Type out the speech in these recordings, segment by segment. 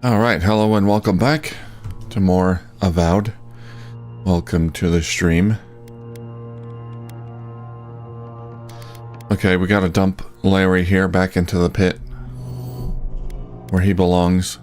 Alright, hello and welcome back to more Avowed. Welcome to the stream. Okay, we gotta dump Larry here back into the pit where he belongs.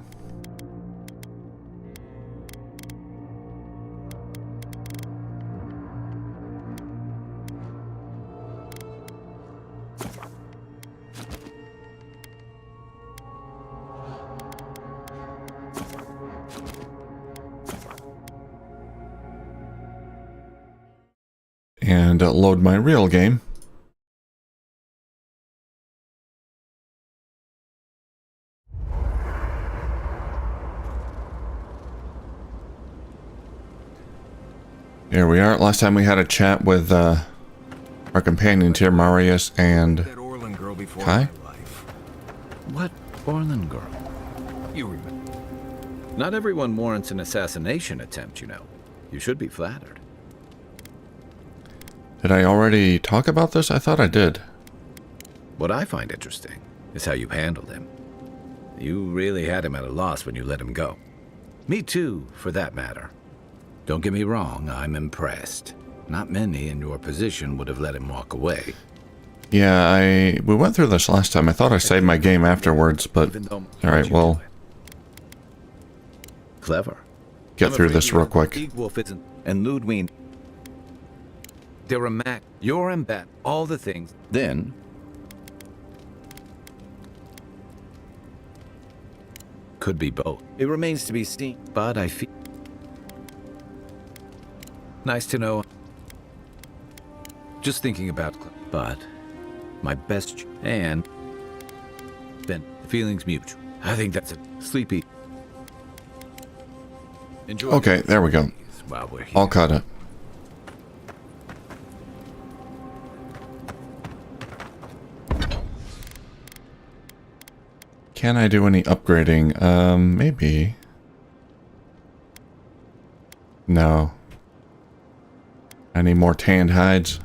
And load my real game. Here we are. Last time we had a chat with our companions here, Marius and Kai. What Orlan girl? You remember? Not everyone warrants an assassination attempt, you know. You should be flattered. Did I already talk about this? I thought I did. What I find interesting is how you handled him. You really had him at a loss when you let him go. Me too, for that matter. Don't get me wrong, I'm impressed. Not many in your position would have let him walk away. Yeah, we went through this last time. I thought I saved my game afterwards, but alright, well, clever. Get through this real quick. And Ludwig. Diramac, you're in bat, all the things. Then could be both. It remains to be seen, but I feel nice to know. Just thinking about, but my best and then feelings mutual. I think that's a sleepy. Enjoy. Okay, there we go. While we're here. All caught up. Can I do any upgrading? Maybe. No. Any more tanned hides?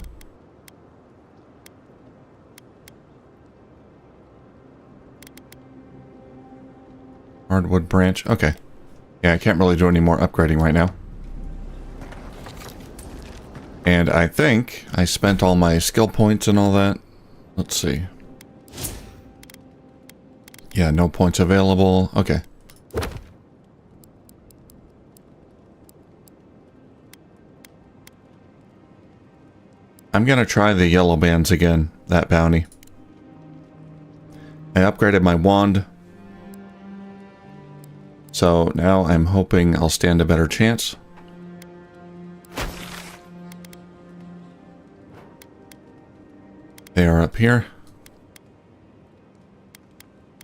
Hardwood branch. Okay. Yeah, I can't really do any more upgrading right now. And I think I spent all my skill points and all that. Let's see. Yeah, no points available. Okay. I'm gonna try the yellow bands again, that bounty. I upgraded my wand. So now I'm hoping I'll stand a better chance. They are up here.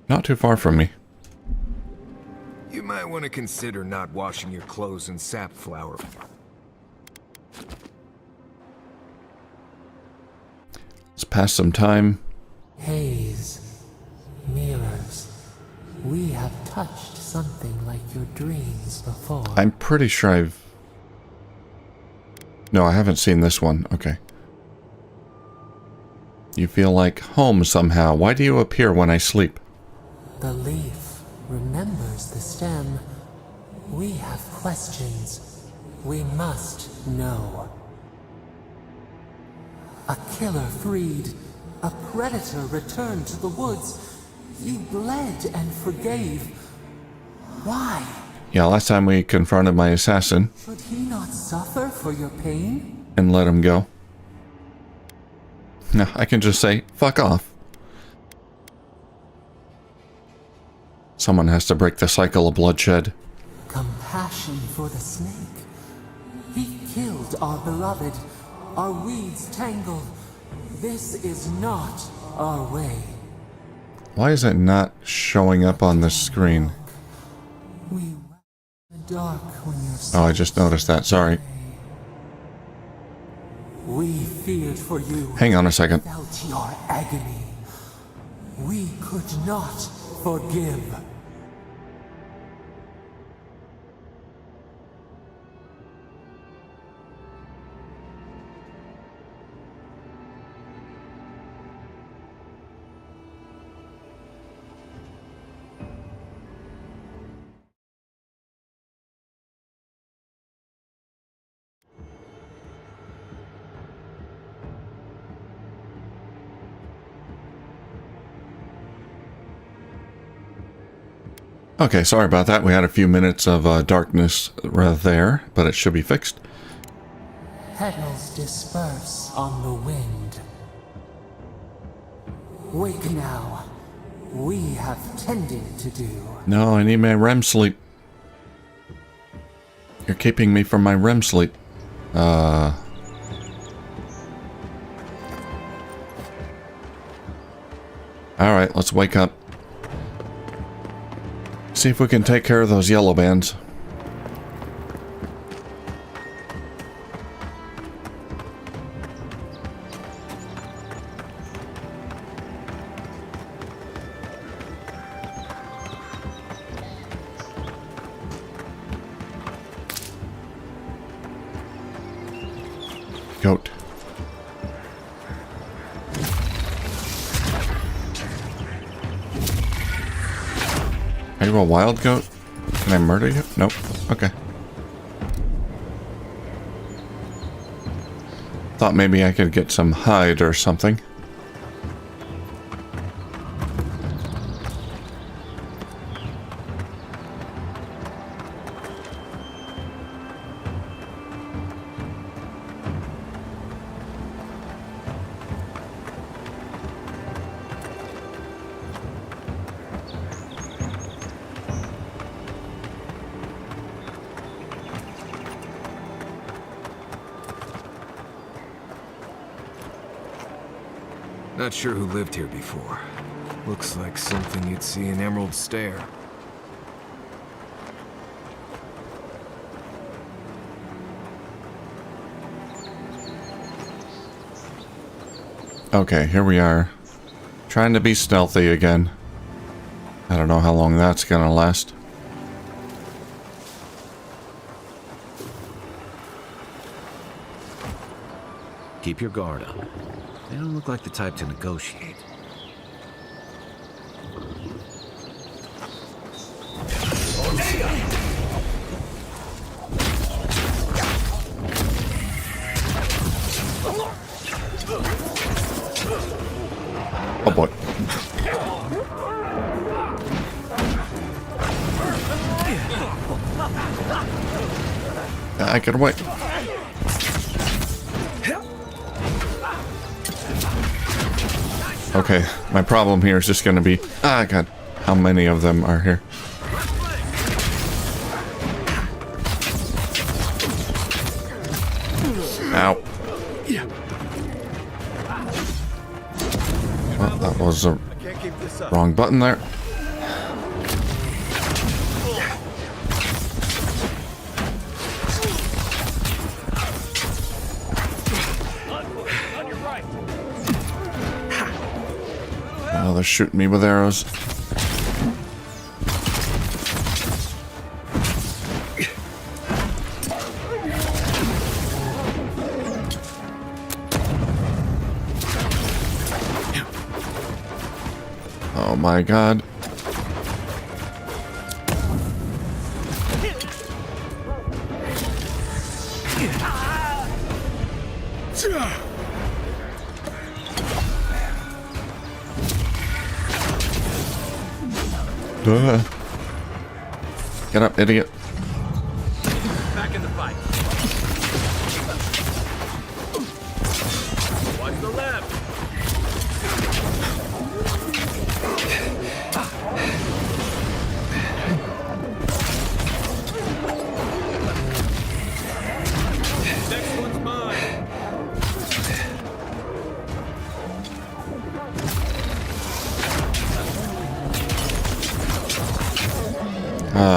Not too far from me. You might want to consider not washing your clothes in sap flour. Let's pass some time. Haze, mirrors, we have touched something like your dreams before. I'm pretty sure I've... No, I haven't seen this one. Okay. You feel like home somehow. Why do you appear when I sleep? The leaf remembers the stem. We have questions. We must know. A killer freed. A predator returned to the woods. You bled and forgave. Why? Yeah, last time we confronted my assassin. Should he not suffer for your pain? And let him go. No, I can just say, fuck off. Someone has to break the cycle of bloodshed. Compassion for the snake. He killed our beloved. Our weeds tangled. This is not our way. Why is it not showing up on the screen? We in the dark when you're Oh, I just noticed that. Sorry. We feared for you. Hang on a second. Felt your agony. We could not forgive. Okay, sorry about that. We had a few minutes of darkness right there, but it should be fixed. Petals disperse on the wind. Wake now. We have tending to do. No, I need my REM sleep. You're keeping me from my REM sleep. Alright, let's wake up. See if we can take care of those yellow bands. Goat. Are you a wild goat? Can I murder you? Nope. Okay. Thought maybe I could get some hide or something. Not sure who lived here before. Looks like something you'd see in Emerald Stair. Okay, here we are. Trying to be stealthy again. I don't know how long that's gonna last. Keep your guard up. They don't look like the type to negotiate. Oh boy. I can wait. Okay, my problem here is just gonna be... Ah, God. How many of them are here? Ow. Well, that was the wrong button there. Oh, they're shooting me with arrows. Oh my God. Duh. Get up, idiot. Back in the fight. Watch the left. Next one's mine.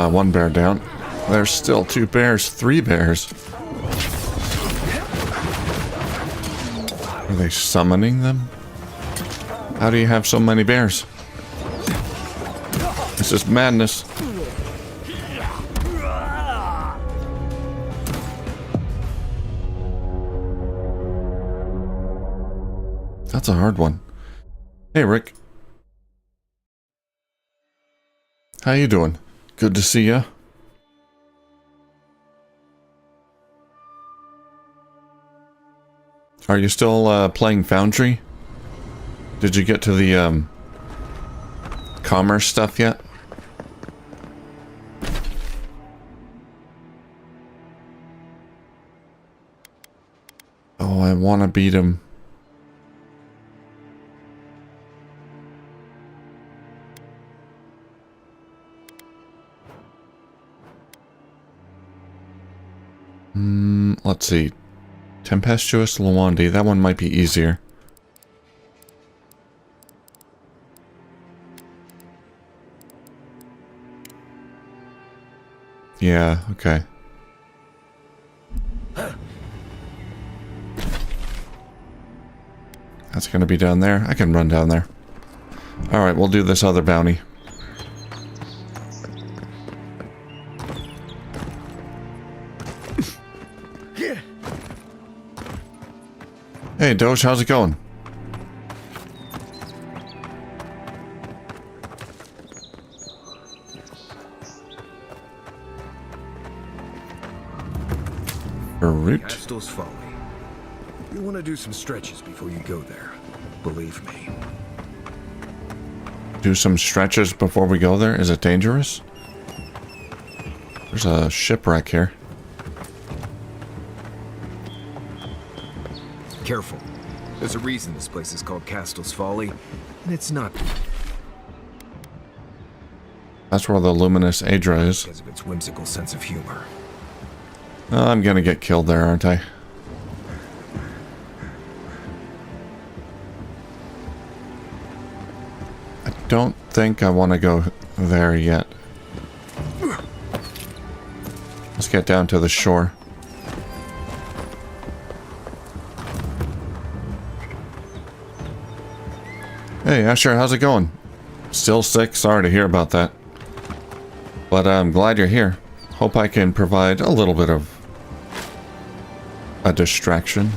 One bear down. There's still 2 bears, 3 bears. Are they summoning them? How do you have so many bears? This is madness. That's a hard one. Hey, Rick. How you doing? Good to see ya. Are you still playing Foundry? Did you get to the commerce stuff yet? want to beat him. Let's see. Tempestuous Lawandi. That one might be easier. Yeah, okay. That's gonna be down there. I can run down there. Alright, we'll do this other bounty. Hey, Doge, how's it going? Root. Castel's Folly. You want to do some stretches before you go there. Believe me. Do some stretches before we go there? Is it dangerous? There's a shipwreck here. Careful. There's a reason this place is called Castel's Folly, and it's not That's where the luminous Adra is. because of its whimsical sense of humor. I'm gonna get killed there, aren't I? I don't think I want to go there yet. Let's get down to the shore. Hey, Asher, how's it going? Still sick? Sorry to hear about that. But I'm glad you're here. Hope I can provide a little bit of a distraction.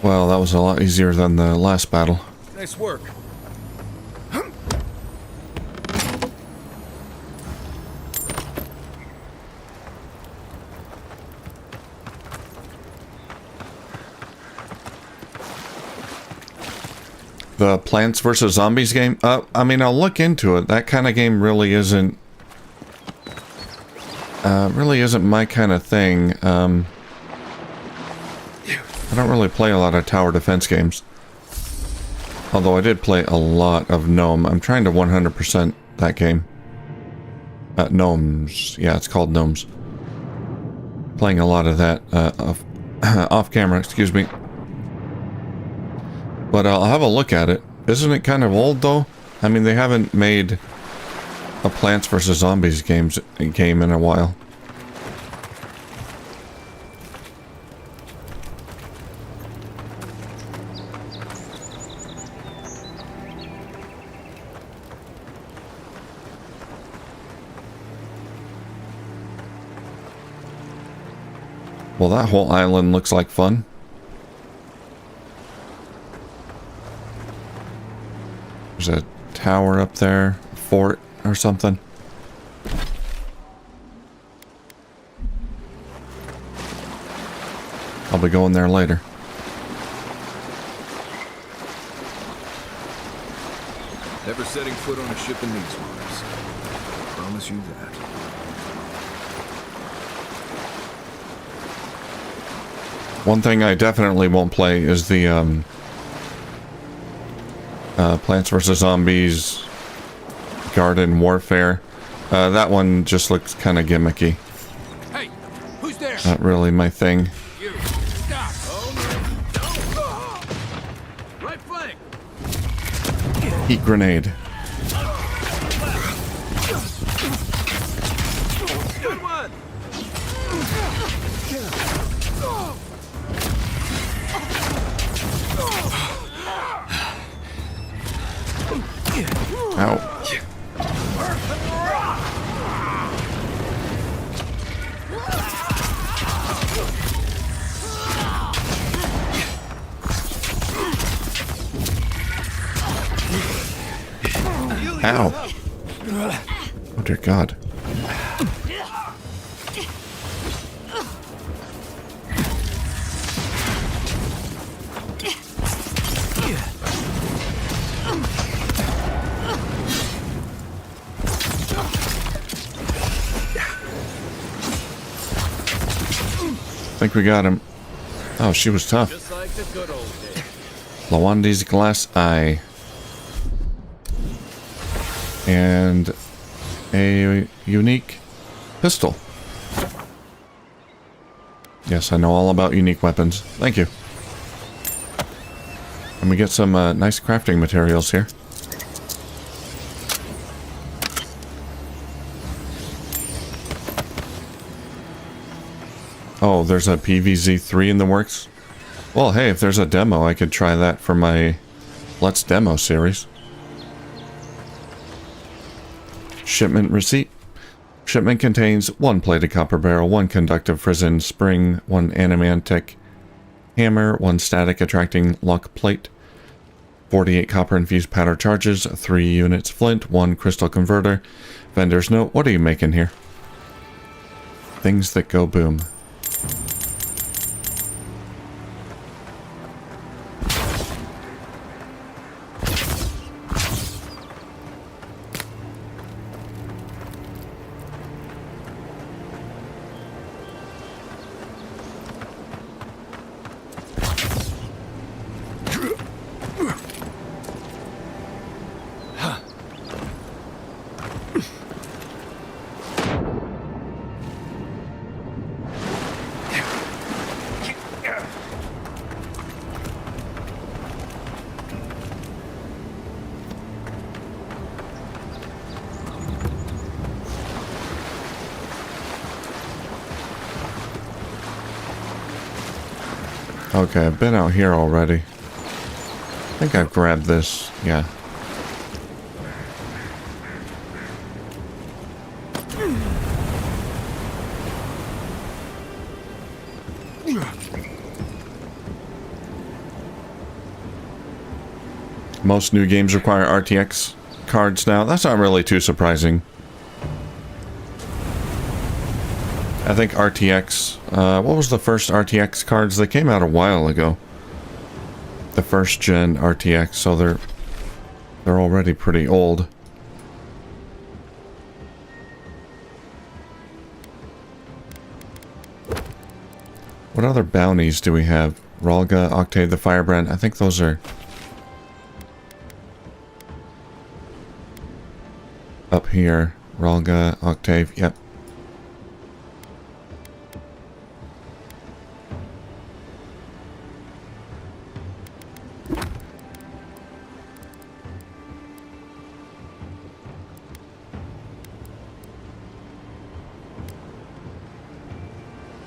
Well, that was a lot easier than the last battle. Nice work. The Plants vs. Zombies game? I mean, I'll look into it. That kind of game really isn't my kind of thing. I don't really play a lot of tower defense games. Although I did play a lot of Gnome. I'm trying to 100% that game. Gnomes. Yeah, it's called Gnomes. Playing a lot of that off camera, excuse me. But I'll have a look at it. Isn't it kind of old though? I mean, they haven't made a Plants vs. Zombies game in a while. Well, that whole island looks like fun. There's a tower up there, a fort or something. I'll be going there later. Never setting foot on a ship in these waters. I promise you that. One thing I definitely won't play is the Plants vs. Zombies Garden Warfare. That one just looks kind of gimmicky. Hey, who's there? Not really my thing. You. Stop. Oh, no. Right flank. Heat grenade. Good one. Ow. Ow. Oh dear God. I think we got him. Oh, she was tough. Just like the good old days. Lawandi's glass eye. And a unique pistol. Yes, I know all about unique weapons. Thank you. And we get some nice crafting materials here. Oh, there's a PVZ3 in the works? Well, hey, if there's a demo, I could try that for my Let's Demo series. Shipment receipt. Shipment contains 1 plated copper barrel, 1 conductive frizzen spring, 1 animantic hammer, 1 static attracting lock plate, 48 copper infused powder charges, 3 units flint, 1 crystal converter. Vendor's note, what are you making here? Things that go boom. Okay, I've been out here already. I think I've grabbed this, yeah. Most new games require RTX cards now. That's not really too surprising. I think RTX, what was the first RTX cards? They came out a while ago. The first gen RTX, so they're already pretty old. What other bounties do we have? Ralga, Octave the Firebrand. I think those are up here. Ralga, Octave, yep.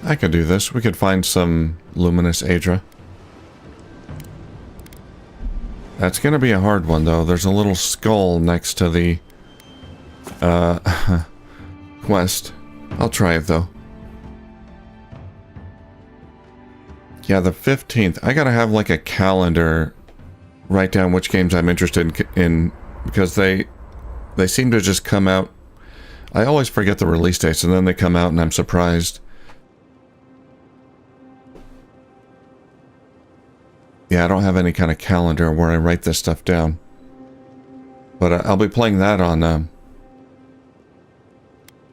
I could do this. We could find some luminous Adra. That's gonna be a hard one, though. There's a little skull next to the quest. I'll try it, though. Yeah, the 15th. I gotta have, like, a calendar. Write down which games I'm interested in because they seem to just come out. I always forget the release dates, and then they come out, and I'm surprised. Yeah, I don't have any kind of calendar where I write this stuff down. But I'll be playing that on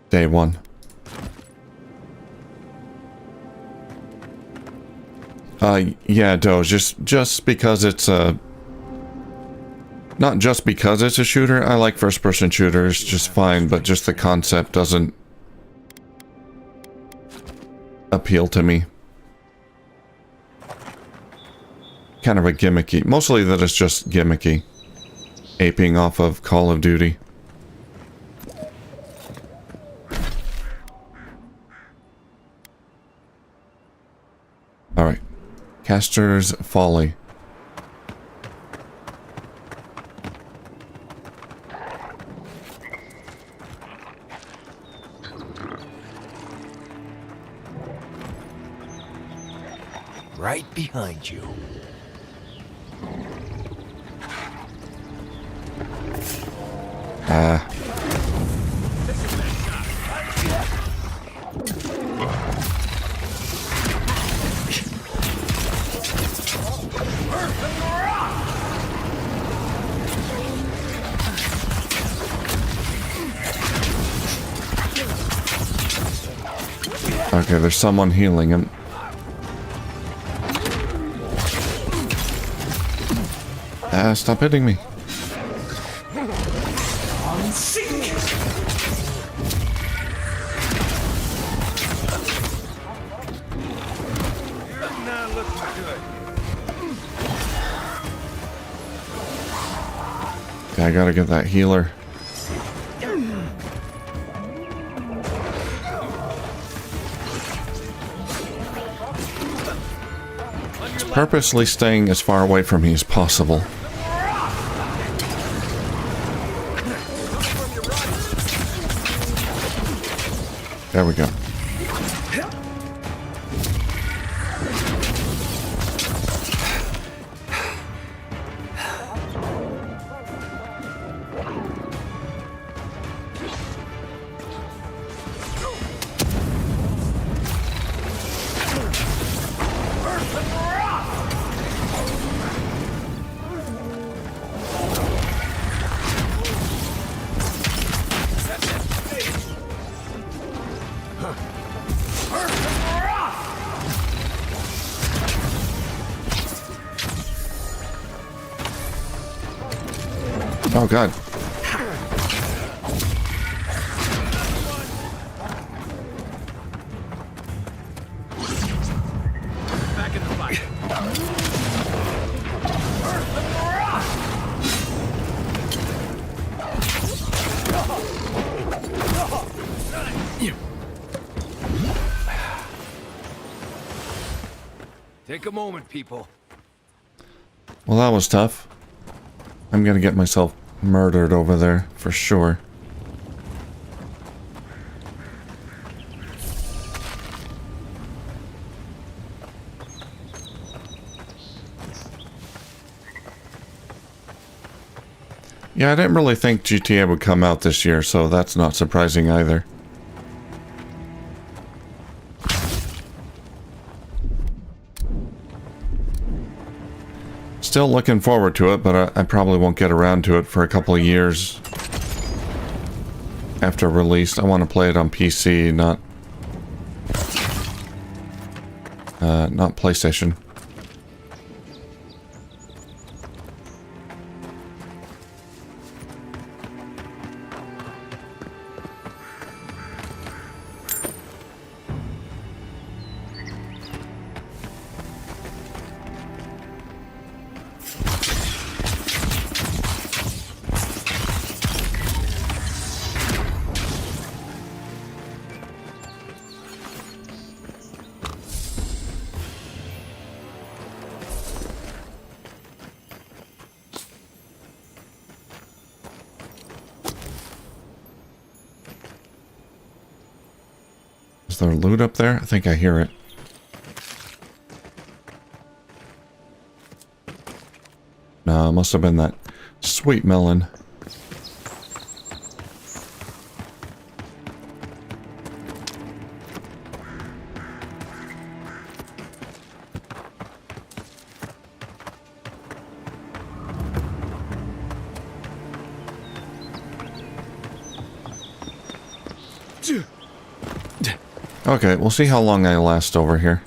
day 1. Yeah, Doge, just because it's a... Not just because it's a shooter. I like first-person shooters just fine, but just the concept doesn't appeal to me. Kind of a gimmicky. Mostly that it's just gimmicky. Aping off of Call of Duty. Alright. Caster's Folly. Right behind you. Okay, there's someone healing him. Stop hitting me. Okay, I gotta get that healer. Purposely staying as far away from me as possible. There we go. Oh god. Back in the fight. Take a moment, people. Well, that was tough. I'm gonna get myself murdered over there, for sure. Yeah, I didn't really think GTA would come out this year, so that's not surprising either. Still looking forward to it, but I probably won't get around to it for a couple of years after release. I want to play it on PC, not PlayStation. Is there loot up there? I think I hear it. No, it must have been that sweet melon. Okay, we'll see how long I last over here.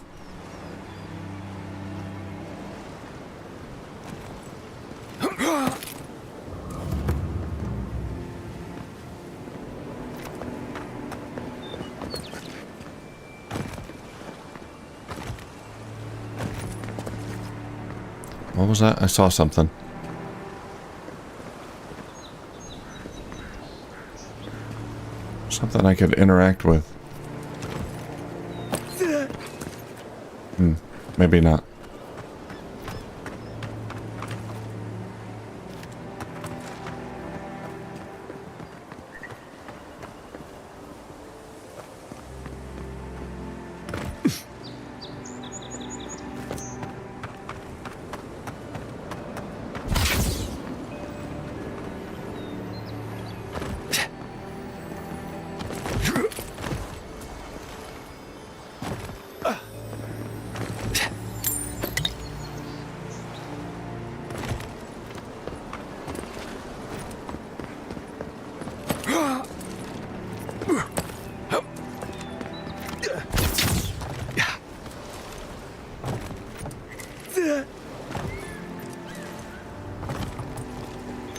What was that? I saw something. Something I could interact with. Maybe not.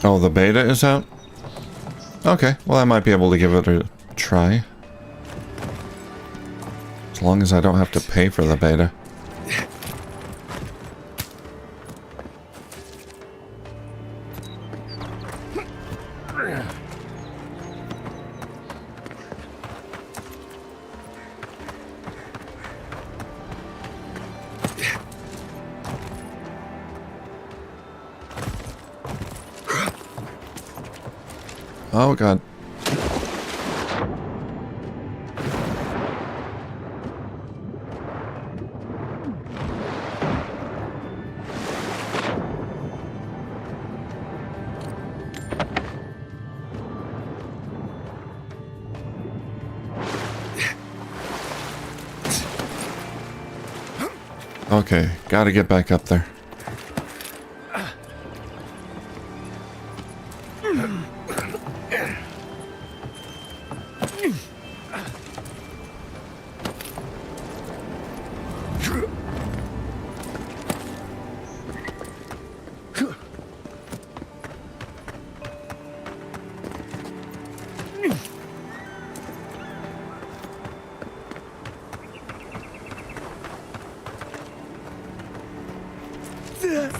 Oh, the beta is out? Okay, well I might be able to give it a try. As long as I don't have to pay for the beta. Oh god. Okay, gotta get back up there.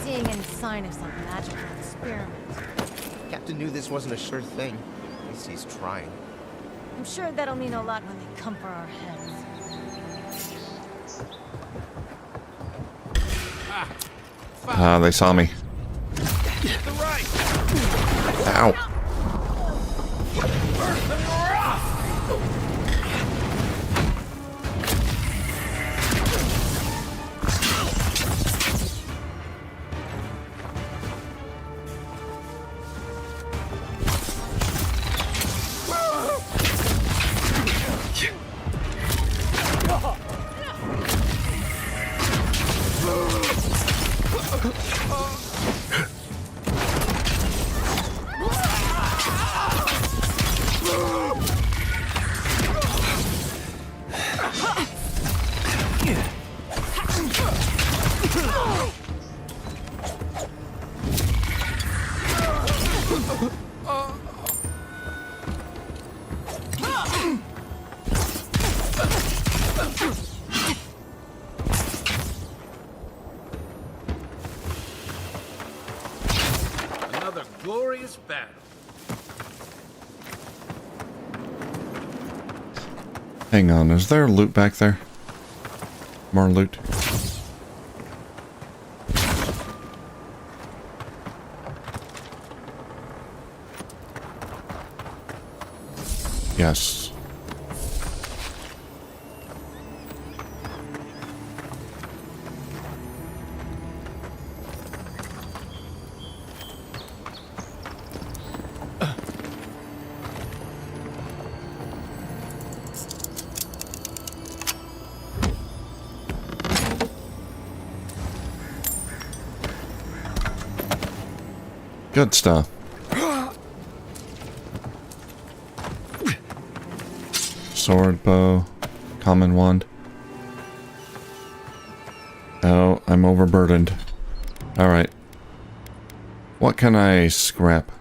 Seeing any sign of some magical experiment. Captain knew this wasn't a sure thing. At least he's trying. I'm sure that'll mean a lot when they come for our heads. Ah, they saw me. Ow. Another glorious battle. Hang on, is there loot back there? More loot. Yes. Good stuff. Sword, bow, common wand. Oh, I'm overburdened. Alright. What can I scrap?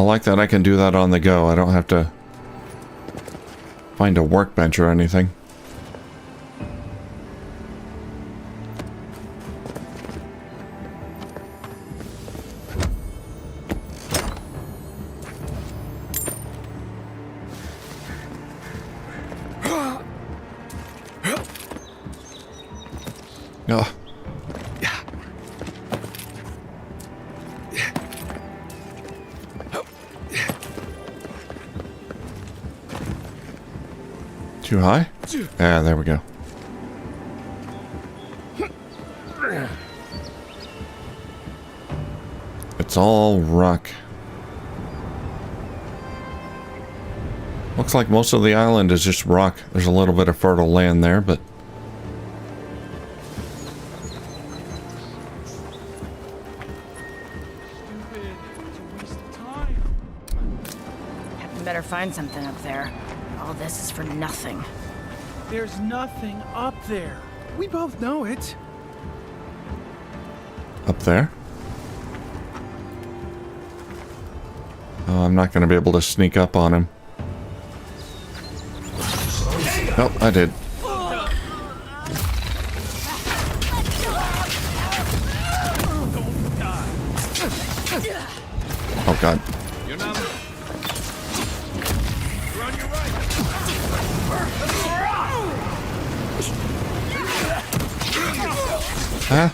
like that I can do that on the go. I don't have to find a workbench or anything. Oh. Too high? Yeah, there we go. It's all rock. Looks like most of the island is just rock. There's a little bit of fertile land there, but... Captain better find something up there. All this is for nothing. There's nothing up there. We both know it. Up there? Oh, I'm not going to be able to sneak up on him. Nope, I did. Oh god. You're not. You're on your right. Huh?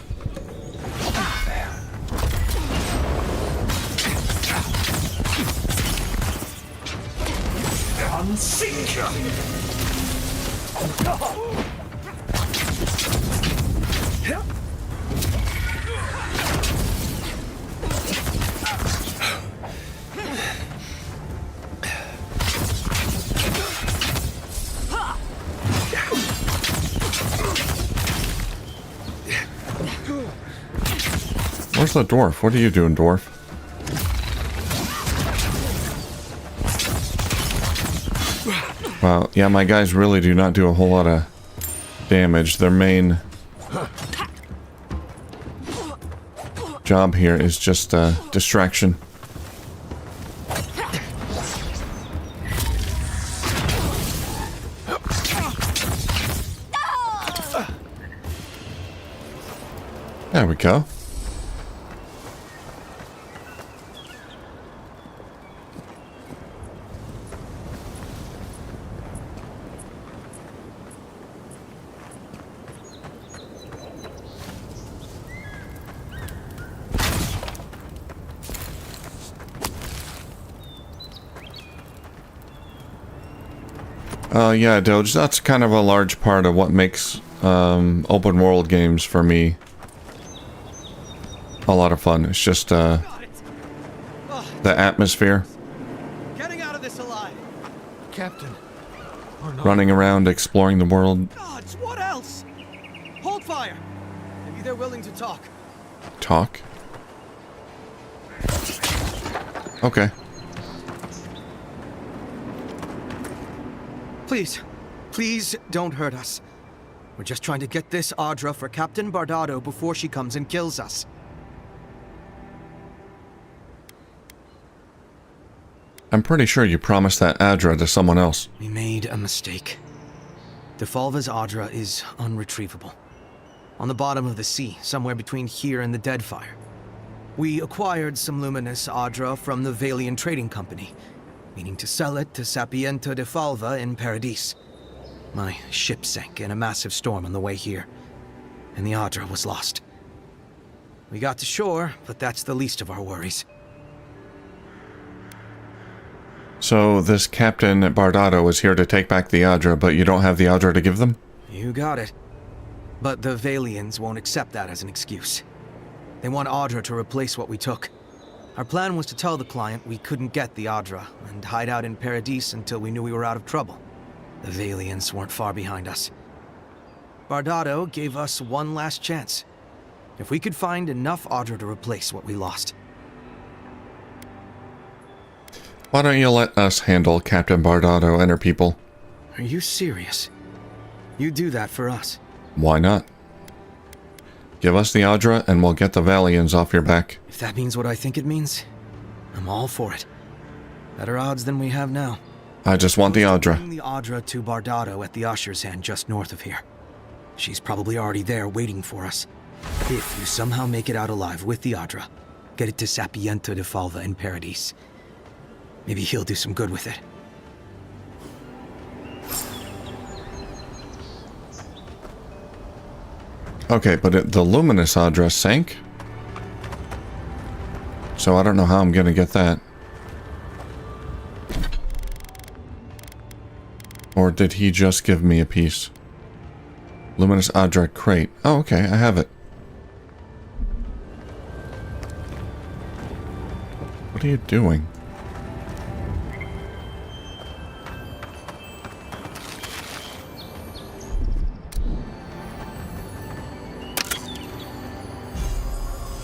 Where's the dwarf? What are you doing, dwarf? Wow, yeah, my guys really do not do a whole lot of damage. Their main job here is just distraction. There we go. Yeah, Doge, that's kind of a large part of what makes open world games for me a lot of fun. It's just the atmosphere. Getting out of this alive. Captain. Running around, exploring the world. Gods, what else? Hold fire. Maybe they're willing to talk. Talk? Okay. Please, please don't hurt us. We're just trying to get this Audra for Captain Bardado before she comes and kills us. I'm pretty sure you promised that Adra to someone else. We made a mistake. Defalva's Audra is unretrievable. On the bottom of the sea, somewhere between here and the Deadfire. We acquired some luminous Audra from the Valian Trading Company, meaning to sell it to Sapienta Defalva in Paradis. My ship sank in a massive storm on the way here, and the Audra was lost. We got to shore, but that's the least of our worries. So this Captain Bardado is here to take back the Audra, but you don't have the Audra to give them? You got it. But the Valians won't accept that as an excuse. They want Audra to replace what we took. Our plan was to tell the client we couldn't get the Audra and hide out in Paradis until we knew we were out of trouble. The Valians weren't far behind us. Bardado gave us one last chance. If we could find enough Audra to replace what we lost. Why don't you let us handle Captain Bardado and her people? Are you serious? You do that for us? Why not? Give us the Audra and we'll get the Valians off your back. If that means what I think it means, I'm all for it. Better odds than we have now. I just want the Audra. Bring the Audra to Bardado at the Usher's Hand just north of here. She's probably already there waiting for us. If you somehow make it out alive with the Audra, get it to Sapiento de Falva in Paradise. Maybe he'll do some good with it. Okay, but the Luminous Audra sank? So I don't know how I'm gonna get that. Or did he just give me a piece? Luminous Audra crate. Oh, okay, I have it. What are you doing?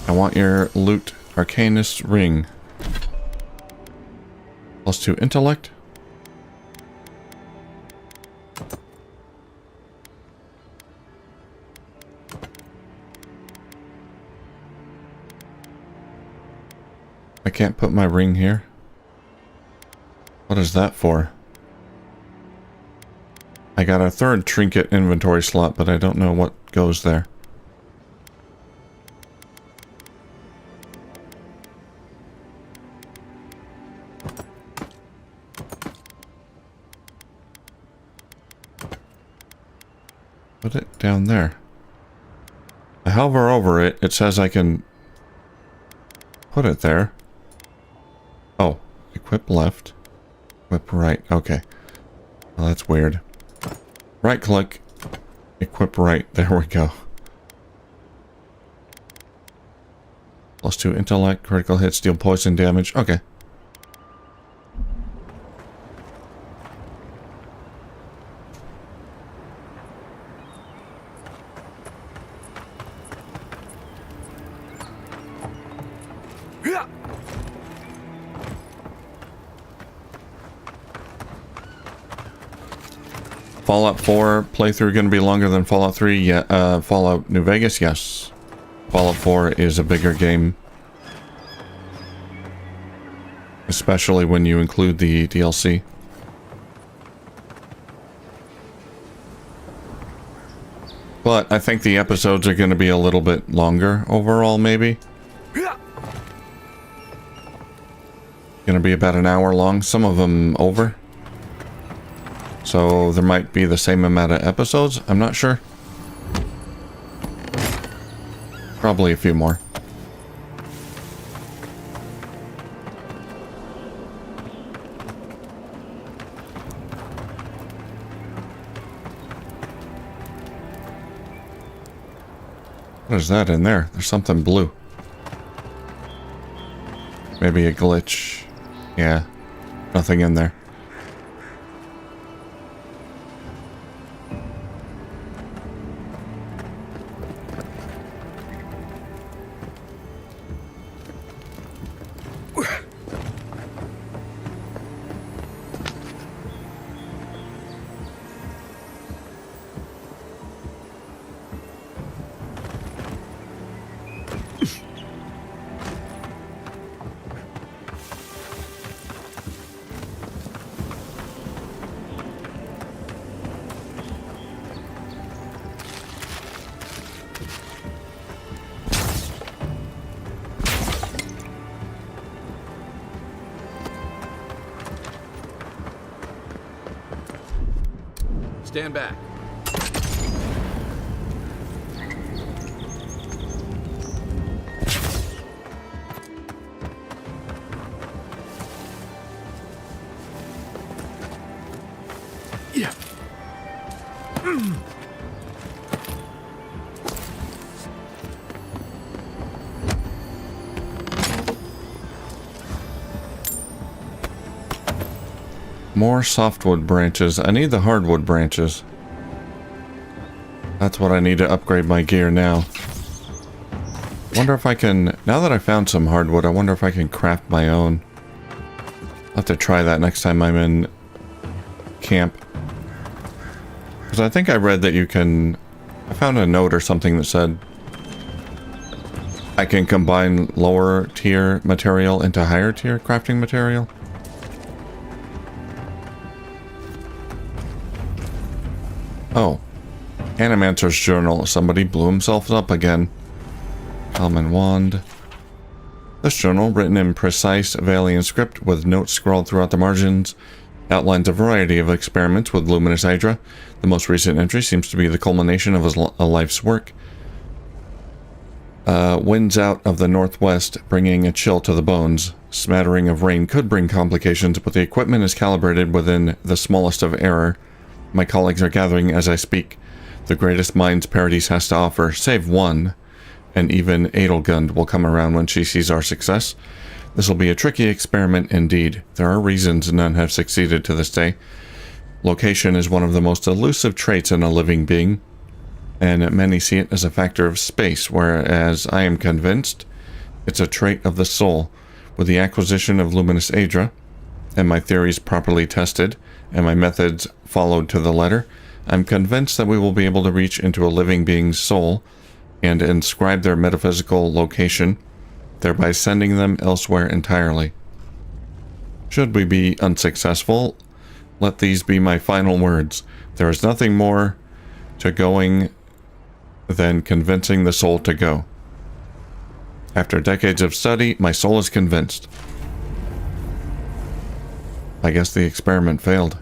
I want your loot Arcanist ring. +2 intellect. I can't put my ring here. What is that for? I got a third trinket inventory slot, but I don't know what goes there. Put it down there. I hover over it, it says I can put it there. Oh, equip left, equip right, okay. Well, that's weird. Right click, equip right, there we go. +2 intellect, critical hit, deal poison damage, okay. Fallout 4 playthrough going to be longer than Fallout 3? Yeah, Fallout New Vegas, yes. Fallout 4 is a bigger game. Especially when you include the DLC. But I think the episodes are going to be a little bit longer overall, maybe. Going to be about an hour long, some of them over. So there might be the same amount of episodes, I'm not sure. Probably a few more. What is that in there? There's something blue. Maybe a glitch. Yeah, nothing in there. Stand back. Yeah. More softwood branches. I need the hardwood branches. That's what I need to upgrade my gear now. Wonder if I can... Now that I found some hardwood, I wonder if I can craft my own. I'll have to try that next time I'm in camp. Because I think I read that you can... I found a note or something that said I can combine lower tier material into higher tier crafting material. Oh. Animancer's journal. Somebody blew himself up again. Common wand. This journal, written in precise Valian script with notes scrawled throughout the margins, outlines a variety of experiments with luminous hydra. The most recent entry seems to be the culmination of a life's work. Winds out of the northwest, bringing a chill to the bones. Smattering of rain could bring complications, but the equipment is calibrated within the smallest of error. My colleagues are gathering as I speak. The greatest minds Paradise has to offer, save one. And even Edelgund will come around when she sees our success. This will be a tricky experiment indeed. There are reasons none have succeeded to this day. Location is one of the most elusive traits in a living being, and many see it as a factor of space, whereas I am convinced it's a trait of the soul. With the acquisition of luminous hydra, and my theories properly tested, and my methods followed to the letter, I'm convinced that we will be able to reach into a living being's soul and inscribe their metaphysical location, thereby sending them elsewhere entirely. Should we be unsuccessful, let these be my final words. There is nothing more to going than convincing the soul to go. After decades of study, my soul is convinced. I guess the experiment failed.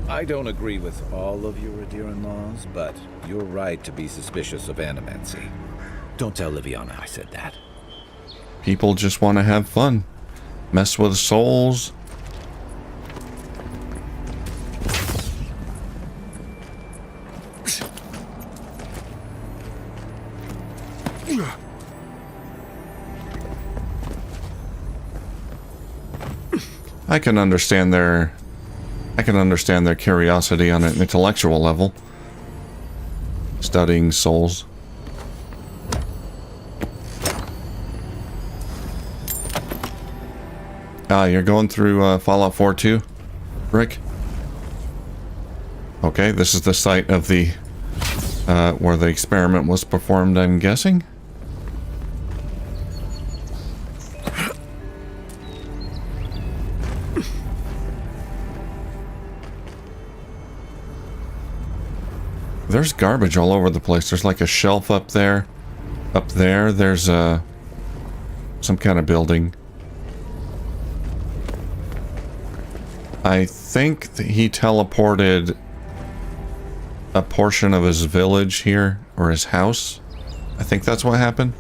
I don't agree with all of your Radiran laws, but you're right to be suspicious of animancy. Don't tell Liviana I said that. People just want to have fun. Mess with souls. I can understand their curiosity on an intellectual level. Studying souls. You're going through Fallout 4 too, Rick? Okay, this is the site of the where the experiment was performed, I'm guessing. There's garbage all over the place. There's like a shelf up there. Up there, there's some kind of building. I think that he teleported a portion of his village here, or his house. I think that's what happened.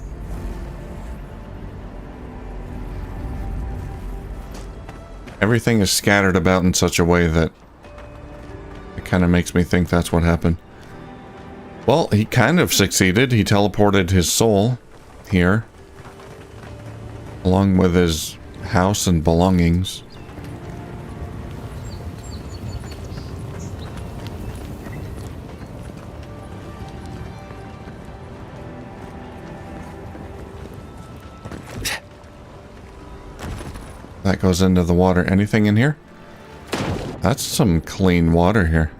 Everything is scattered about in such a way that it kind of makes me think that's what happened. Well, he kind of succeeded. He teleported his soul here, along with his house and belongings. That goes into the water. Anything in here? That's some clean water here.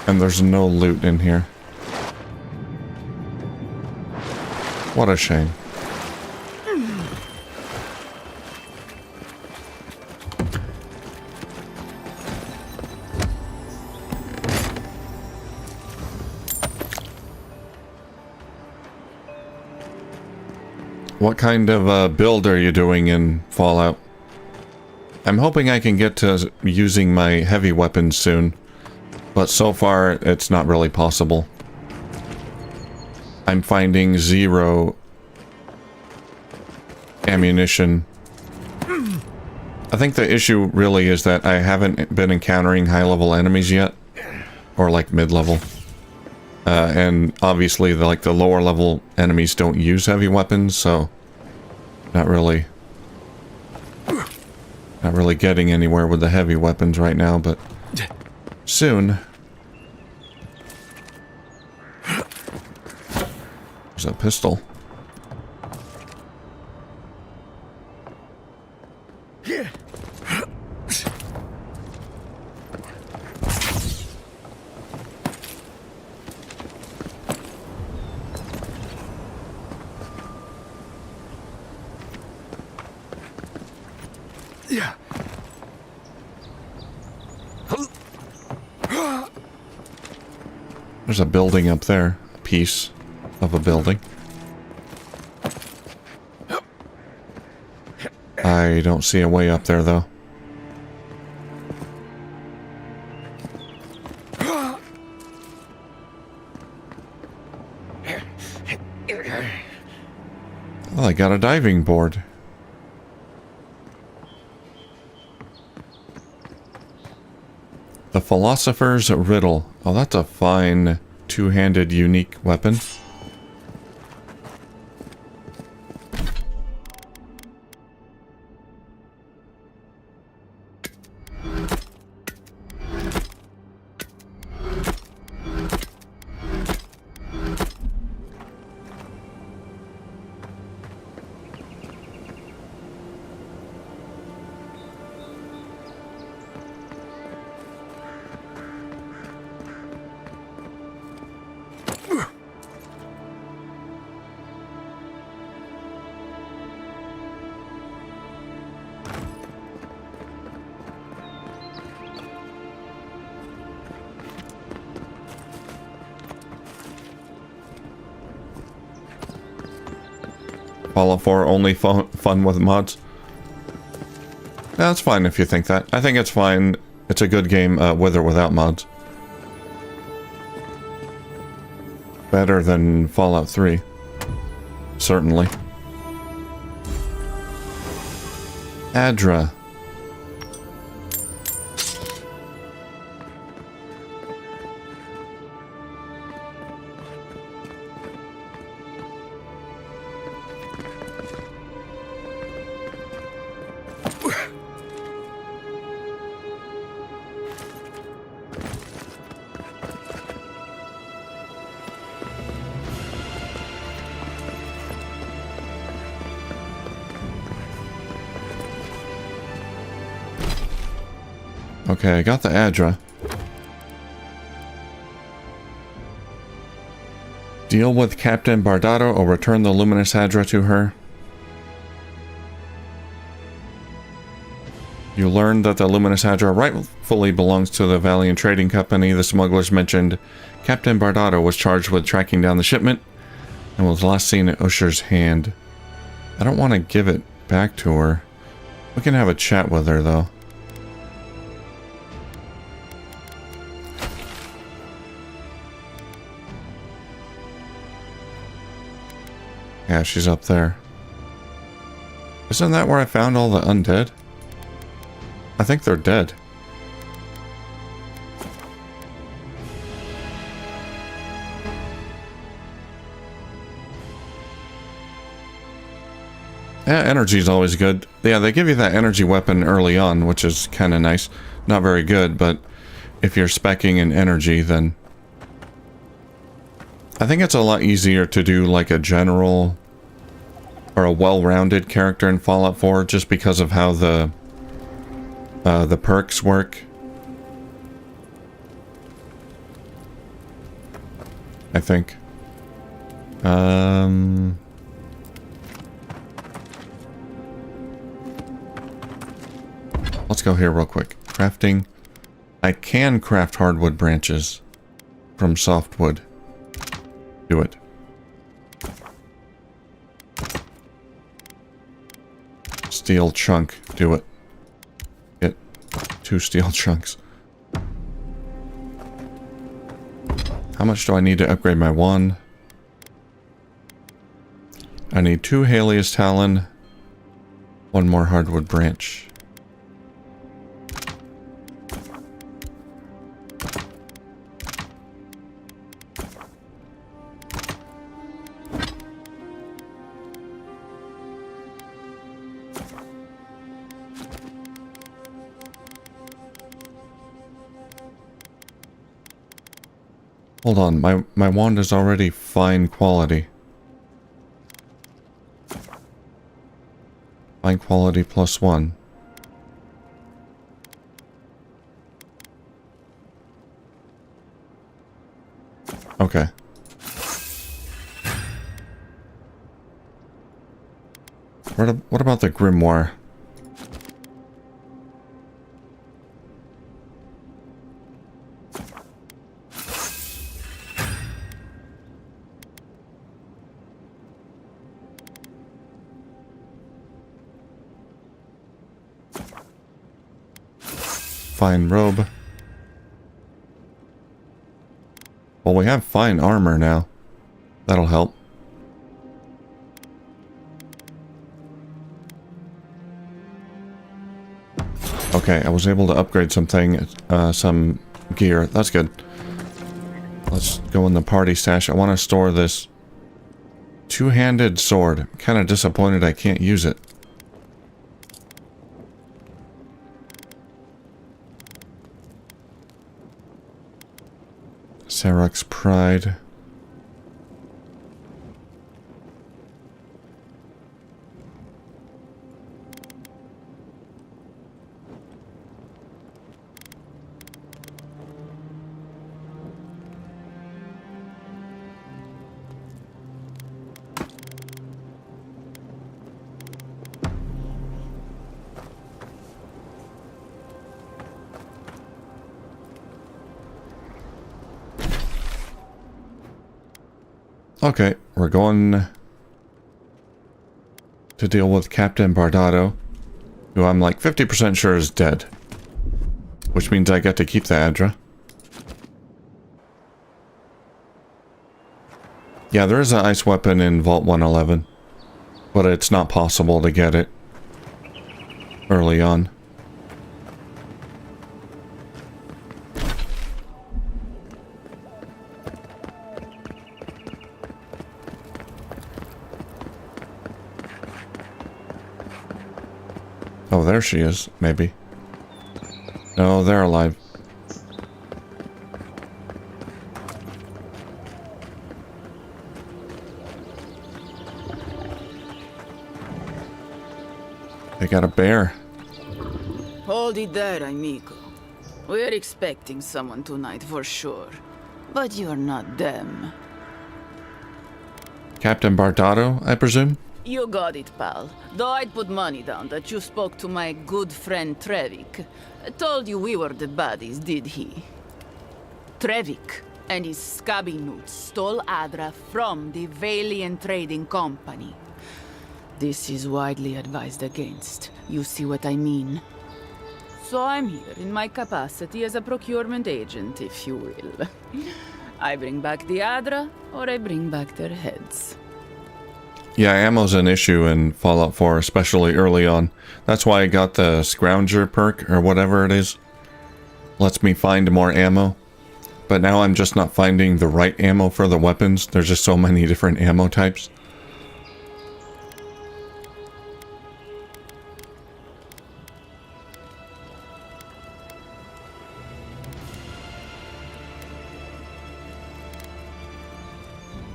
And there's no loot in here. What a shame. What kind of build are you doing in Fallout? I'm hoping I can get to using my heavy weapons soon, but so far it's not really possible. I'm finding 0 ammunition. I think the issue really is that I haven't been encountering high-level enemies yet, or like mid-level. And obviously the lower-level enemies don't use heavy weapons, so not really getting anywhere with the heavy weapons right now, but soon. There's a pistol. There's a building up there. A piece of a building. I don't see a way up there, though. Well, I got a diving board. The Philosopher's Riddle. Oh, that's a fine two-handed unique weapon. Fallout 4 only fun with mods. That's fine if you think that. I think it's fine. It's a good game with or without mods. Better than Fallout 3. Certainly. Adra. Okay, I got the Adra. Deal with Captain Bardado or return the Luminous Adra to her. You learn that the Luminous Adra rightfully belongs to the Valiant Trading Company. The smugglers mentioned Captain Bardado was charged with tracking down the shipment and was last seen at Usher's hand. I don't want to give it back to her. We can have a chat with her, though. Yeah, she's up there. Isn't that where I found all the undead? I think they're dead. Yeah, energy's always good. Yeah, they give you that energy weapon early on, which is kind of nice. Not very good, but if you're speccing in energy, then... I think it's a lot easier to do like a general or a well-rounded character in Fallout 4 just because of how the perks work. I think. Let's go here real quick. Crafting. I can craft hardwood branches from softwood. Do it. Steel chunk. Do it. Get 2 steel chunks. How much do I need to upgrade my wand? I need 2 Halia's Talon. 1 more hardwood branch. Hold on, my wand is already fine quality. Fine quality +1. Okay. What about the grimoire? fine robe. Well, we have fine armor now. That'll help. Okay, I was able to upgrade some gear. That's good. Let's go in the party stash. I want to store this two-handed sword. I'm kind of disappointed I can't use it. Saruk's Pride. Okay, we're going to deal with Captain Bardado, who I'm like 50% sure is dead. Which means I get to keep the Adra. Yeah, there is an ice weapon in Vault 111, but it's not possible to get it early on. Oh, there she is, maybe. No, they're alive. They got a bear. Hold it there, amigo. We're expecting someone tonight for sure. But you're not them. Captain Bardado, I presume? You got it, pal. Though I'd put money down that you spoke to my good friend Trevik. Told you we were the baddies, did he? Trevik and his scabby newts stole Adra from the Valiant Trading Company. This is widely advised against. You see what I mean? So I'm here in my capacity as a procurement agent, if you will. I bring back the Adra, or I bring back their heads. Yeah, ammo's an issue in Fallout 4, especially early on. That's why I got the Scrounger perk, or whatever it is. Lets me find more ammo. But now I'm just not finding the right ammo for the weapons. There's just so many different ammo types.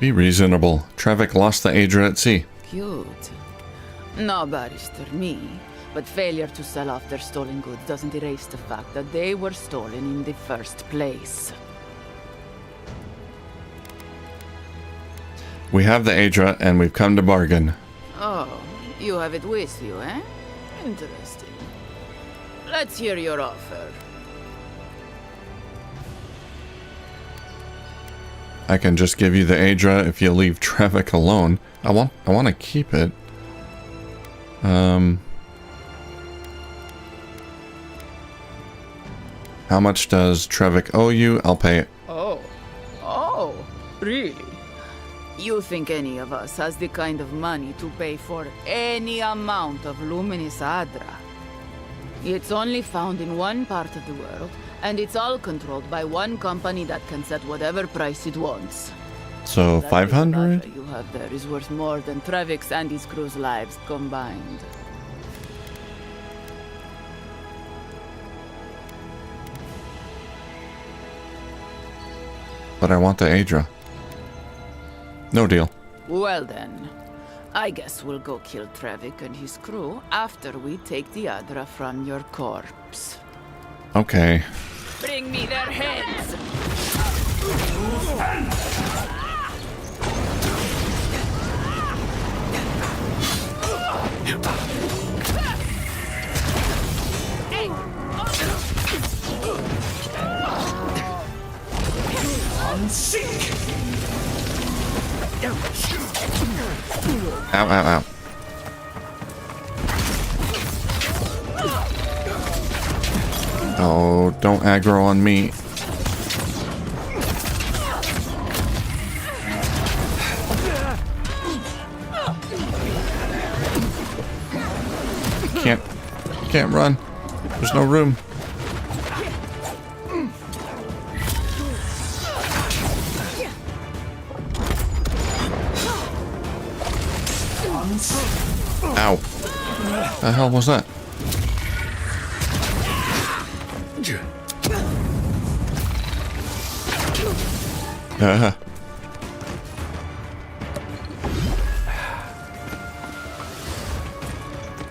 Be reasonable. Trevik lost the Adra at sea. Cute. No barrister me, but failure to sell off their stolen goods doesn't erase the fact that they were stolen in the first place. We have the Adra, and we've come to bargain. Oh, you have it with you, eh? Interesting. Let's hear your offer. I can just give you the Adra if you leave Trevik alone. I want to keep it. How much does Trevik owe you? I'll pay it. Oh, really? You think any of us has the kind of money to pay for any amount of luminous Adra? It's only found in one part of the world, and it's all controlled by one company that can set whatever price it wants. So That 500? Adra you have there is worth more than Trevik's and his crew's lives combined. But I want the Adra. No deal. Well then, I guess we'll go kill Trevik and his crew after we take the Adra from your corpse. Okay. Bring me their heads! Ow, ow, ow. Oh, don't aggro on me. Can't run. There's no room. Ow. The hell was that?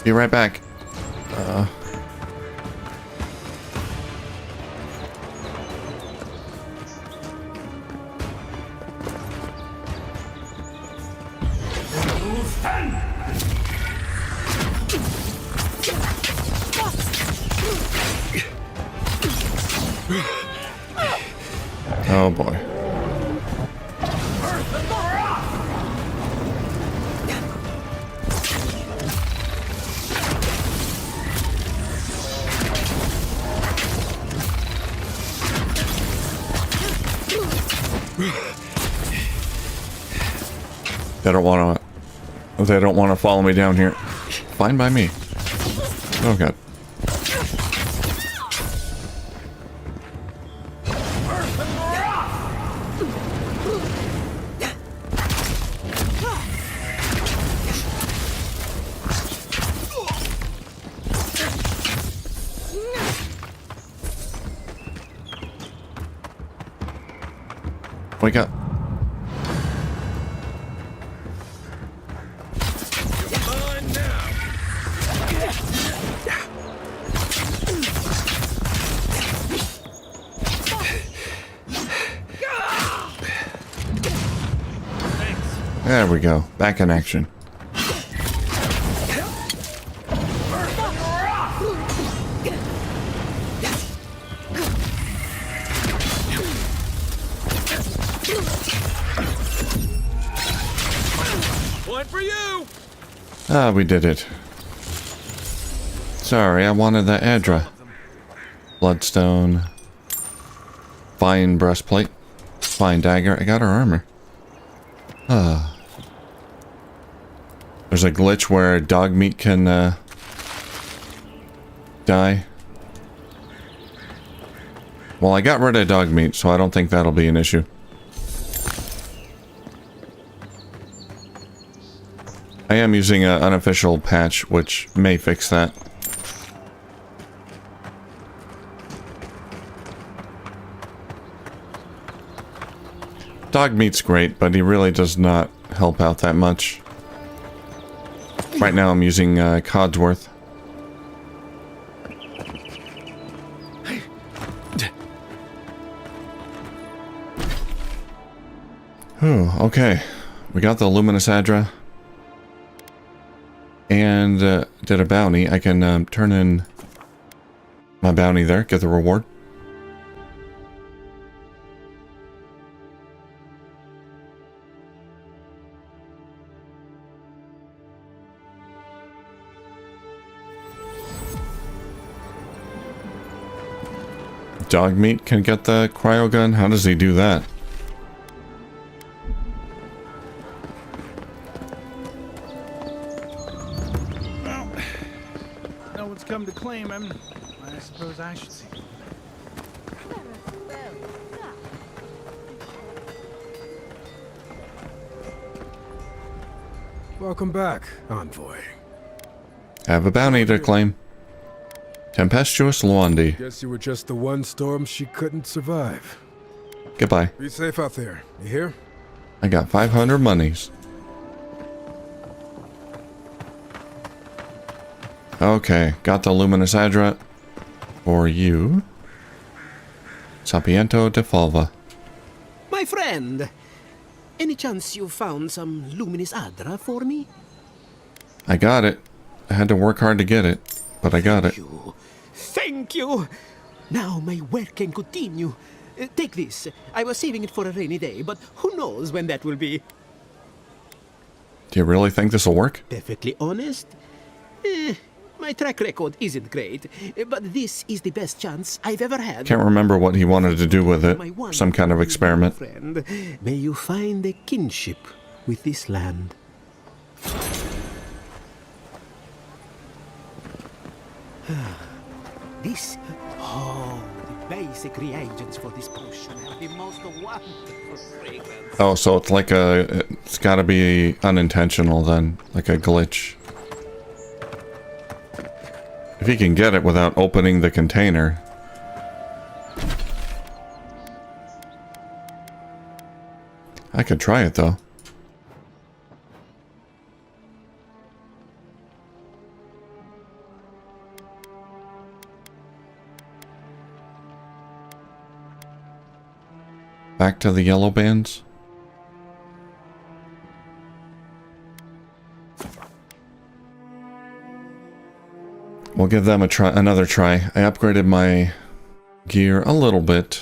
Be right back. Oh boy. They don't want to follow me down here. Fine by me. Oh god. Wake up. There we go. Back in action. One for you. Ah, we did it. Sorry, I wanted the Adra. Bloodstone. Fine breastplate. Fine dagger. I got her armor. Ah. There's a glitch where dog meat can die. Well, I got rid of dog meat, so I don't think that'll be an issue. I am using an unofficial patch, which may fix that. Dog meat's great, but he really does not help out that much. Right now I'm using Codsworth. Okay. We got the Luminous Adra. And did a bounty. I can turn in my bounty there, get the reward. Dog meat can get the cryo gun? How does he do that? Well, no one's come to claim him. I suppose I should see. Welcome back, Envoy. Have a bounty to claim. Tempestuous Luandi. Guess you were just the one storm she couldn't survive. Goodbye. Be safe out there. You hear? I got 500 monies. Okay, got the Luminous Adra for you. Sapiento de Falva. My friend, any chance you found some Luminous Adra for me? I got it. I had to work hard to get it, but I got it. Thank you! Now my work can continue. Take this. I was saving it for a rainy day, but who knows when that will be. Do you really think this will work? Perfectly honest? My track record isn't great, but this is the best chance I've ever had. Can't remember what he wanted to do with it. My one Some kind of experiment. friend, may you find a kinship with this land. This, the basic reagents for this potion have the most wonderful fragrance. Oh, so it's like it's gotta be unintentional then, like a glitch. If he can get it without opening the container. I could try it though. Back to the yellow bands. We'll give them another try. I upgraded my gear a little bit.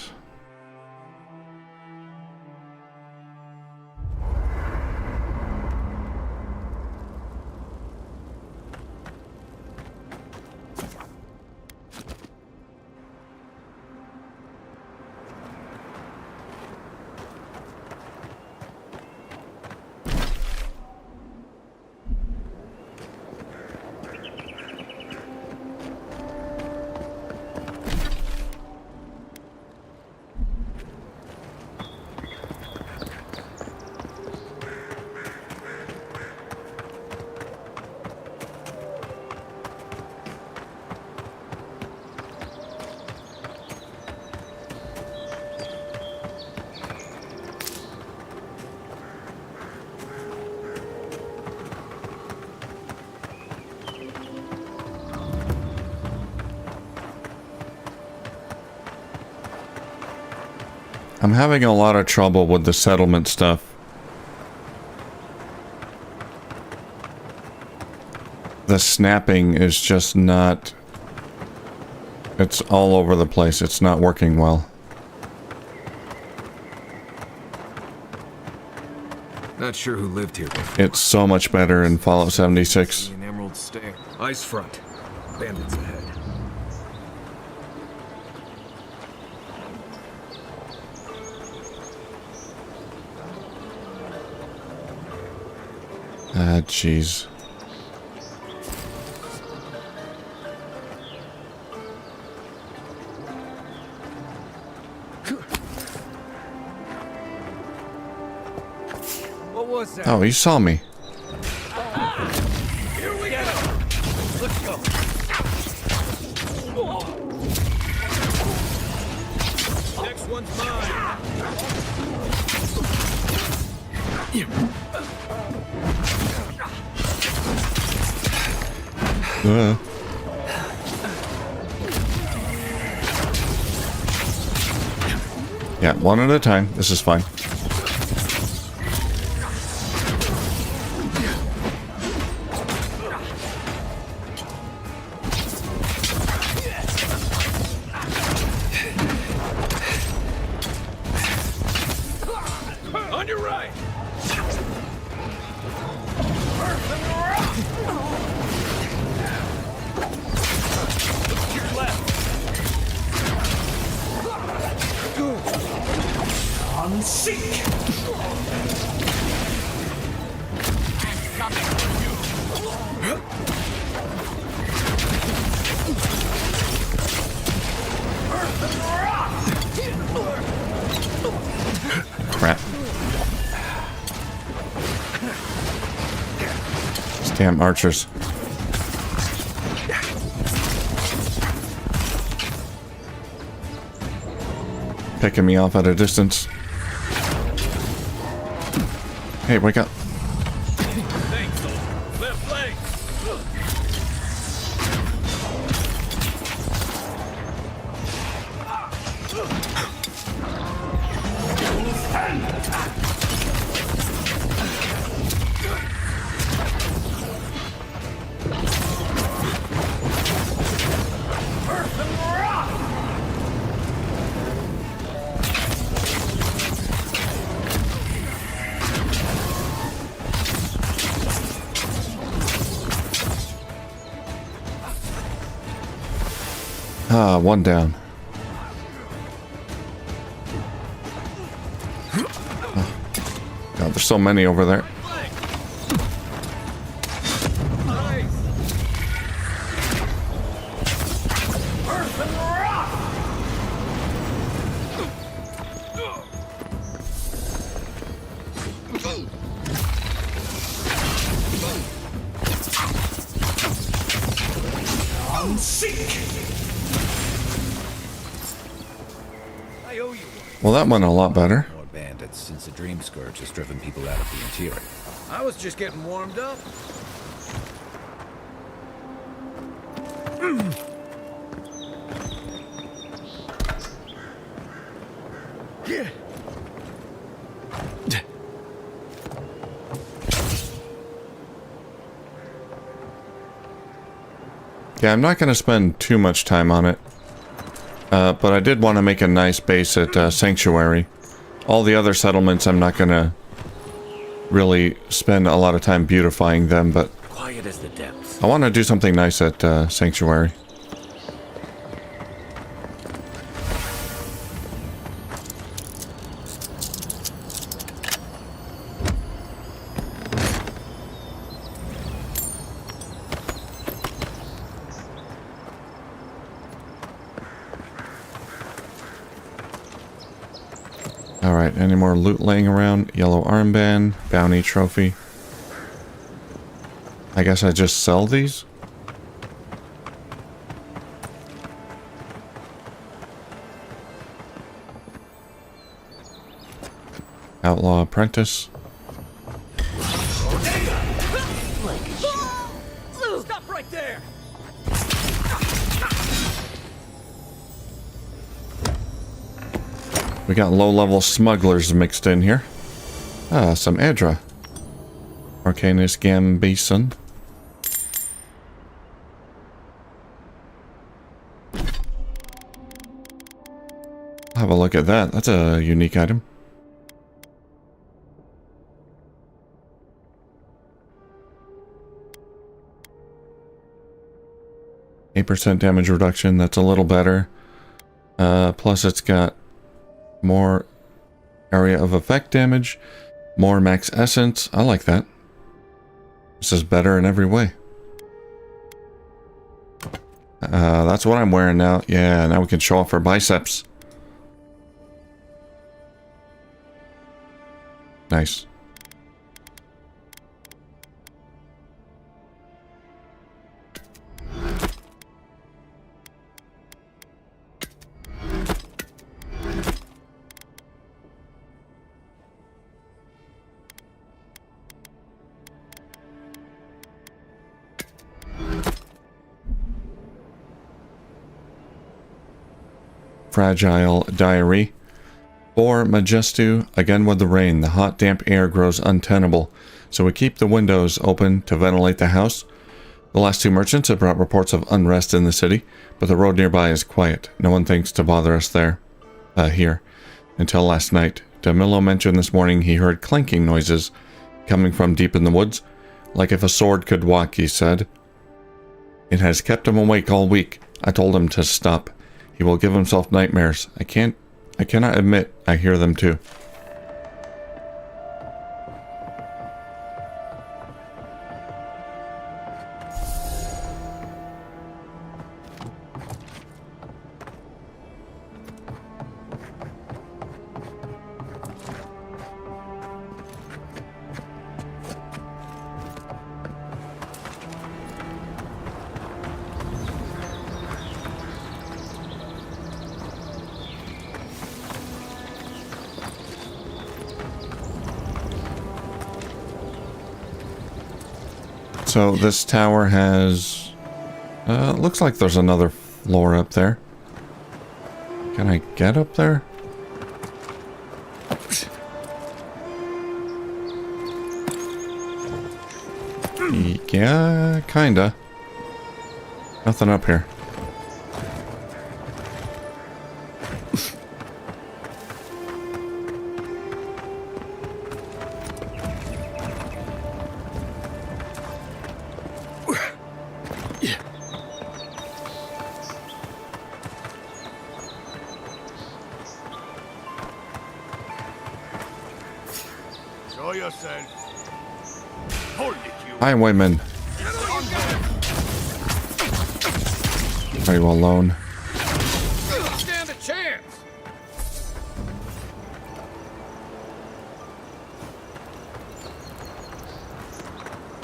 I'm having a lot of trouble with the settlement stuff. The snapping is just not... It's all over the place. It's not working well. Not sure who lived here before. It's so much better in Fallout 76. An emerald stair. Ice front. Bandits ahead. Ah, jeez. What was that? Oh, he saw me. Here we go. Let's go. Next one's mine. Yeah, one at a time. This is fine. On your right. Crap. These damn archers. Picking me off at a distance. Hey, wake up. Thanks. Left leg. Ah, one down. Oh. God, there's so many over there. Well, that went a lot better. More bandits since the Dream Scourge has driven people out of the interior. I was just getting warmed up. Yeah, I'm not going to spend too much time on it. But I did want to make a nice base at Sanctuary. All the other settlements, I'm not going to really spend a lot of time beautifying them, but Quiet as the depths. I want to do something nice at Sanctuary. Alright, any more loot laying around? Yellow armband, bounty trophy. I guess I just sell these? Outlaw apprentice. Stop right there! We got low-level smugglers mixed in here. Ah, some Adra. Arcanus Gambison. Have a look at that. That's a unique item. %8 damage reduction. That's a little better. Plus it's got more area of effect damage, more max essence. I like that. This is better in every way. That's what I'm wearing now. Yeah, now we can show off our biceps. Nice. Fragile diary. For Majestu, again with the rain, the hot damp air grows untenable, so we keep the windows open to ventilate the house. The last 2 merchants have brought reports of unrest in the city, but the road nearby is quiet. No one thinks to bother us here. Until last night. Damilo mentioned this morning he heard clanking noises coming from deep in the woods, like if a sword could walk, he said. It has kept him awake all week. I told him to stop. He will give himself nightmares. I cannot admit I hear them too. So this tower has... looks like there's another floor up there. Can I get up there? Yeah, kinda. Nothing up here. Show yourself. Hold it, you. Highwayman. Are you alone? Stand a chance.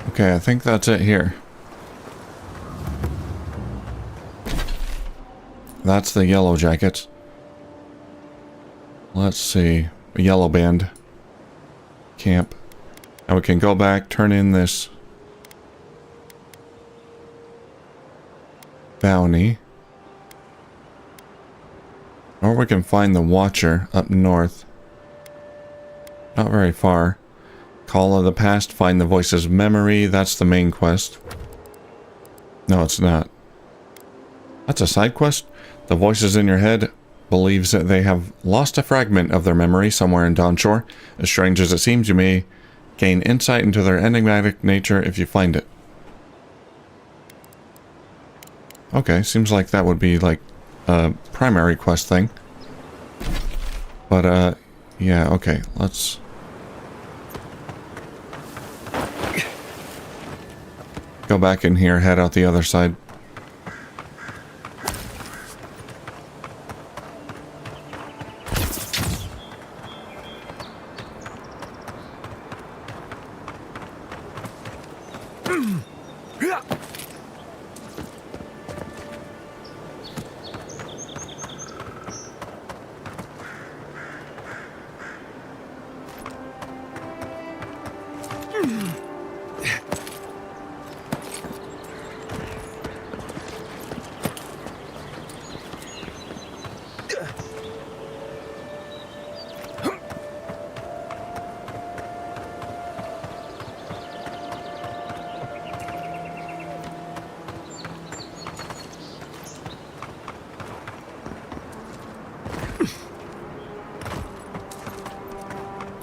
Okay, I think that's it here. That's the yellow jackets. Let's see. A yellow band. Camp. And we can go back, turn in this bounty. Or we can find the Watcher up north. Not very far. Call of the Past, find the Voice's memory. That's the main quest. No, it's not. That's a side quest? The Voices in your head believes that they have lost a fragment of their memory somewhere in Dawnshore. As strange as it seems, you may gain insight into their enigmatic nature if you find it. Okay, seems like that would be like a primary quest thing. But, yeah, okay, let's... go back in here, head out the other side.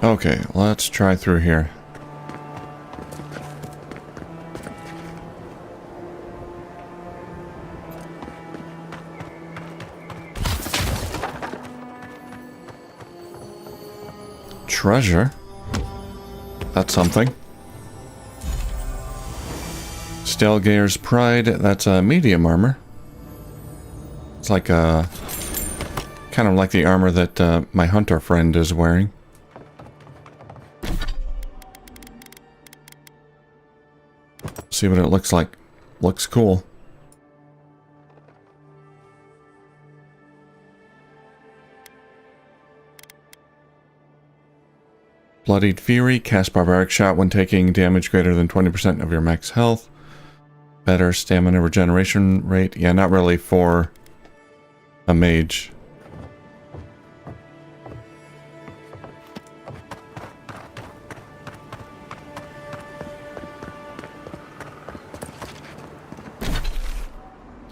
Okay, let's try through here. Treasure? That's something. Stelgaer's Pride, that's a medium armor. It's like a... kind of like the armor that my hunter friend is wearing. See what it looks like. Looks cool. Bloodied Fury, cast Barbaric Shot when taking damage greater than 20% of your max health. Better stamina regeneration rate. Yeah, not really for a mage.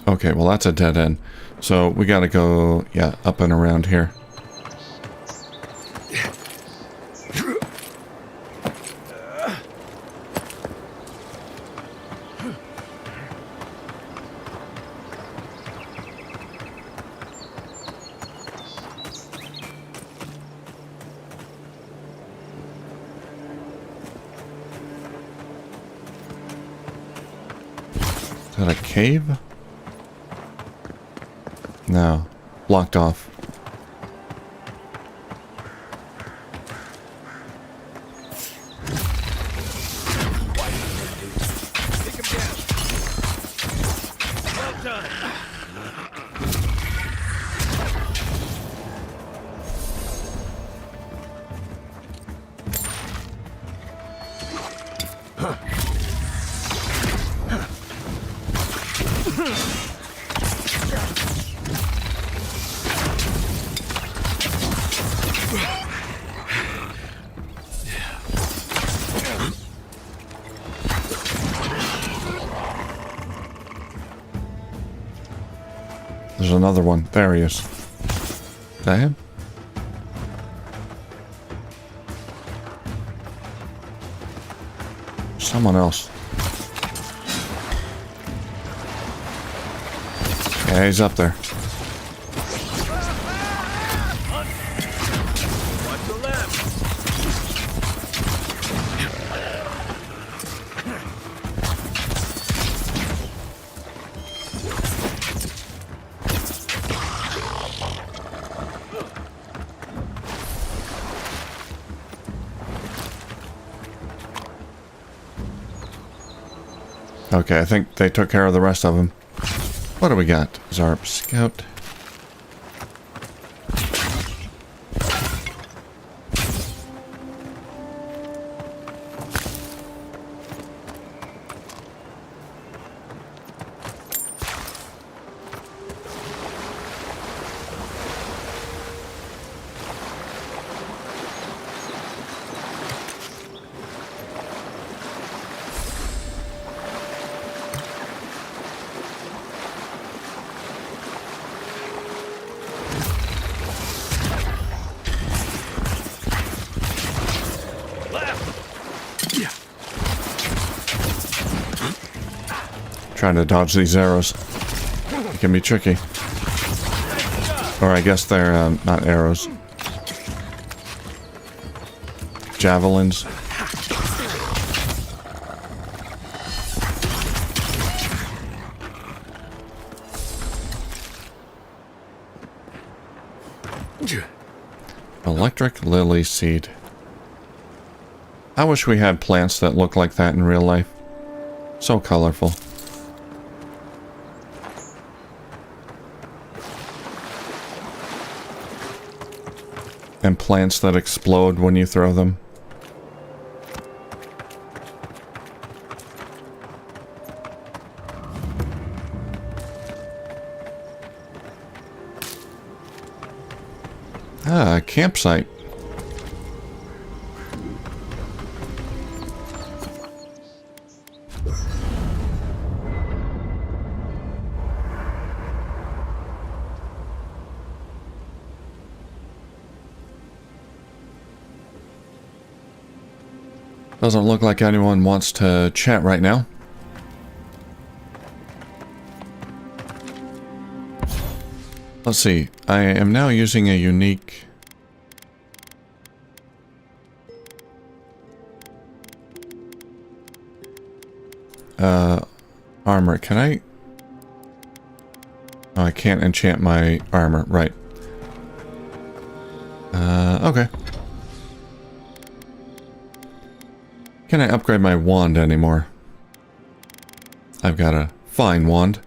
Okay, well that's a dead end. So we gotta go, yeah, up and around here. Is that a cave? No. Blocked off. There's another one. There he is. Is that him? Someone else. Yeah, he's up there. Okay, I think they took care of the rest of them. What do we got? Zarb Scout. Trying to dodge these arrows. It can be tricky. Or I guess they're not arrows. Javelins. Electric lily seed. I wish we had plants that look like that in real life. So colorful. And plants that explode when you throw them. Ah, a campsite. Doesn't look like anyone wants to chat right now. Let's see. I am now using a unique... armor. Can I... Oh, I can't enchant my armor. Right. Okay. Can I upgrade my wand anymore? I've got a fine wand.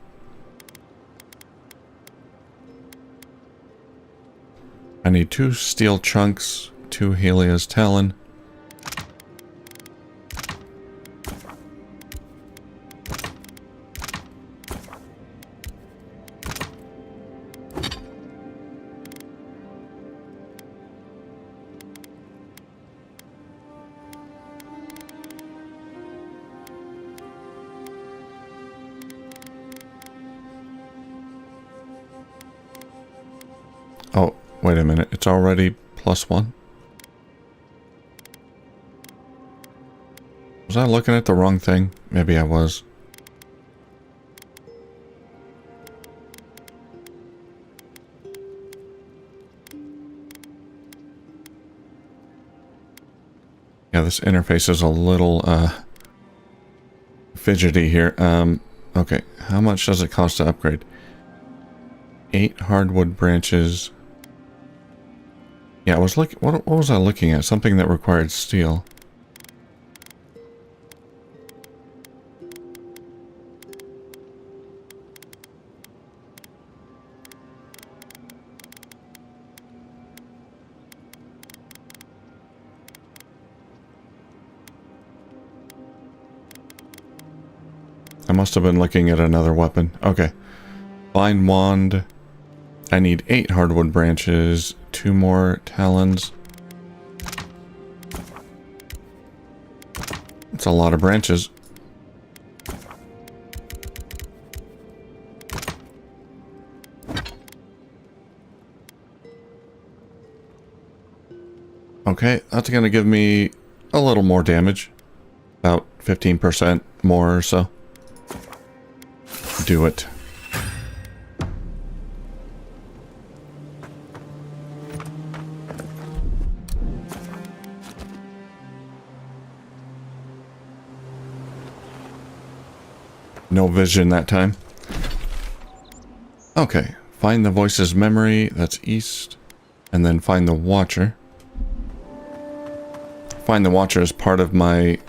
I need 2 steel chunks, 2 Helia's Talon. Oh, wait a minute. It's already +1. Was I looking at the wrong thing? Maybe I was. Yeah, this interface is a little, fidgety here. Okay. How much does it cost to upgrade? 8 hardwood branches. Yeah, I was looking. What was I looking at? Something that required steel. I must have been looking at another weapon. Okay. Fine wand. I need 8 hardwood branches, 2 more talons. It's a lot of branches. Okay, that's gonna give me a little more damage. About 15% more or so. Do it. No vision that time. Okay, find the voice's memory, that's east, and then find the watcher. Find the watcher is part of my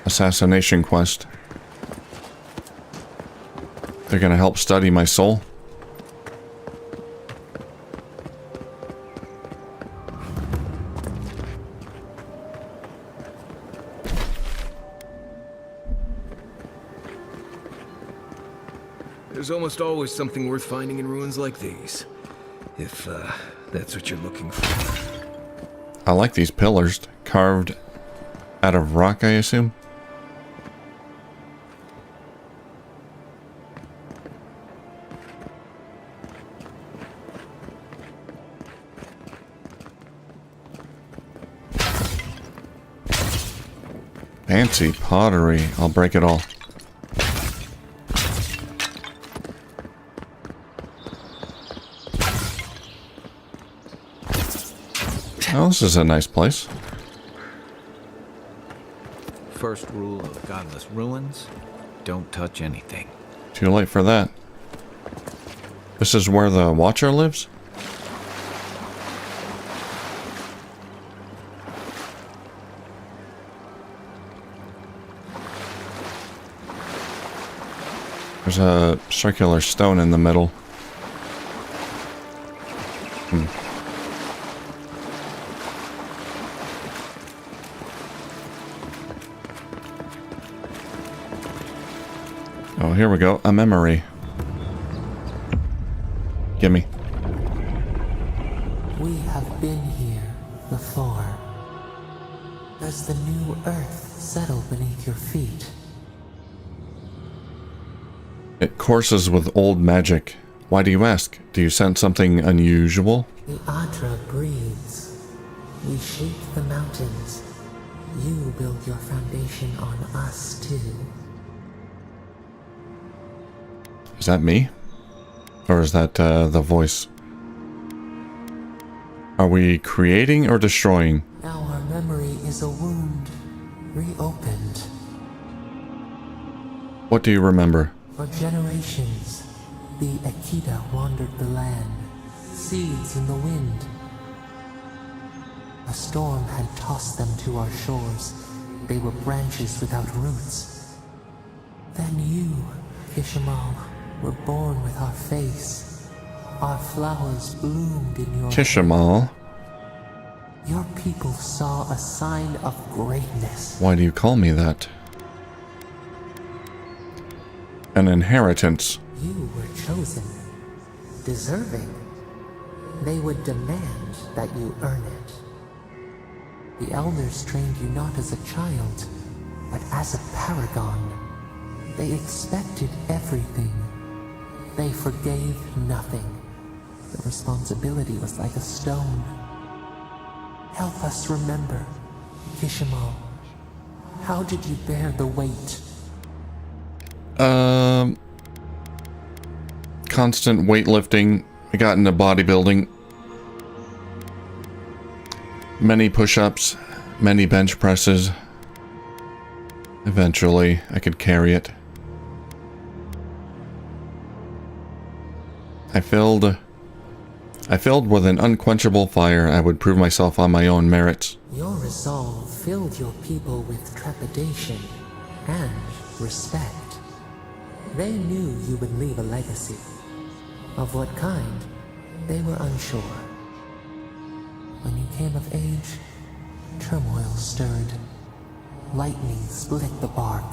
assassination quest. They're gonna help study my soul. There's almost always something worth finding in ruins like these. If, that's what you're looking for. I like these pillars, carved out of rock, I assume. Fancy pottery. I'll break it all. Oh, this is a nice place. First rule of godless ruins, don't touch anything. Too late for that. This is where the Watcher lives? There's a circular stone in the middle. Oh, here we go. A memory. Gimme. We have been here before. Does the new earth settle beneath your feet? It courses with old magic. Why do you ask? Do you sense something unusual? The Adra breathes. We shape the mountains. You build your foundation on us too. Is that me? Or is that the voice? Are we creating or destroying? Now our memory is a wound, reopened. What do you remember? For generations, the Akita wandered the land, seeds in the wind. A storm had tossed them to our shores. They were branches without roots. Then you, Kishimal, were born with our face. Our flowers bloomed in your Kishimal? Your people saw a sign of greatness. Why do you call me that? An inheritance. You were chosen, deserving. They would demand that you earn it. The elders trained you not as a child, but as a paragon. They expected everything. They forgave nothing. The responsibility was like a stone. Help us remember, Kishimal. How did you bear the weight? Constant weightlifting. I got into bodybuilding. Many push-ups, many bench presses. Eventually, I could carry it. I filled with an unquenchable fire. I would prove myself on my own merits. Your resolve filled your people with trepidation and respect. They knew you would leave a legacy. Of what kind, they were unsure. When you came of age, turmoil stirred. Lightning split the bark.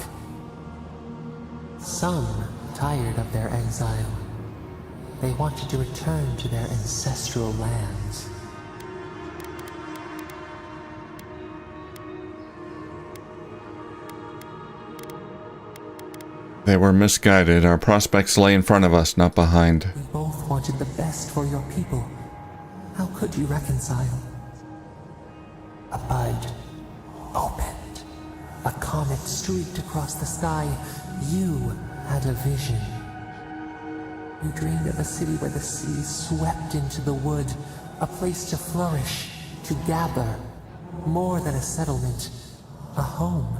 Some, tired of their exile, they wanted to return to their ancestral lands. They were misguided. Our prospects lay in front of us, not behind. We both wanted the best for your people. How could you reconcile? A bud opened. A comet streaked across the sky. You had a vision. You dreamed of a city where the sea swept into the wood, a place to flourish, to gather, more than a settlement, a home.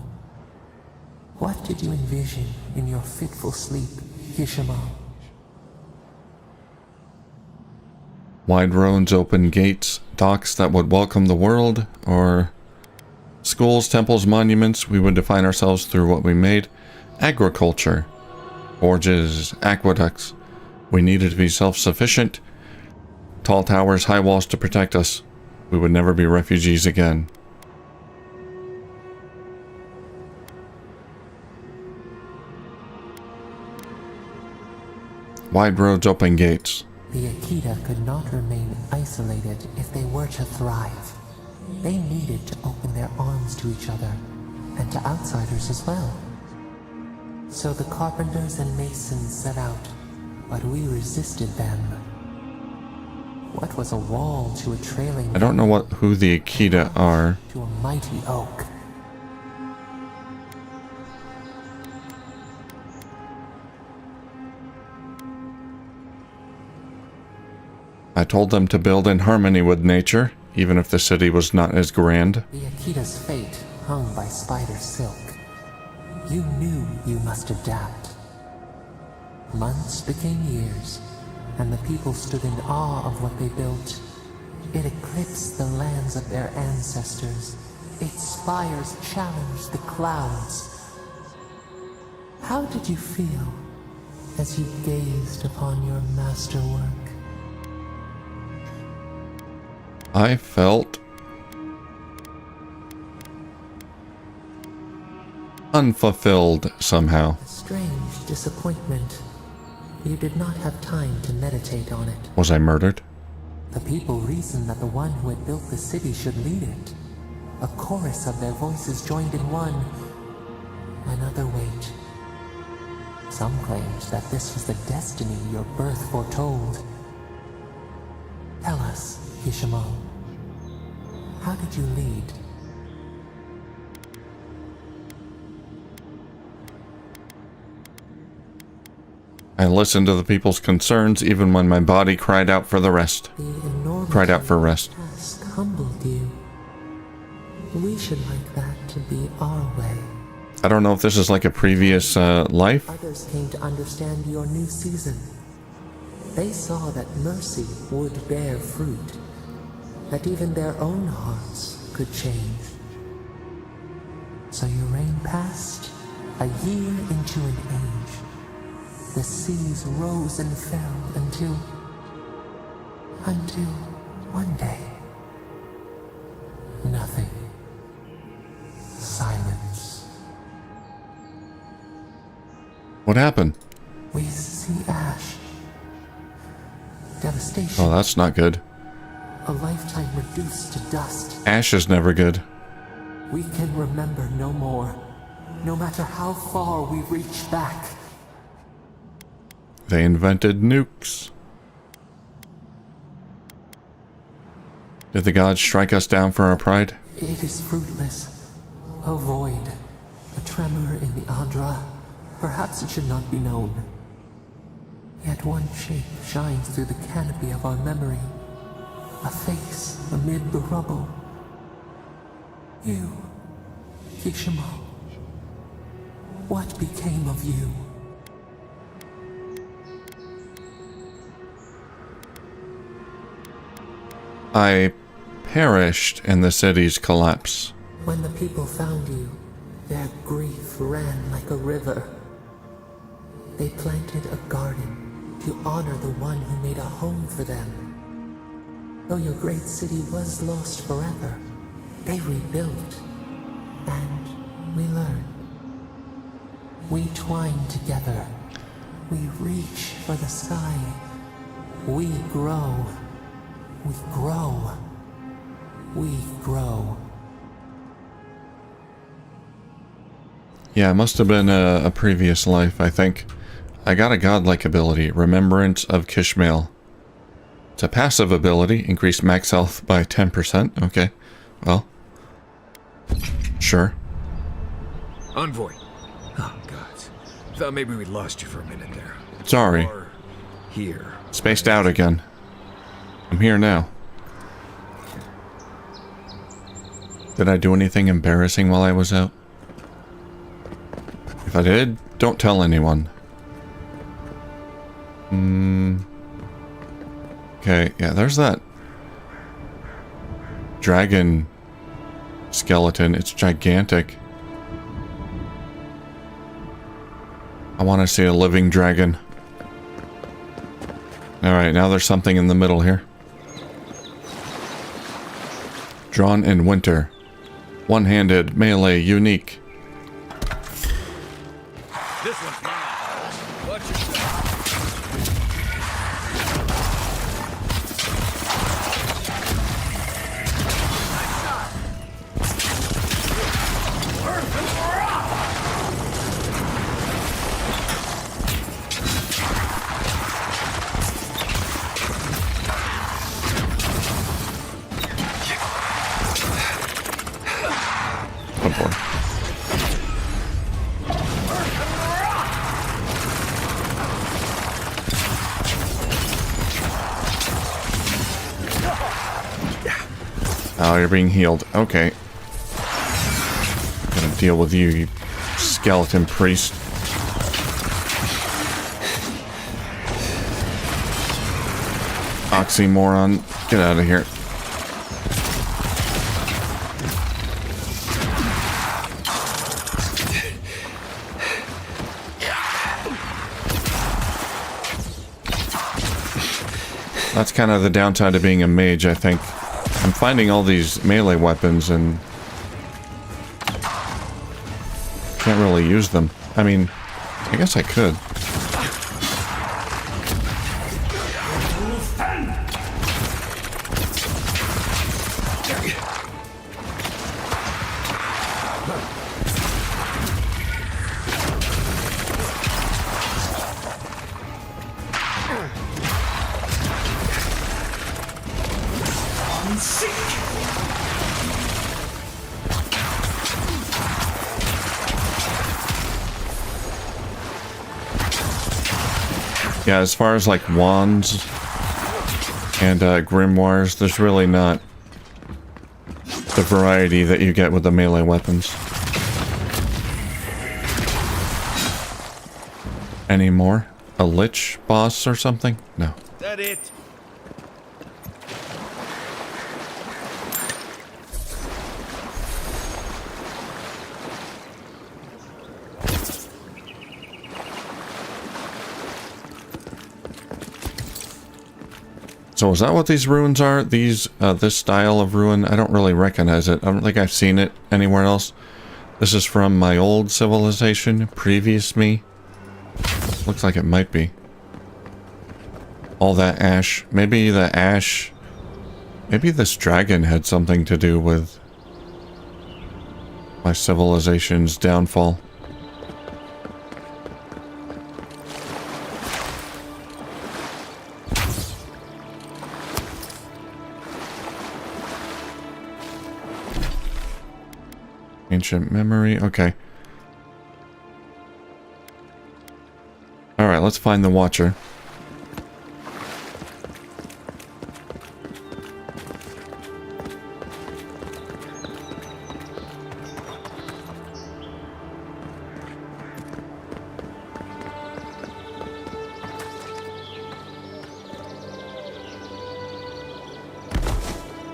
What did you envision in your fitful sleep, Kishimal? Wide roads, open gates, docks that would welcome the world, or schools, temples, monuments. We would define ourselves through what we made. Agriculture, forges, aqueducts. We needed to be self-sufficient. Tall towers, high walls to protect us. We would never be refugees again. Wide roads, open gates. The Akita could not remain isolated if they were to thrive. They needed to open their arms to each other, and to outsiders as well. So the carpenters and masons set out, but we resisted them. What was a wall to a trailing... I don't know who the Akita are. ...to a mighty oak. I told them to build in harmony with nature, even if the city was not as grand. The Akita's fate hung by spider silk. You knew you must adapt. Months became years, and the people stood in awe of what they built. It eclipsed the lands of their ancestors. Its spires challenged the clouds. How did you feel as you gazed upon your masterwork? I felt unfulfilled somehow. A strange disappointment. You did not have time to meditate on it. Was I murdered? The people reasoned that the one who had built the city should lead it. A chorus of their voices joined in one. Another wait. Some claimed that this was the destiny your birth foretold. Tell us, Kishimo, how did you lead? I listened to the people's concerns even when my body cried out for the rest. The enormity Cried out for rest. of the task humbled you. We should like that to be our way. I don't know if this is like a previous life. Others came to understand your new season. They saw that mercy would bear fruit, that even their own hearts could change. So your reign passed, a year into an age. The seas rose and fell until one day, nothing. Silence. What happened? We see ash. Devastation. Oh, that's not good. A lifetime reduced to dust. Ash is never good. We can remember no more, no matter how far we reach back. They invented nukes. Did the gods strike us down for our pride? It is fruitless. A void. A tremor in the Adra. Perhaps it should not be known. Yet one shape shines through the canopy of our memory. A face amid the rubble. You, Kishimo. What became of you? I perished in the city's collapse. When the people found you, their grief ran like a river. They planted a garden to honor the one who made a home for them. Though your great city was lost forever, they rebuilt, and we learned. We twine together. We reach for the sky. We grow. We grow. We grow. Yeah, it must have been a previous life, I think. I got a godlike ability, Remembrance of Kishmael. It's a passive ability, increased max health by 10%. Okay, well, sure. Envoy. Oh, God. Thought maybe we lost you for a minute there. Sorry. Or here. Spaced out again. I'm here now. Did I do anything embarrassing while I was out? If I did, don't tell anyone. Okay, yeah, there's that dragon skeleton. It's gigantic. I want to see a living dragon. Alright, now there's something in the middle here. Drawn in winter. One-handed, melee, unique. This one's mine. Watch yourself. Oh boy. Oh, you're being healed. Okay. Gonna deal with you, you skeleton priest. Oxymoron. Get out of here. That's kind of the downside of being a mage, I think. I'm finding all these melee weapons and can't really use them. I mean, I guess I could. Yeah, as far as like wands and grimoires, there's really not the variety that you get with the melee weapons anymore. A lich boss or something? No. That it? So is that what these ruins are? These, this style of ruin? I don't really recognize it. I don't think I've seen it anywhere else. This is from my old civilization, previous me. Looks like it might be. All that ash. Maybe the ash... Maybe this dragon had something to do with my civilization's downfall. Ancient memory. Okay. Alright, let's find the Watcher.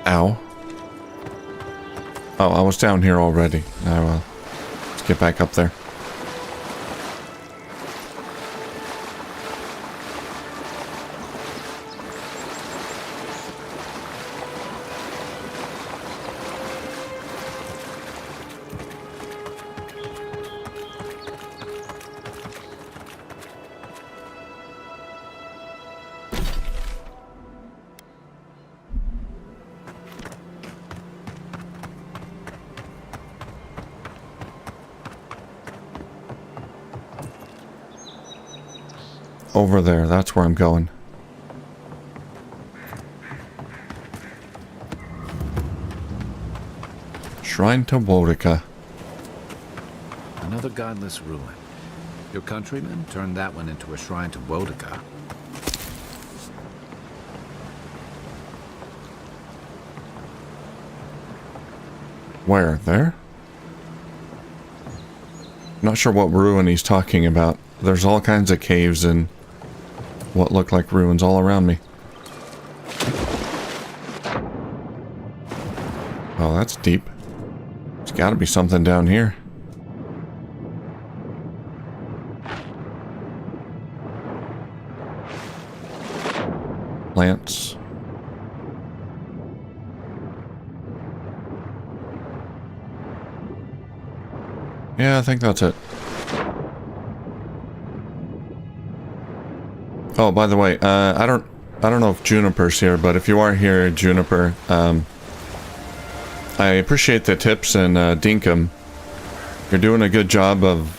Ow. Oh, I was down here already. Oh well. Let's get back up there. Over there, that's where I'm going. Shrine to Boudica. Another godless ruin. Your countrymen turned that one into a shrine to Boudica. Where? There? Not sure what ruin he's talking about. There's all kinds of caves and what look like ruins all around me. Oh, that's deep. There's got to be something down here. Lance. Yeah, I think that's it. Oh, by the way, I don't know if Juniper's here, but if you are here, Juniper, I appreciate the tips and Dinkum. You're doing a good job of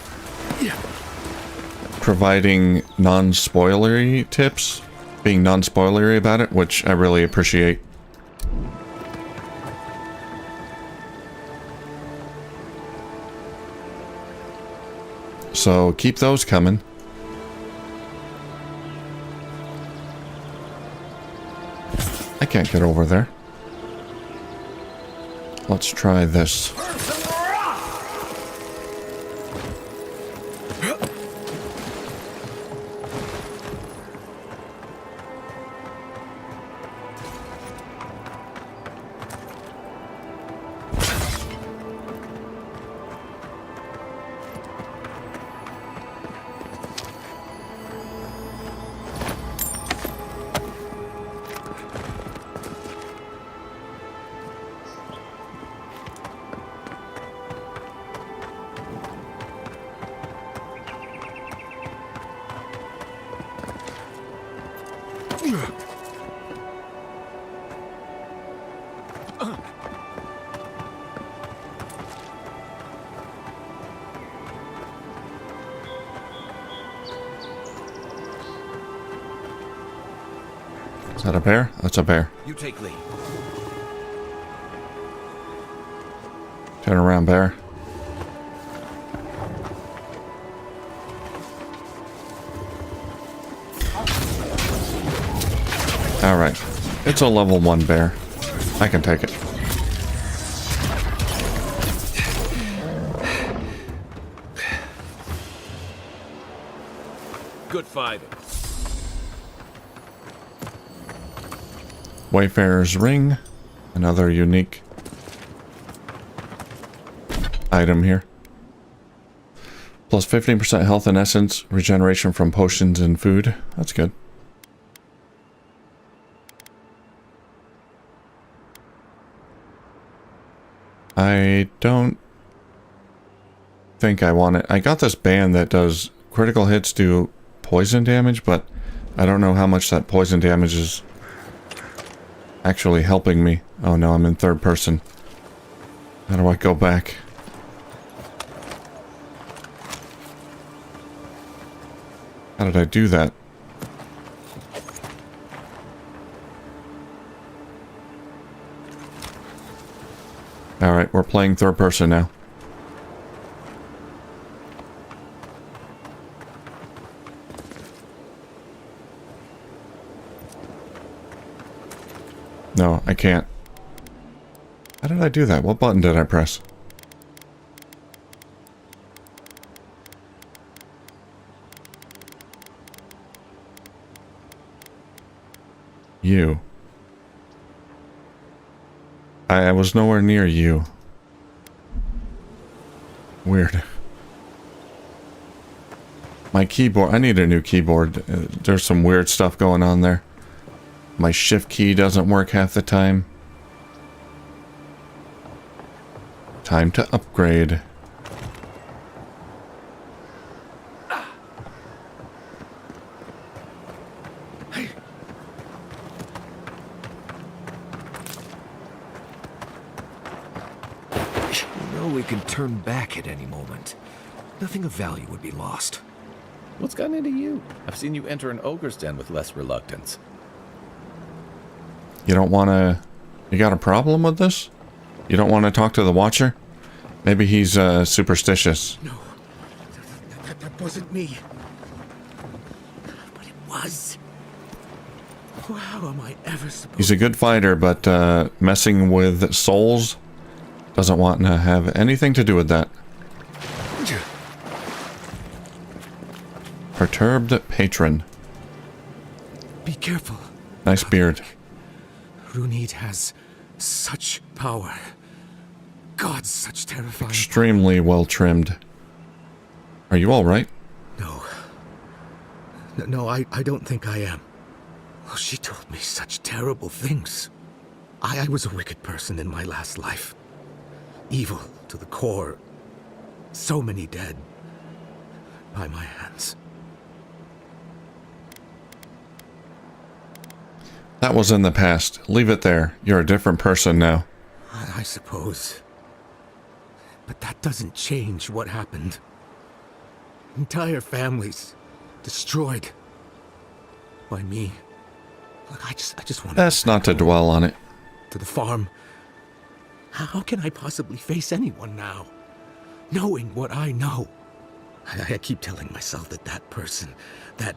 providing non-spoilery tips, being non-spoilery about it, which I really appreciate. So keep those coming. I can't get over there. Let's try this. Is that a bear? That's a bear. You take lead. Turn around, bear. Alright. It's a level 1 bear. I can take it. Good fighting. Wayfarer's Ring. Another unique item here. Plus 15% health and essence. Regeneration from potions and food. That's good. I don't think I want it. I got this band that does critical hits do poison damage, but I don't know how much that poison damage is actually helping me. Oh no, I'm in third person. How do I go back? How did I do that? Alright, we're playing third person now. No, I can't. How did I do that? What button did I press? You. I was nowhere near you. Weird. My keyboard. I need a new keyboard. There's some weird stuff going on there. My shift key doesn't work half the time. Time to upgrade. We can turn back at any moment. Nothing of value would be lost. What's gotten into you? I've seen you enter an ogre's den with less reluctance. You don't want to... You got a problem with this? You don't want to talk to the Watcher? Maybe he's superstitious. No, that wasn't me. But it was. How am I ever supposed... He's a good fighter, but messing with souls doesn't want to have anything to do with that. Perturbed Patron. Be careful. Nice beard. Runid has such power. God, such terrifying... Extremely well trimmed. Are you alright? No. No, I don't think I am. Oh, she told me such terrible things. I was a wicked person in my last life. Evil to the core. So many dead. By my hands. That was in the past. Leave it there. You're a different person now. I suppose. But that doesn't change what happened. Entire families destroyed by me. Look, I just want Best not to dwell on it. to the farm. How can I possibly face anyone now, knowing what I know? I keep telling myself that that person, that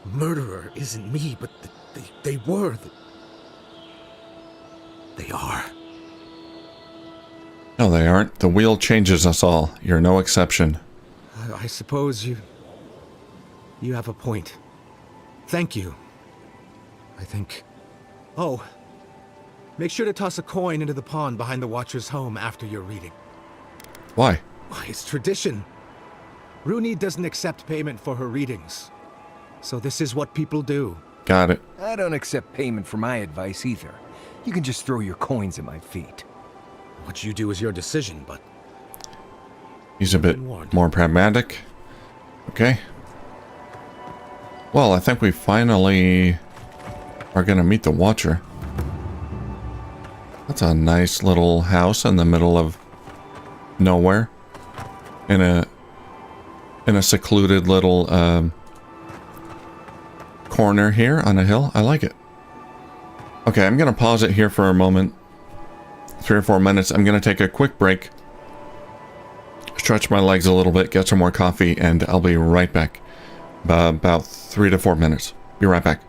murderer isn't me, but they were. They are. No, they aren't. The wheel changes us all. You're no exception. I suppose you have a point. Thank you. I think. Oh, make sure to toss a coin into the pond behind the Watcher's home after your reading. Why? Why, it's tradition. Rooney doesn't accept payment for her readings. So this is what people do. Got it. I don't accept payment for my advice either. You can just throw your coins at my feet. What you do is your decision, but He's a bit more pragmatic. Okay. Well, I think we finally are going to meet the Watcher. That's a nice little house in the middle of nowhere. In a secluded little corner here on a hill. I like it. Okay, I'm going to pause it here for a moment. 3 or 4 minutes. I'm going to take a quick break. Stretch my legs a little bit, get some more coffee, and I'll be right back. About 3 to 4 minutes. Be right back.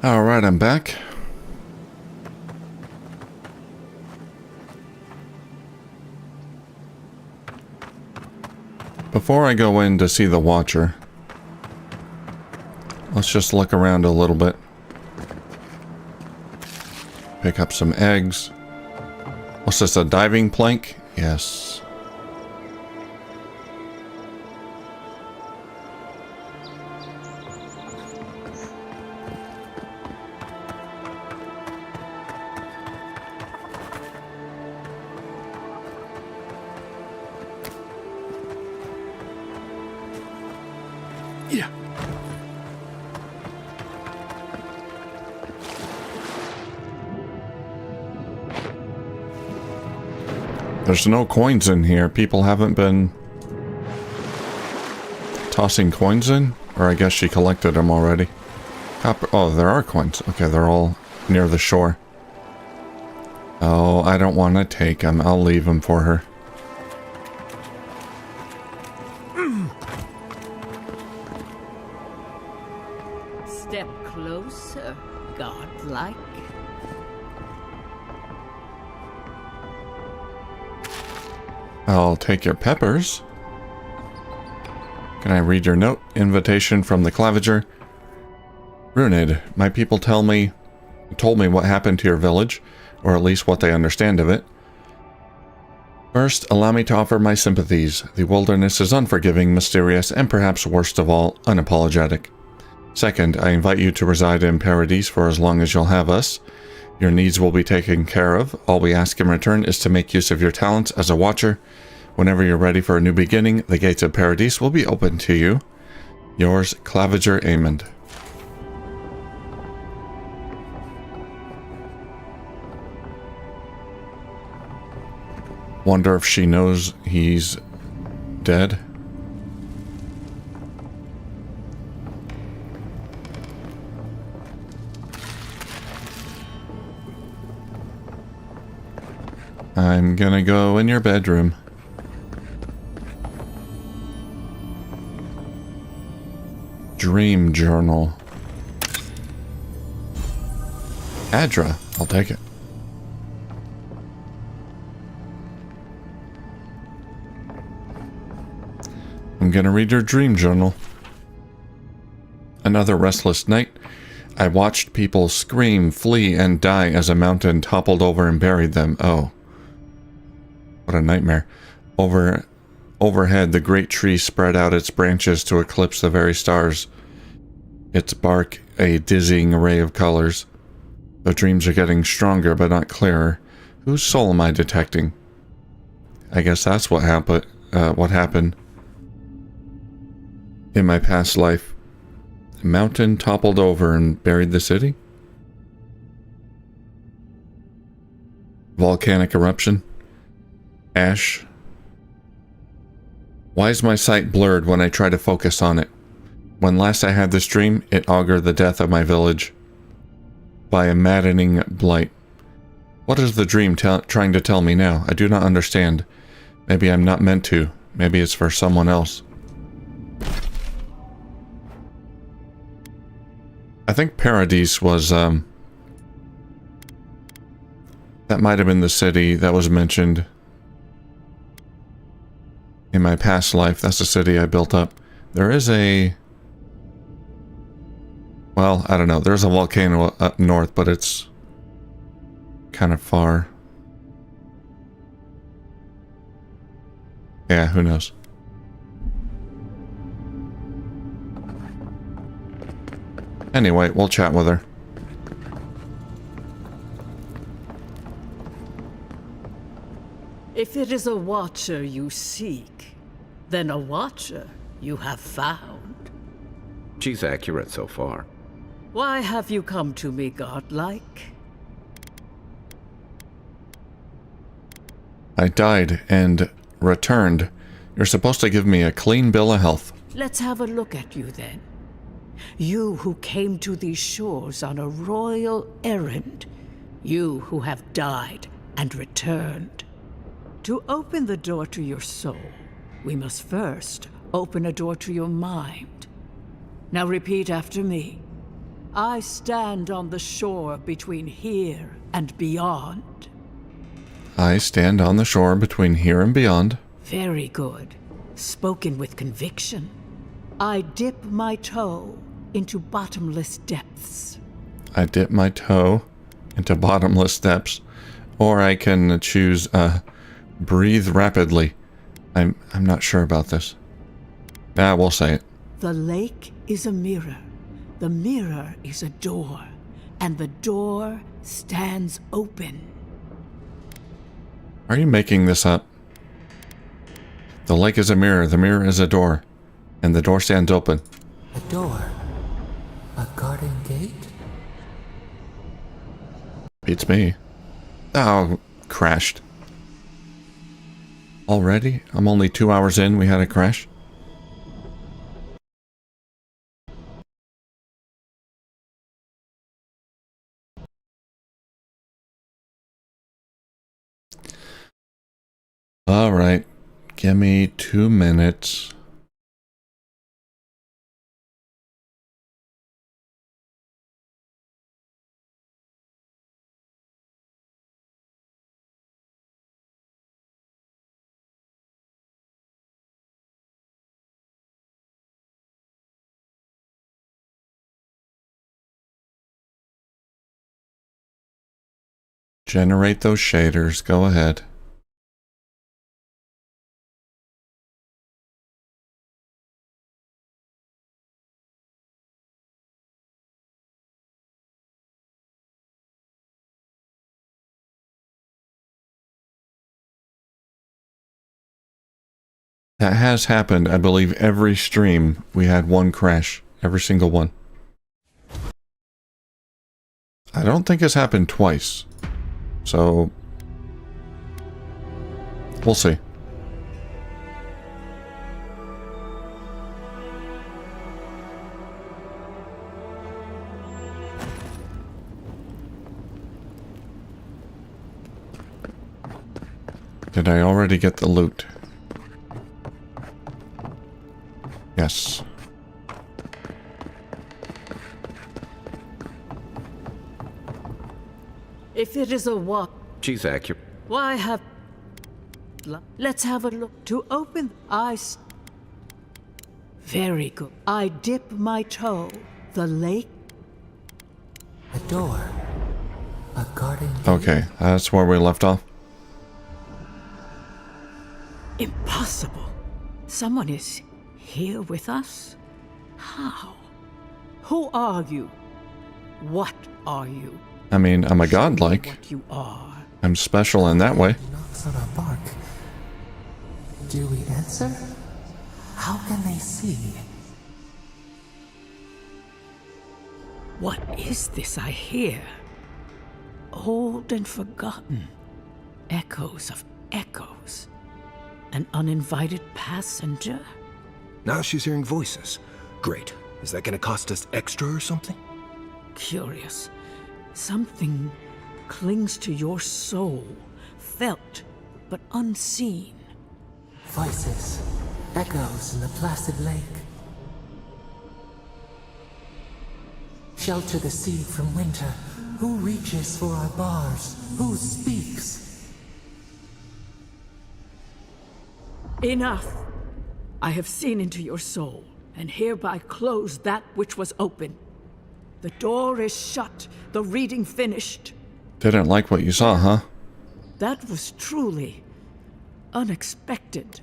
Alright, I'm back. Before I go in to see the Watcher, let's just look around a little bit. Pick up some eggs. What's this, a diving plank? Yes. Yeah. There's no coins in here. People haven't been tossing coins in? Or I guess she collected them already. Copper. Oh, there are coins. Okay, they're all near the shore. Oh, I don't want to take them. I'll leave them for her. Step closer, godlike. I'll take your peppers. Can I read your note? Invitation from the Claviger. Runid, my people told me what happened to your village, or at least what they understand of it. First, allow me to offer my sympathies. The wilderness is unforgiving, mysterious, and perhaps worst of all, unapologetic. Second, I invite you to reside in Paradise for as long as you'll have us. Your needs will be taken care of. All we ask in return is to make use of your talents as a watcher. Whenever you're ready for a new beginning, the gates of Paradise will be open to you. Yours, Claviger Amond. Wonder if she knows he's dead. I'm gonna go in your bedroom. Dream journal. Adra, I'll take it. I'm gonna read your dream journal. Another restless night. I watched people scream, flee, and die as a mountain toppled over and buried them. Oh. What a nightmare. Overhead, the great tree spread out its branches to eclipse the very stars. Its bark a dizzying array of colors. The dreams are getting stronger, but not clearer. Whose soul am I detecting? I guess that's what happened in my past life. A mountain toppled over and buried the city? Volcanic eruption? Ash? Why is my sight blurred when I try to focus on it? When last I had this dream, it augured the death of my village by a maddening blight. What is the dream trying to tell me now? I do not understand. Maybe I'm not meant to. Maybe it's for someone else. I think Paradise was, that might have been the city that was mentioned in my past life. That's the city I built up. There is a... Well, I don't know. There's a volcano up north, but it's kind of far. Yeah, who knows? Anyway, we'll chat with her. If it is a watcher you seek, then a watcher you have found. She's accurate so far. Why have you come to me, godlike? I died and returned. You're supposed to give me a clean bill of health. Let's have a look at you then. You who came to these shores on a royal errand. You who have died and returned. To open the door to your soul, we must first open a door to your mind. Now repeat after me. I stand on the shore between here and beyond. I stand on the shore between here and beyond. Very good. Spoken with conviction. I dip my toe into bottomless depths. I dip my toe into bottomless depths. Or I can choose breathe rapidly. I'm not sure about this. We'll say it. The lake is a mirror. The mirror is a door. And the door stands open. Are you making this up? The lake is a mirror. The mirror is a door. And the door stands open. A door? A garden gate? Beats me. Oh, crashed. Already? I'm only 2 hours in, we had a crash? Alright. Give me 2 minutes. Generate those shaders. Go ahead. That has happened, I believe, every stream. We had one crash. Every single one. I don't think it's happened twice. So, we'll see. Did I already get the loot? Yes. If it is a what? She's accurate. Why have... Let's have a look. To open eyes. Very good. I dip my toe. The lake. A door. A garden gate. Okay, that's where we left off. Impossible. Someone is here with us? How? Who are you? What are you? I mean, I'm a godlike. What you are. I'm special in that way. Knocks on our bark. Do we answer? How can they see? What is this I hear? Old and forgotten. Echoes of echoes. An uninvited passenger? Now she's hearing voices. Great. Is that gonna cost us extra or something? Curious. Something clings to your soul, felt but unseen. Voices. Echoes in the placid lake. Shelter the sea from winter. Who reaches for our bars? Who speaks? Enough! I have seen into your soul, and hereby close that which was open. The door is shut, the reading finished. Didn't like what you saw, huh? That was truly unexpected.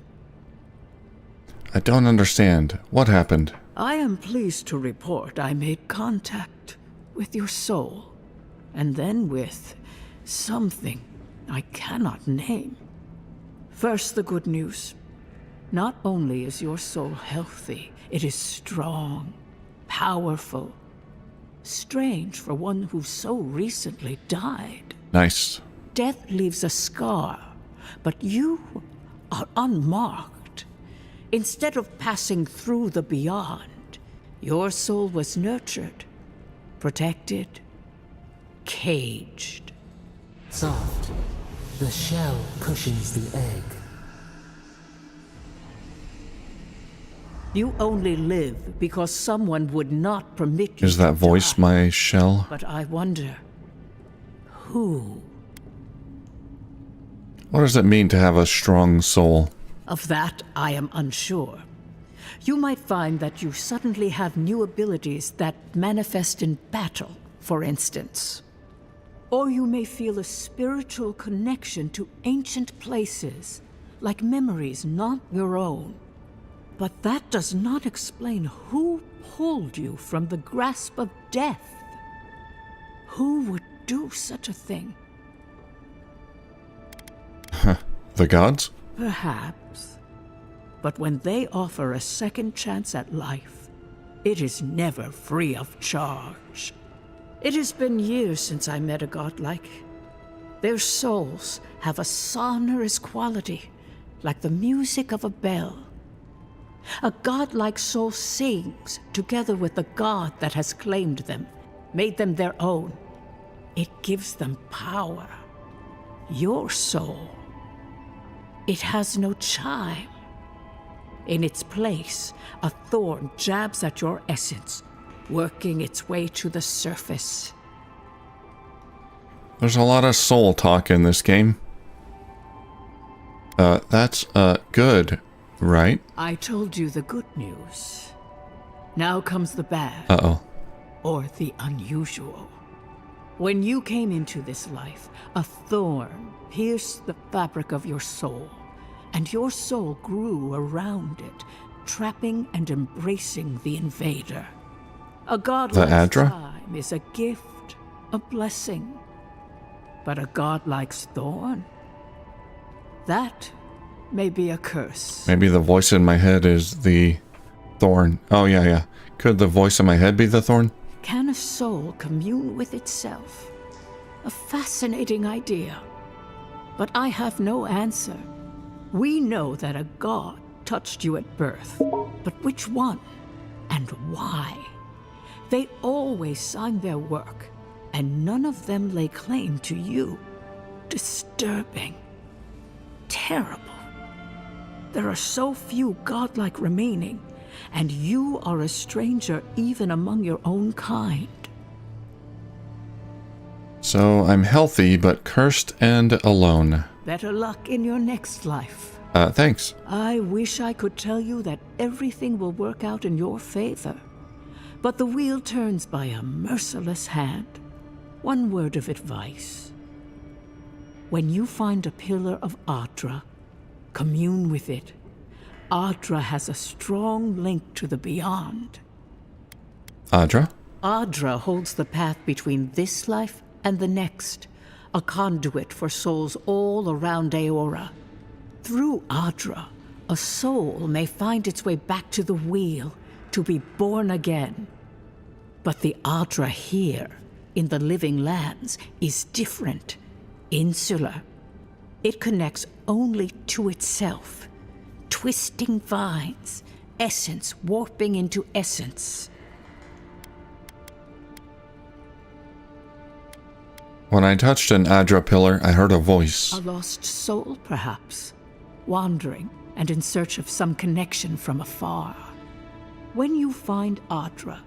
I don't understand. What happened? I am pleased to report I made contact with your soul, and then with something I cannot name. First, the good news. Not only is your soul healthy, it is strong, powerful. Strange for one who so recently died. Nice. Death leaves a scar, but you are unmarked. Instead of passing through the beyond, your soul was nurtured, protected, caged. Soft. The shell cushions the egg. You only live because someone would not permit you Is that to voice die. my shell? But I wonder, who? What does it mean to have a strong soul? Of that, I am unsure. You might find that you suddenly have new abilities that manifest in battle, for instance. Or you may feel a spiritual connection to ancient places, like memories not your own. But that does not explain who pulled you from the grasp of death. Who would do such a thing? The gods? Perhaps. But when they offer a second chance at life, it is never free of charge. It has been years since I met a godlike. Their souls have a sonorous quality, like the music of a bell. A godlike soul sings together with the god that has claimed them, made them their own. It gives them power. Your soul, it has no chime. In its place, a thorn jabs at your essence, working its way to the surface. There's a lot of soul talk in this game. That's good, right? I told you the good news. Now comes the bad. Uh-oh. Or the unusual. When you came into this life, a thorn pierced the fabric of your soul, and your soul grew around it, trapping and embracing the invader. A godlike's time is a gift, a blessing. But a godlike's thorn? That may be a curse. Maybe the voice in my head is the thorn. Oh, yeah. Could the voice in my head be the thorn? Can a soul commune with itself? A fascinating idea. But I have no answer. We know that a god touched you at birth, but which one and why? They always signed their work, and none of them lay claim to you. Disturbing. Terrible. There are so few godlike remaining, and you are a stranger even among your own kind. So I'm healthy, but cursed and alone. Better luck in your next life. Thanks. I wish I could tell you that everything will work out in your favor. But the wheel turns by a merciless hand. One word of advice. When you find a pillar of Adra, commune with it. Adra has a strong link to the beyond. Adra? Adra holds the path between this life and the next, a conduit for souls all around Aora. Through Adra, a soul may find its way back to the wheel, to be born again. But the Adra here, in the living lands, is different, insular. It connects only to itself. Twisting vines, essence warping into essence. When I touched an Adra pillar, I heard a voice. A lost soul, perhaps, wandering and in search of some connection from afar. When you find Adra,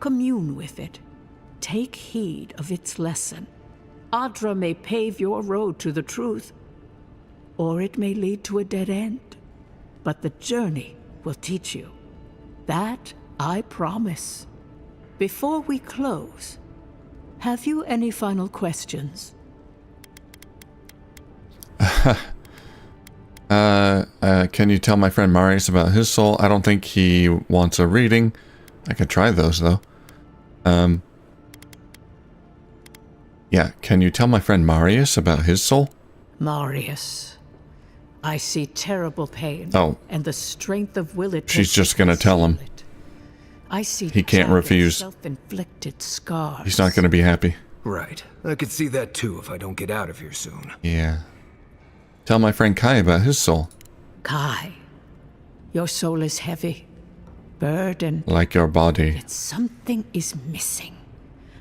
commune with it. Take heed of its lesson. Adra may pave your road to the truth, or it may lead to a dead end. But the journey will teach you. That I promise. Before we close, have you any final questions? Can you tell my friend Marius about his soul? I don't think he wants a reading. I could try those, though. Yeah, can you tell my friend Marius about his soul? Marius. I see terrible pain. Oh. And the strength of will it She's just gonna tell him. I see he can't refuse. Self-inflicted scars. He's not gonna be happy. Right. I could see that too if I don't get out of here soon. Yeah. Tell my friend Kai about his soul. Kai, your soul is heavy, burdened. Like your body. Yet something is missing.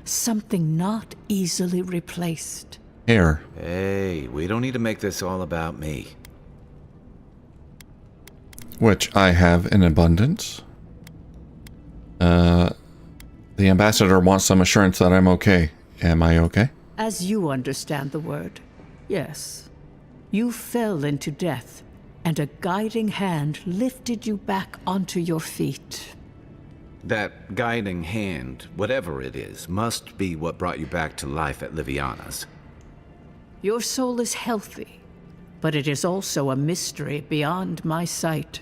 Something not easily replaced. Hey, we don't need to make this all about me. which I have in abundance. The ambassador wants some assurance that I'm okay. Am I okay? As you understand the word, yes. You fell into death, and a guiding hand lifted you back onto your feet. That guiding hand, whatever it is, must be what brought you back to life at Liviana's. Your soul is healthy, but it is also a mystery beyond my sight.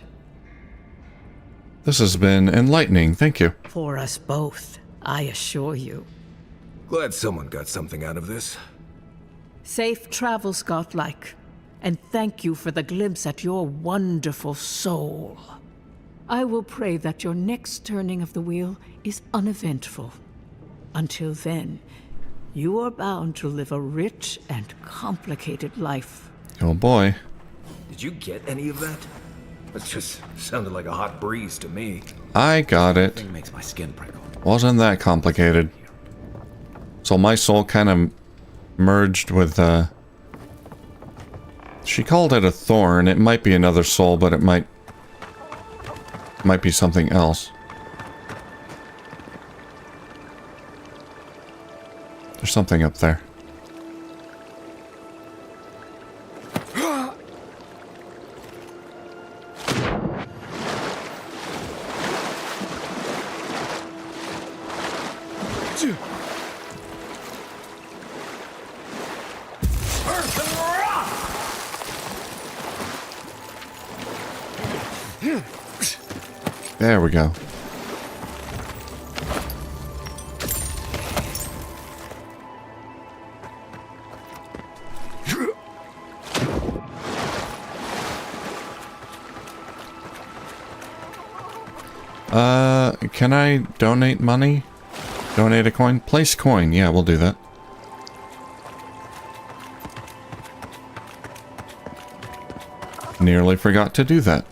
This has been enlightening, thank you. For us both, I assure you. Glad someone got something out of this. Safe travels, godlike, and thank you for the glimpse at your wonderful soul. I will pray that your next turning of the wheel is uneventful. Until then, you are bound to live a rich and complicated life. Oh boy. Did you get any of that? That just sounded like a hot breeze to me. I got it. Thing makes my skin prickle. Wasn't that complicated. So my soul kind of merged with, she called it a thorn. It might be another soul, but it might be something else. There's something up there. There we go. Can I donate money? Donate a coin? Place coin. Yeah, we'll do that. Nearly forgot to do that.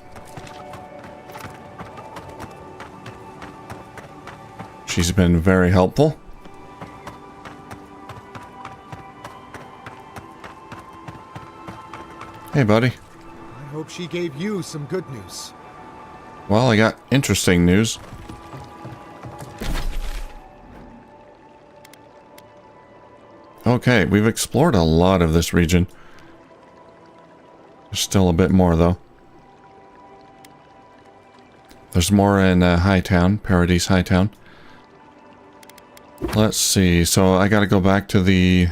She's been very helpful. Hey, buddy. I hope she gave you some good news. Well, I got interesting news. Okay, we've explored a lot of this region. There's still a bit more, though. There's more in Hightown, Paradise Hightown. Let's see, so I gotta go back to the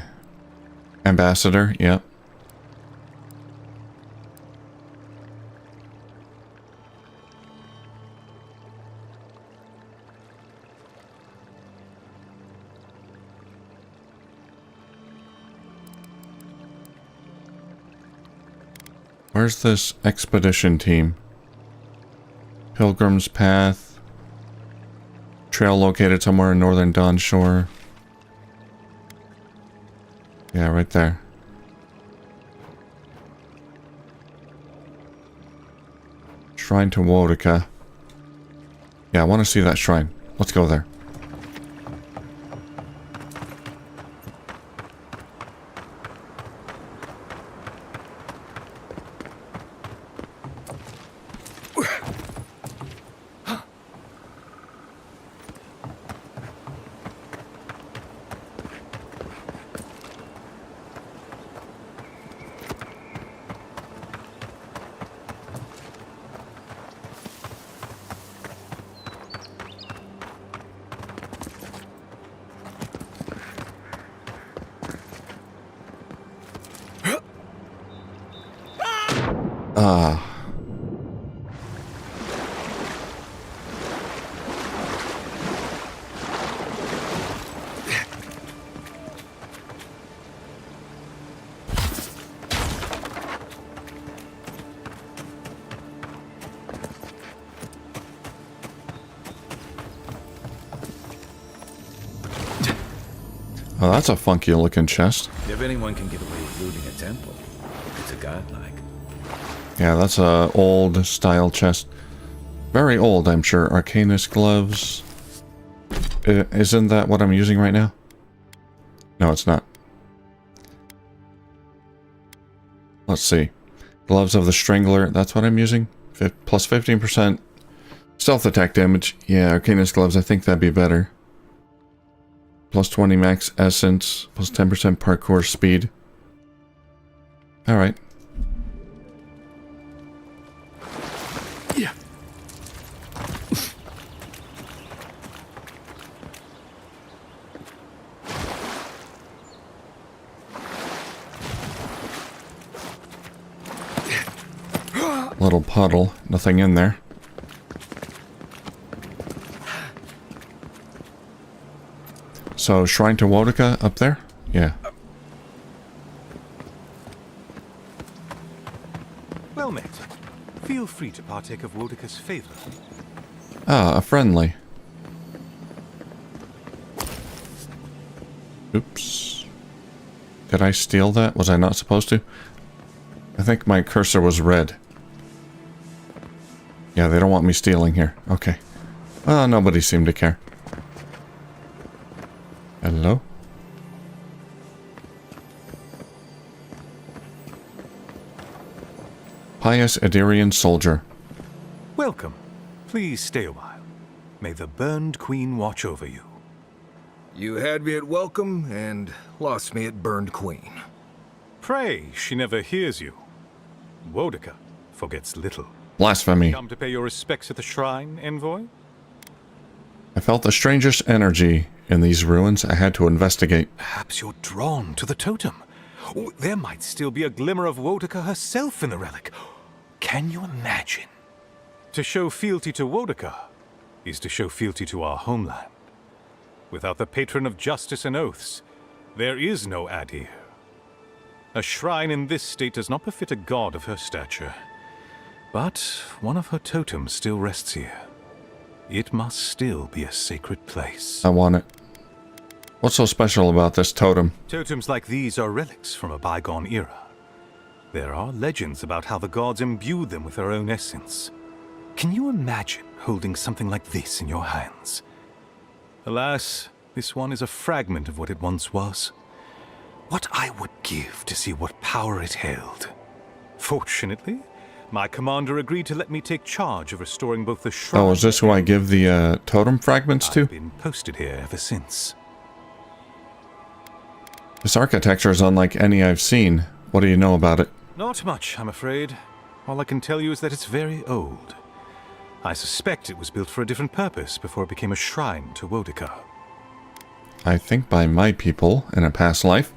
ambassador, yep. Where's this expedition team? Pilgrim's Path. Trail located somewhere in northern Dawn Shore. Yeah, right there. Shrine to Wodica. Yeah, I want to see that shrine. Let's go there. Oh, that's a funky looking chest. If anyone can get away with looting a temple, it's a godlike. Yeah, that's a old style chest. Very old, I'm sure. Arcanist gloves. Isn't that what I'm using right now? No, it's not. Let's see. Gloves of the Strangler. That's what I'm using. Plus 15% stealth attack damage. Yeah, Arcanist Gloves, I think that'd be better. Plus 20 max essence. Plus 10% parkour speed. Alright. Yeah. Little puddle. Nothing in there. So, Shrine to Wodika up there? Yeah. Well met. Feel free to partake of Wodika's favor. Ah, a friendly. Oops. Did I steal that? Was I not supposed to? I think my cursor was red. Yeah, they don't want me stealing here. Okay. Well, nobody seemed to care. Hello? Pious Adirian soldier. Welcome. Please stay a while. May the Burned Queen watch over you. You had me at welcome and lost me at Burned Queen. Pray she never hears you. Wodika forgets little. Blasphemy. Come to pay your respects at the shrine, envoy? I felt the strangest energy in these ruins. I had to investigate. Perhaps you're drawn to the totem. Oh, there might still be a glimmer of Wodika herself in the relic. Can you imagine? To show fealty to Wodika is to show fealty to our homeland. Without the patron of justice and oaths, there is no Adir. A shrine in this state does not befit a god of her stature. But one of her totems still rests here. It must still be a sacred place. I want it. What's so special about this totem? Totems like these are relics from a bygone era. There are legends about how the gods imbued them with their own essence. Can you imagine holding something like this in your hands? Alas, this one is a fragment of what it once was. What I would give to see what power it held. Fortunately, my commander agreed to let me take charge of restoring both the shrine... Oh, is this who I give the totem fragments to? I've been posted here ever since. This architecture is unlike any I've seen. What do you know about it? Not much, I'm afraid. All I can tell you is that it's very old. I suspect it was built for a different purpose before it became a shrine to Wodika. I think by my people in a past life.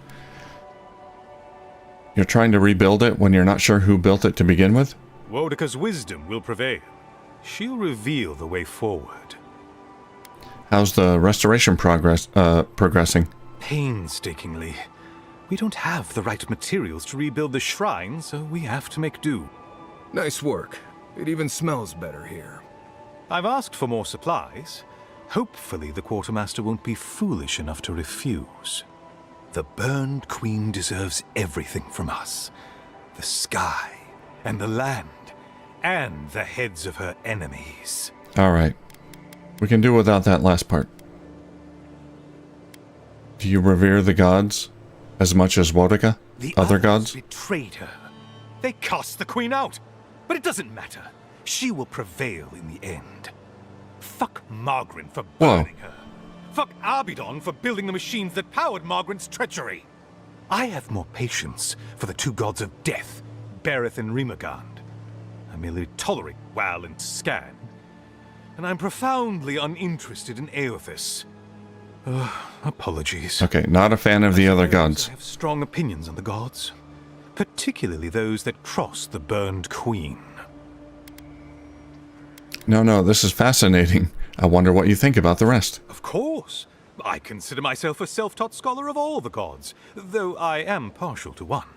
You're trying to rebuild it when you're not sure who built it to begin with? Wodika's wisdom will prevail. She'll reveal the way forward. How's the restoration progressing? Painstakingly. We don't have the right materials to rebuild the shrine, so we have to make do. Nice work. It even smells better here. I've asked for more supplies. Hopefully the quartermaster won't be foolish enough to refuse. The Burned Queen deserves everything from us. The sky, and the land, and the heads of her enemies. Alright. We can do without that last part. Do you revere the gods as much as Wodika? The other gods? Betrayed her. They cast the queen out. But it doesn't matter. She will prevail in the end. Fuck Margaret for burning her. Fuck Abidon for building the machines that powered Margaret's treachery. I have more patience for the two gods of death, Bereth and Rimagand. I merely tolerate Wal and Scan. And I'm profoundly uninterested in Eothas. Apologies. Okay, not a fan of the other gods. I have strong opinions on the gods, particularly those that cross the Burned Queen. No, this is fascinating. I wonder what you think about the rest. Of course. I consider myself a self-taught scholar of all the gods, though I am partial to one.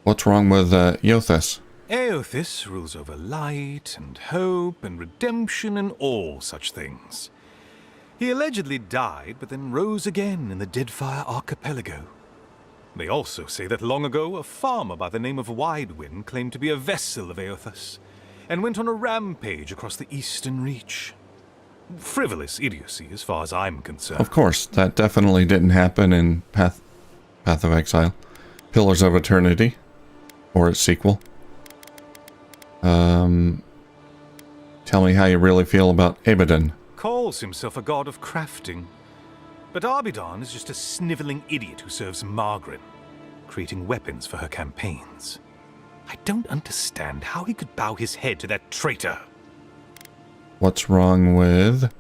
What's wrong with Eothas? Eothas rules over light and hope and redemption and all such things. He allegedly died, but then rose again in the Deadfire Archipelago. They also say that long ago, a farmer by the name of Widewind claimed to be a vessel of Eothas, and went on a rampage across the Eastern Reach. Frivolous idiocy, as far as I'm concerned. Of course, that definitely didn't happen in Path of Exile. Pillars of Eternity, or its sequel. Tell me how you really feel about Abaddon. Calls himself a god of crafting. But Arbidon is just a sniveling idiot who serves Margaret, creating weapons for her campaigns. I don't understand how he could bow his head to that traitor. What's wrong with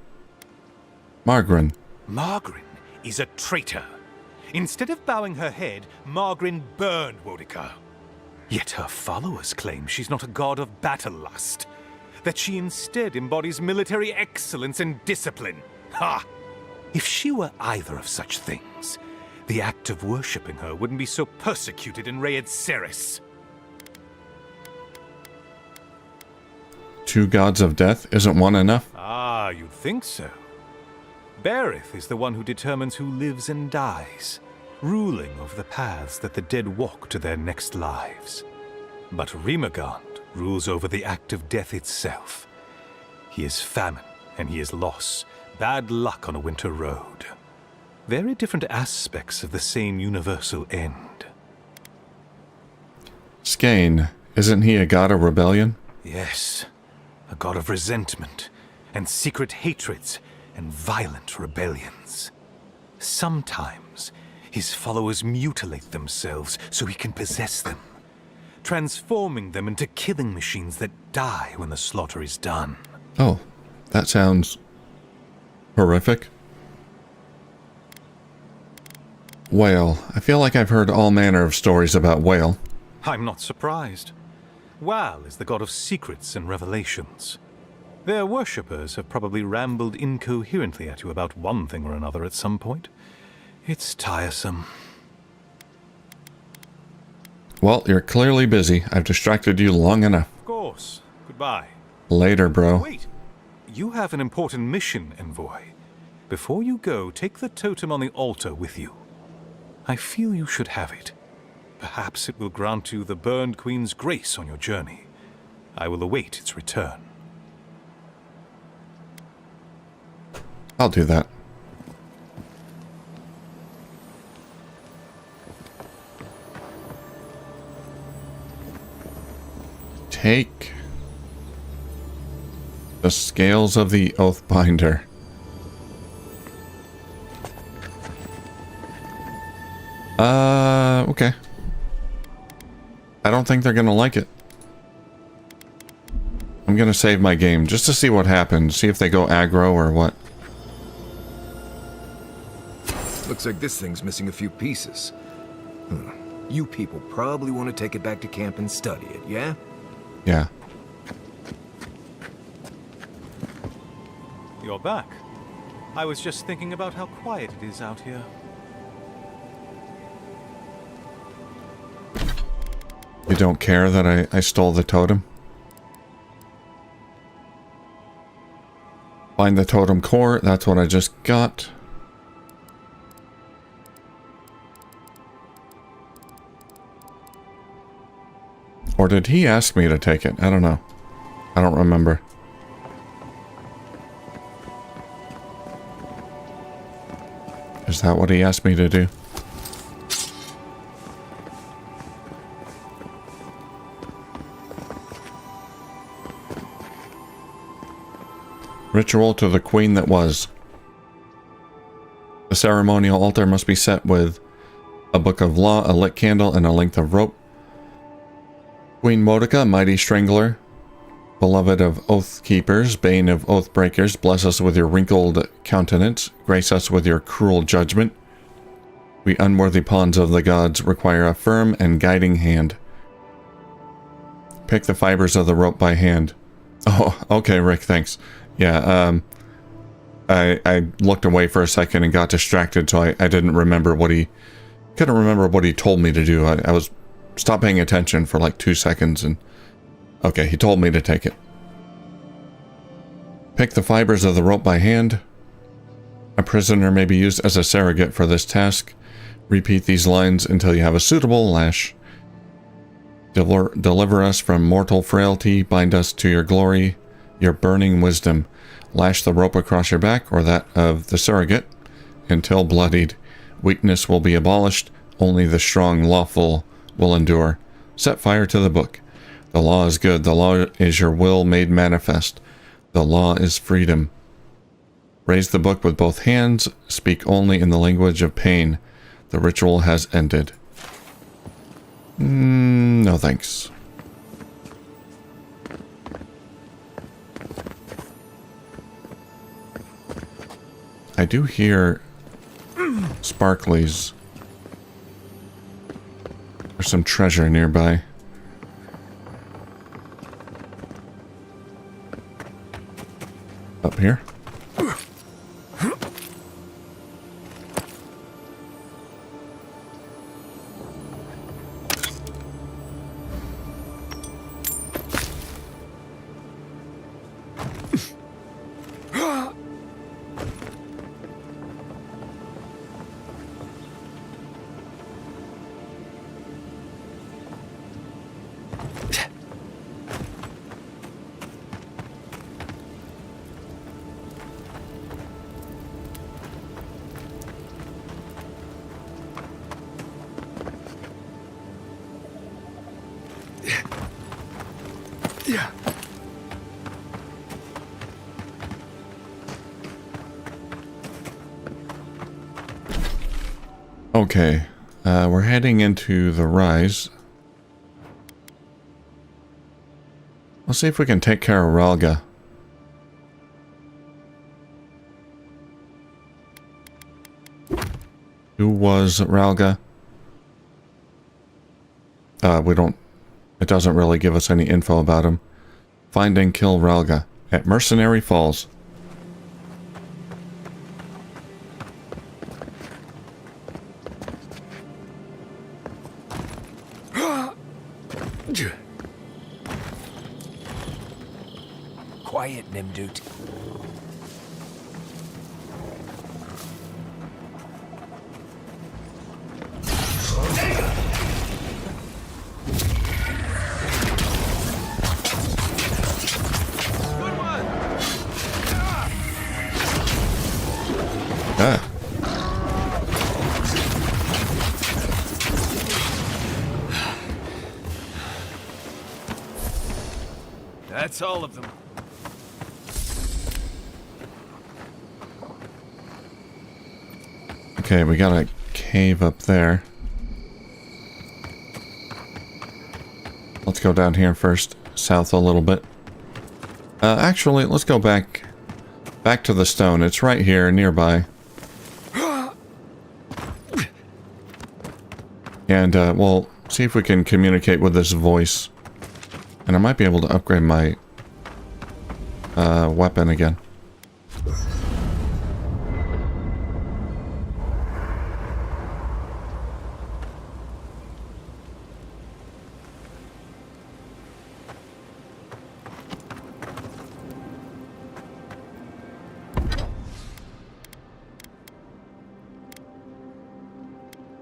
Margaret? Margaret is a traitor. Instead of bowing her head, Margaret burned Wodica. Yet her followers claim she's not a god of battle lust, that she instead embodies military excellence and discipline. Ha! If she were either of such things, the act of worshipping her wouldn't be so persecuted in Rayed Ceres. 2 gods of death isn't one enough? Ah, you'd think so. Berith is the one who determines who lives and dies, ruling over the paths that the dead walk to their next lives. But Rimagond rules over the act of death itself. He is famine, and he is loss, bad luck on a winter road. Very different aspects of the same universal end. Skane, isn't he a god of rebellion? Yes, a god of resentment, and secret hatreds, and violent rebellions. Sometimes, his followers mutilate themselves so he can possess them, transforming them into killing machines that die when the slaughter is done. Oh, that sounds horrific. Whale. I feel like I've heard all manner of stories about Whale. I'm not surprised. Wal is the god of secrets and revelations. Their worshippers have probably rambled incoherently at you about one thing or another at some point. It's tiresome. Well, you're clearly busy. I've distracted you long enough. Of course. Goodbye. Later, bro. Wait. You have an important mission, Envoy. Before you go, take the totem on the altar with you. I feel you should have it. Perhaps it will grant you the Burned Queen's grace on your journey. I will await its return. I'll do that. Take the scales of the Oathbinder. Okay. I don't think they're gonna like it. I'm gonna save my game just to see what happens, see if they go aggro or what. Looks like this thing's missing a few pieces. You people probably want to take it back to camp and study it, yeah? Yeah. You're back. I was just thinking about how quiet it is out here. You don't care that I stole the totem? Find the totem core, that's what I just got. Or did he ask me to take it? I don't know. I don't remember. Is that what he asked me to do? Ritual to the queen that was. The ceremonial altar must be set with a book of law, a lit candle, and a length of rope. Queen Wodica, mighty strangler, beloved of oath keepers, bane of oath breakers, bless us with your wrinkled countenance, grace us with your cruel judgment. We unworthy pawns of the gods require a firm and guiding hand. Pick the fibers of the rope by hand. Oh, okay, Rick, thanks. Yeah, I looked away for a second and got distracted, so I didn't remember what he... couldn't remember what he told me to do. I was... stopped paying attention for like 2 seconds and... okay, he told me to take it. Pick the fibers of the rope by hand. A prisoner may be used as a surrogate for this task. Repeat these lines until you have a suitable lash. Deliver us from mortal frailty, bind us to your glory, your burning wisdom. Lash the rope across your back, or that of the surrogate, until bloodied. Weakness will be abolished, only the strong, lawful will endure. Set fire to the book. The law is good. The law is your will made manifest. The law is freedom. Raise the book with both hands. Speak only in the language of pain. The ritual has ended. No thanks. I do hear sparklies. There's some treasure nearby. Up here. Okay, we're heading into the rise. Let's see if we can take care of Ralga. Who was Ralga? We don't... It doesn't really give us any info about him. Find and kill Ralga at Mercenary Falls. Quiet, Nimdut. Ah. That's all of them. Okay, we got a cave up there. Let's go down here first, south a little bit. Actually, let's go back to the stone. It's right here, nearby. And we'll see if we can communicate with this voice. And I might be able to upgrade my weapon again.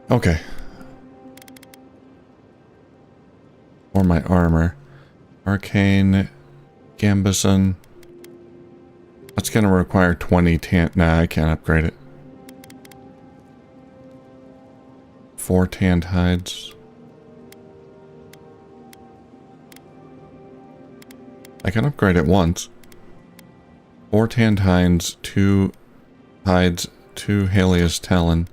Okay. Or my armor. Arcane, Gambison. That's gonna require 20 tan. Nah, I can't upgrade it. 4 tanned hides. I can upgrade it once. 4 tanned hides, 2 hides, 2 Halia's Talon.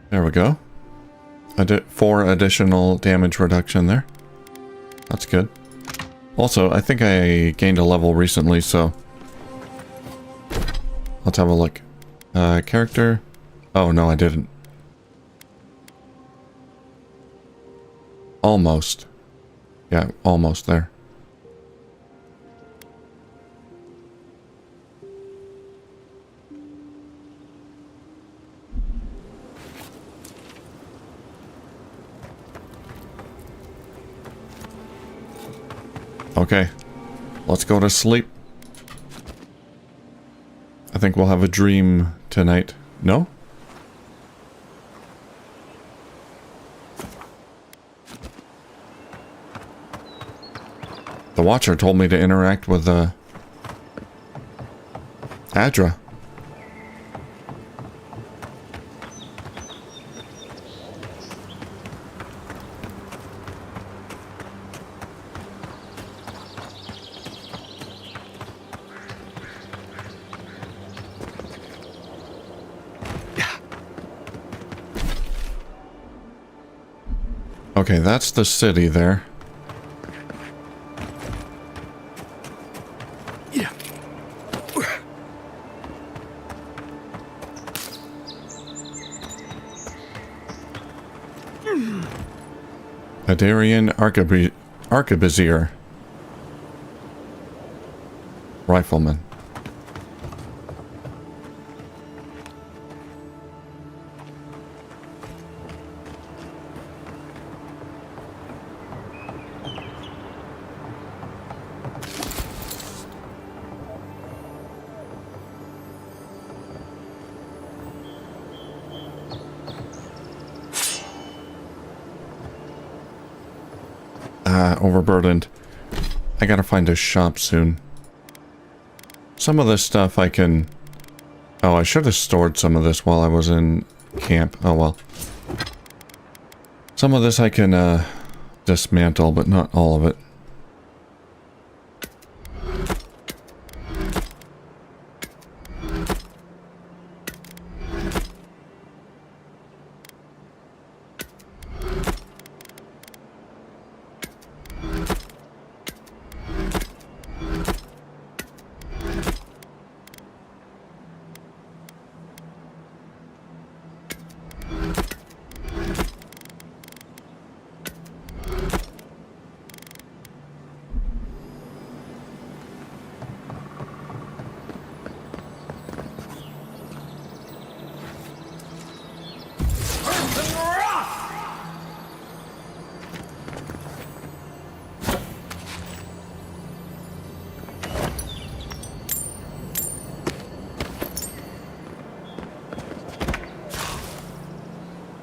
There we go. 4 additional damage reduction there. That's good. Also, I think I gained a level recently, so... Let's have a look. Character? Oh, no, I didn't. Almost. Yeah, almost there. Okay, let's go to sleep. I think we'll have a dream tonight. No? The Watcher told me to interact with Adra. Okay, that's the city there. Yeah. Adarian Arquebusier. Rifleman. Overburdened. I gotta find a shop soon. Some of this stuff I can... Oh, I should have stored some of this while I was in camp. Oh well. Some of this I can dismantle, but not all of it.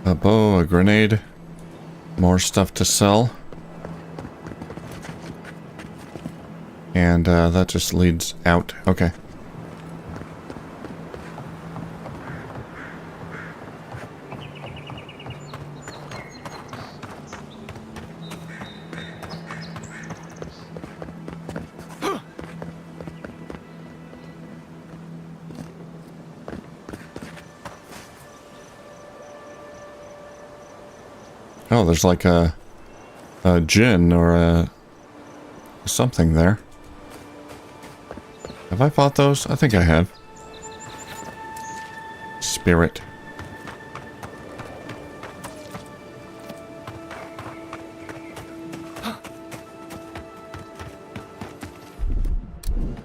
A bow, a grenade, more stuff to sell. And that just leads out. Okay. Oh, there's like a djinn or a something there. Have I fought those? I think I have. Spirit.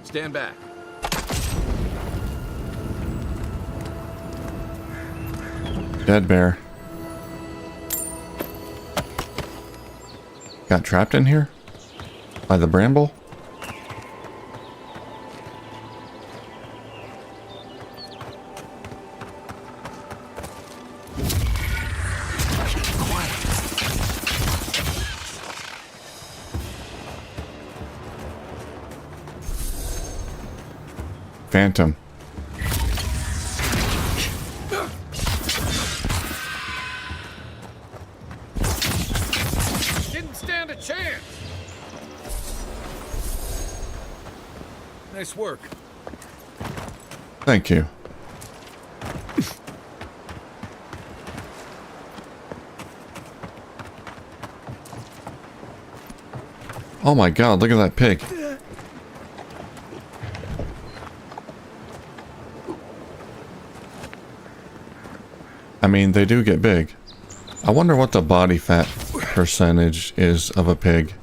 Stand back. Dead bear. Got trapped in here? By the bramble? Phantom. Didn't stand a chance. Nice work. Thank you. Oh my god, look at that pig. I mean, they do get big. I wonder what the body fat percentage is of a pig.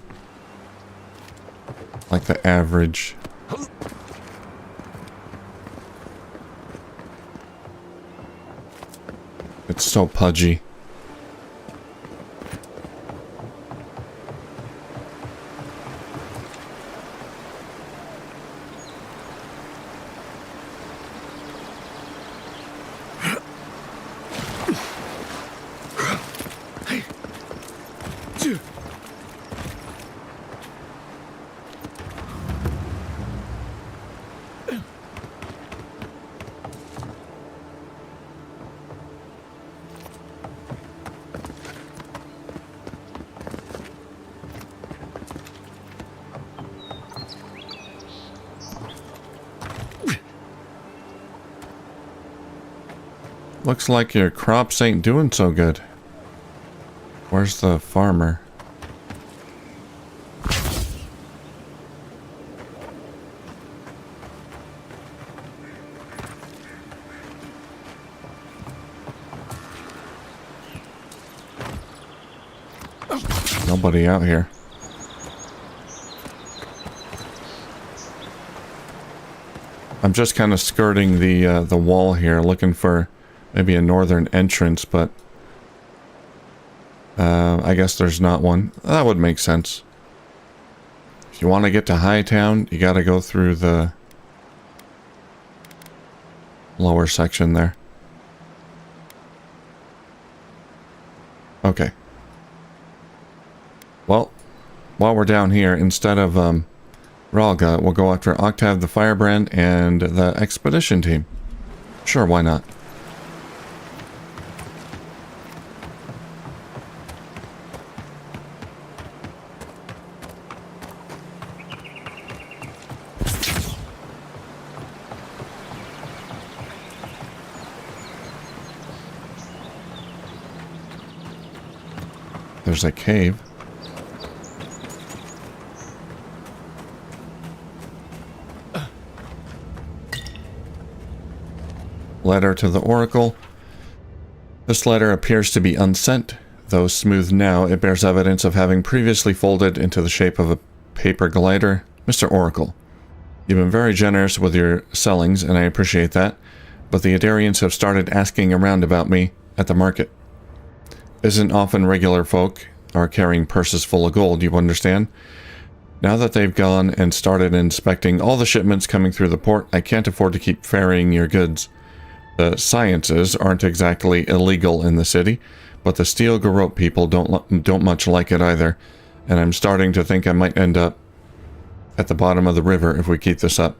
Like the average. It's so pudgy. Looks like your crops ain't doing so good. Where's the farmer? Nobody out here. I'm just kind of skirting the wall here, looking for maybe a northern entrance, but I guess there's not one. That would make sense. If you want to get to Hightown, you got to go through the lower section there. Okay. Well, while we're down here, instead of Ralga, we'll go after Octave the Firebrand and the expedition team. Sure, why not? There's a cave. Letter to the Oracle. This letter appears to be unsent. Though smooth now, it bears evidence of having previously folded into the shape of a paper glider. Mr. Oracle, you've been very generous with your sellings, and I appreciate that, but the Adarians have started asking around about me at the market. Isn't often regular folk are carrying purses full of gold, you understand? Now that they've gone and started inspecting all the shipments coming through the port, I can't afford to keep ferrying your goods. The sciences aren't exactly illegal in the city, but the Steel Garrote people don't much like it either, and I'm starting to think I might end up at the bottom of the river if we keep this up.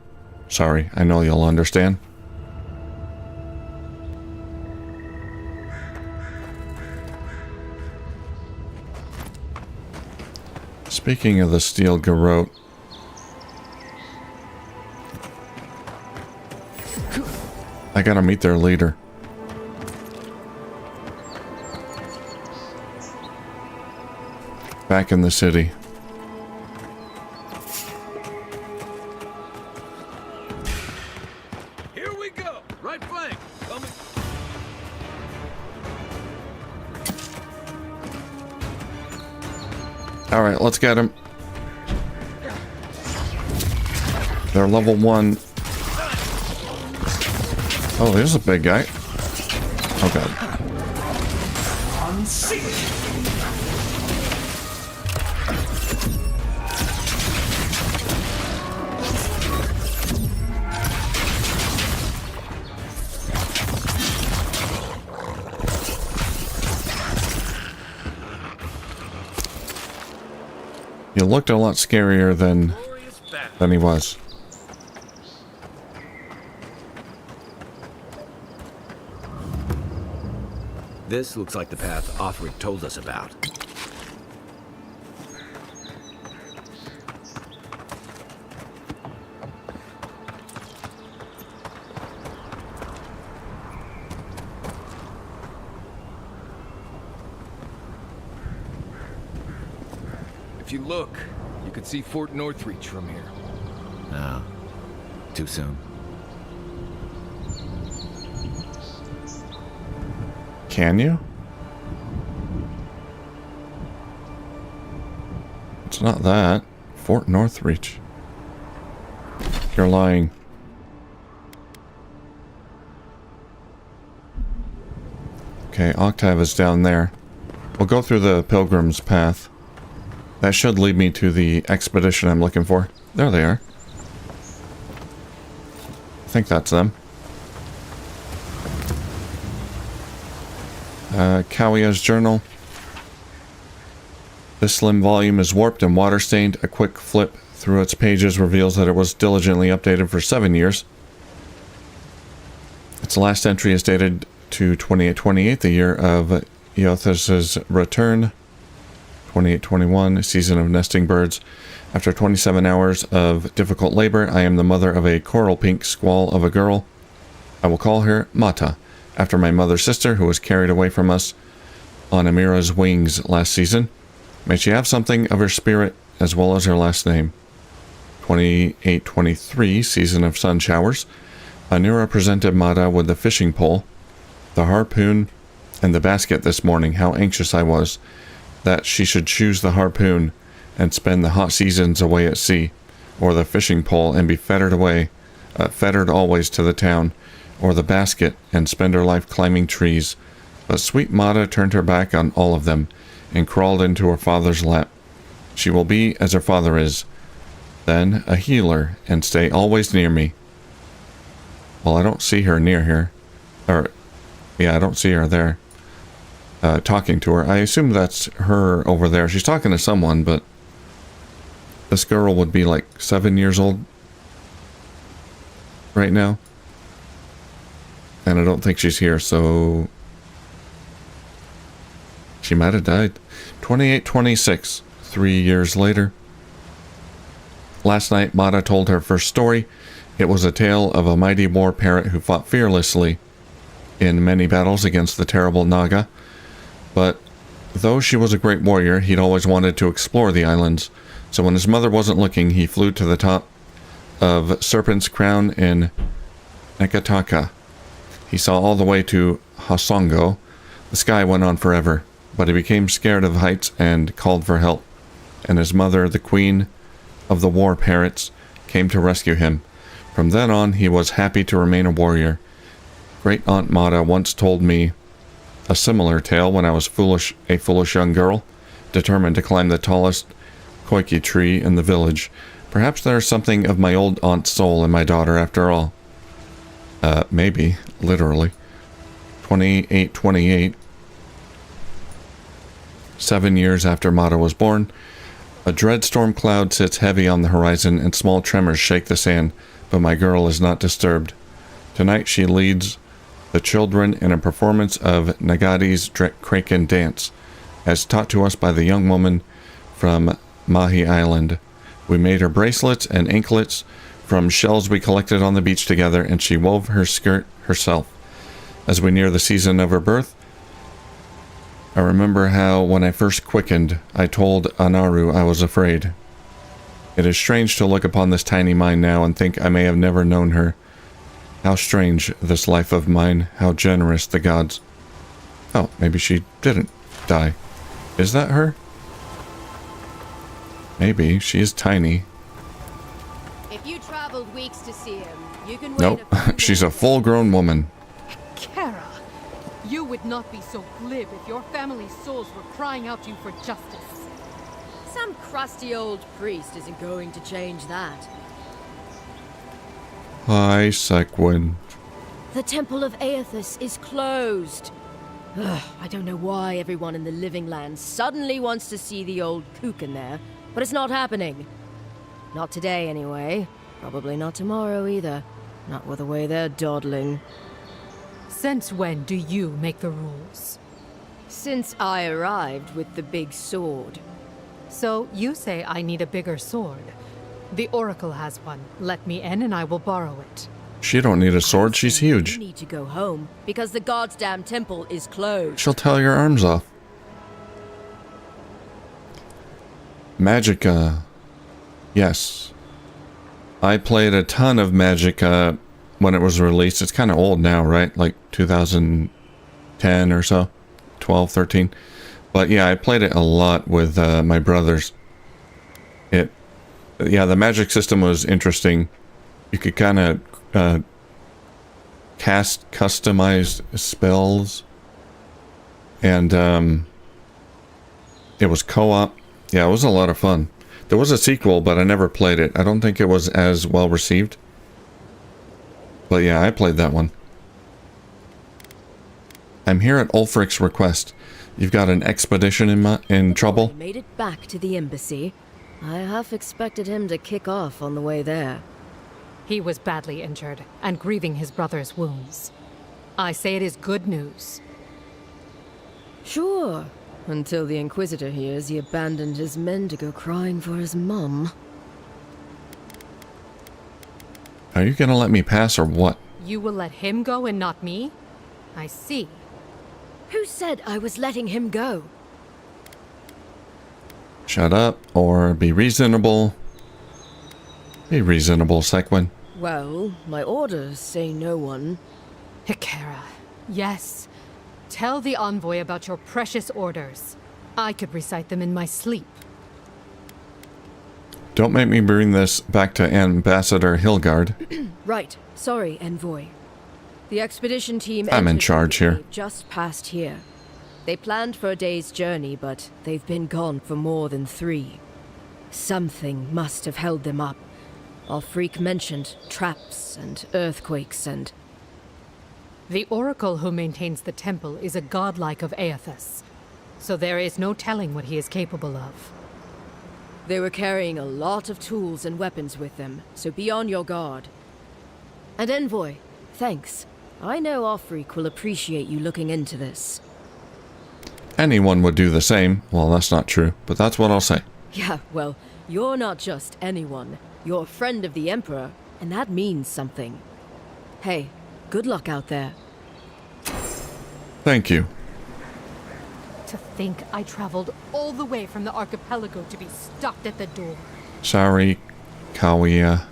Sorry, I know you'll understand. Speaking of the Steel Garrote, I gotta meet their leader. Back in the city. Here we go! Right flank! Coming. Alright, let's get him. They're level 1. Oh, there's a big guy. Oh god. You looked a lot scarier than he was. This looks like the path Offred told us about. If you look, you can see Fort Northreach from here. No. Too soon. Can you? It's not that. Fort Northreach. You're lying. Okay, Octave is down there. We'll go through the Pilgrim's Path. That should lead me to the expedition I'm looking for. There they are. I think that's them. Kawia's journal. This slim volume is warped and water-stained. A quick flip through its pages reveals that it was diligently updated for 7 years. Its last entry is dated to 2828, the year of Eothas' return. 2821, season of nesting birds. After 27 hours of difficult labor, I am the mother of a coral pink squall of a girl. I will call her Mata. after my mother's sister, who was carried away from us on Amira's wings last season. May she have something of her spirit as well as her last name. 28-23, Season of Sun Showers. Anira presented Mata with the fishing pole, the harpoon, and the basket this morning. How anxious I was that she should choose the harpoon and spend the hot seasons away at sea, or the fishing pole and be fettered always to the town, or the basket and spend her life climbing trees. But sweet Mata turned her back on all of them and crawled into her father's lap. She will be as her father is, then a healer, and stay always near me. Well, I don't see her near here. I don't see her there. Talking to her. I assume that's her over there. She's talking to someone, but this girl would be like 7 years old right now. And I don't think she's here, so she might have died. 28-26, 3 years later. Last night, Mata told her first story. It was a tale of a mighty war parrot who fought fearlessly in many battles against the terrible Naga. But though she was a great warrior, he'd always wanted to explore the islands. So when his mother wasn't looking, he flew to the top of Serpent's Crown in Nekataka. He saw all the way to Hasongo. The sky went on forever, but he became scared of heights and called for help. And his mother, the queen of the war parrots, came to rescue him. From then on, he was happy to remain a warrior. Great Aunt Mata once told me a similar tale when I was a foolish young girl, determined to climb the tallest koiki tree in the village. Perhaps there's something of my old aunt's soul in my daughter after all. Maybe, literally. 28-28. 7 years after Mata was born, a dread storm cloud sits heavy on the horizon and small tremors shake the sand, but my girl is not disturbed. Tonight she leads the children in a performance of Nagadi's Kraken dance, as taught to us by the young woman from Mahi Island. We made her bracelets and anklets from shells we collected on the beach together, and she wove her skirt herself. As we near the season of her birth, I remember how, when I first quickened, I told Anaru I was afraid. It is strange to look upon this tiny mind now and think I may have never known her. How strange, this life of mine, how generous the gods. Oh, maybe she didn't die. Is that her? Maybe. She is tiny. If you traveled weeks to see him, you can wait. Nope. She's a full-grown woman. Kara, you would not be so glib if your family's souls were crying out to you for justice. Some crusty old priest isn't going to change that. Hi, Sequin. The Temple of Aethys is closed. Ugh, I don't know why everyone in the Living Land suddenly wants to see the old kook in there, but it's not happening. Not today, anyway. Probably not tomorrow, either. Not with the way they're dawdling. Since when do you make the rules? Since I arrived with the big sword. So you say I need a bigger sword. The Oracle has one. Let me in and I will borrow it. She don't need a sword, she's huge. You need to go home, because the goddamn temple is closed. She'll tear your arms off. Magicka. Yes. I played a ton of Magicka when it was released. It's kind of old now, right? Like 2010 or so. 12, 13. But yeah, I played it a lot with my brothers. Yeah, the magic system was interesting. You could kind of cast customized spells. And it was co-op. Yeah, it was a lot of fun. There was a sequel, but I never played it. I don't think it was as well received. But yeah, I played that one. I'm here at Ulfric's request. You've got an expedition in trouble? He made it back to the embassy. I half expected him to kick off on the way there. He was badly injured and grieving his brother's wounds. I say it is good news. Sure. Until the Inquisitor hears he abandoned his men to go crying for his mum. Are you gonna let me pass or what? You will let him go and not me? I see. Who said I was letting him go? Shut up, or be reasonable. Be reasonable, Sequin. Well, my orders say no one. Hikera, yes. Tell the envoy about your precious orders. I could recite them in my sleep. Don't make me bring this back to Ambassador Hilgard. Right. Sorry, envoy. The expedition team I'm in entered charge the here. cave just past here. They planned for a day's journey, but they've been gone for more than 3. Something must have held them up. Our freak mentioned traps and earthquakes and... The oracle who maintains the temple is a godlike of Aethys, so there is no telling what he is capable of. They were carrying a lot of tools and weapons with them, so be on your guard. And envoy, thanks. I know our freak will appreciate you looking into this. Anyone would do the same. Well, that's not true, but that's what I'll say. Yeah, well, you're not just anyone. You're a friend of the Emperor, and that means something. Hey, good luck out there. Thank you. To think I traveled all the way from the archipelago to be stopped at the door. Sorry, Kaguya.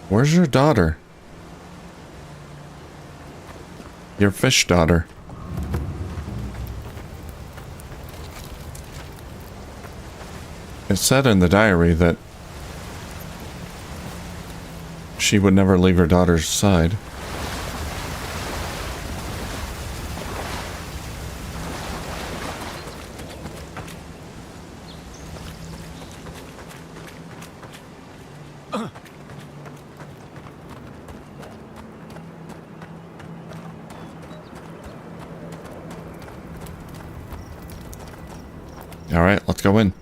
Where's your daughter? Your fish daughter. It said in the diary that she would never leave her daughter's side. All right, let's go in.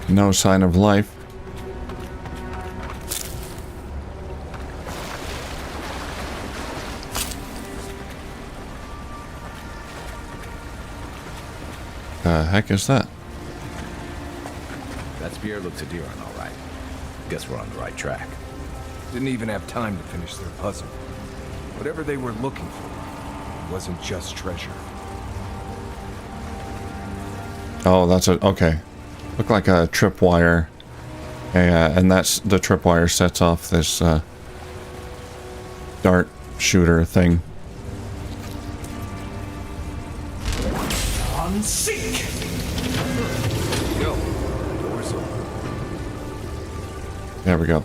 No sign of life. The heck is that? That spear looks a deer on, all right. Guess we're on the right track. Didn't even have time to finish their puzzle. Whatever they were looking for wasn't just treasure. Oh, that's a... okay. Looked like a tripwire. And that's... the tripwire sets off this, dart shooter thing. Unseek! Yo, door's open. There we go.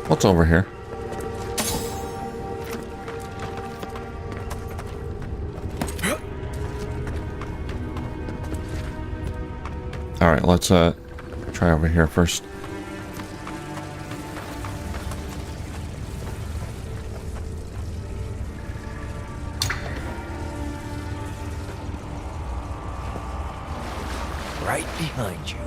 What's over here? Alright, let's try over here first. Right behind you.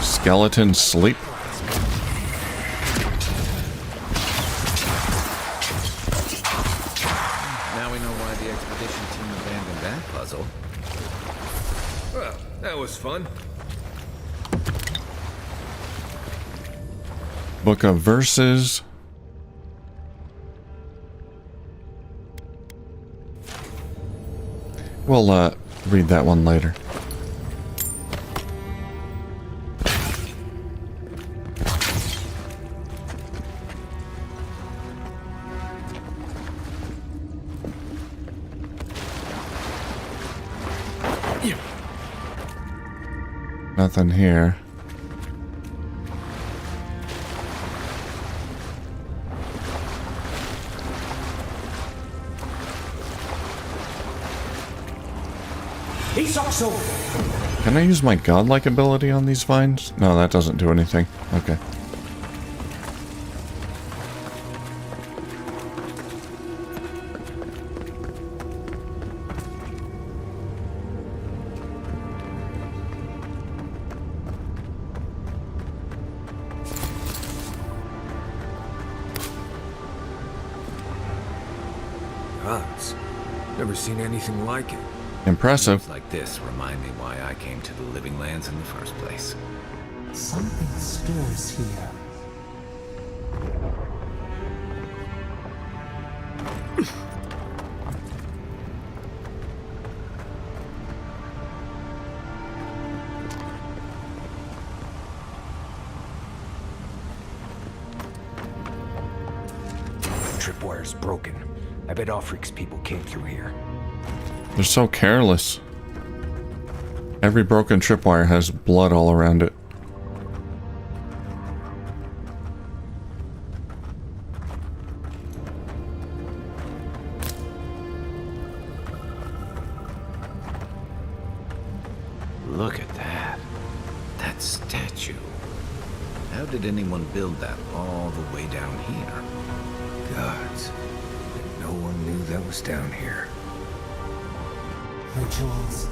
Skeleton sleep. Now we know why the expedition team abandoned that puzzle. Well, that was fun. Book of Verses. We'll read that one later. Nothing here. Can I use my godlike ability on these vines? No, that doesn't do anything. Okay. huts. Never seen anything like it. Impressive. Like this remind me why I came to the Living Lands in the first place. Something stirs here. Tripwire's broken. I bet Offric's people came through here. They're so careless. Every broken tripwire has blood all around it. Look at that. That statue. How did anyone build that all the way down here? Gods. No one knew that was down here. Rituals,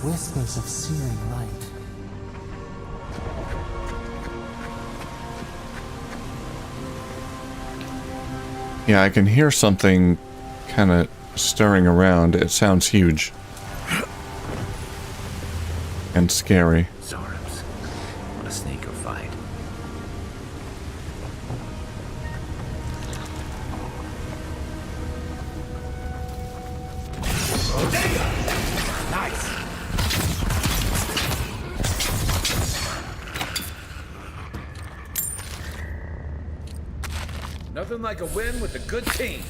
whispers of searing light. Yeah, I can hear something kind of stirring around. It sounds huge. And scary. Zorps. What a sneaker fight. Nice! Nothing like a win with a good team.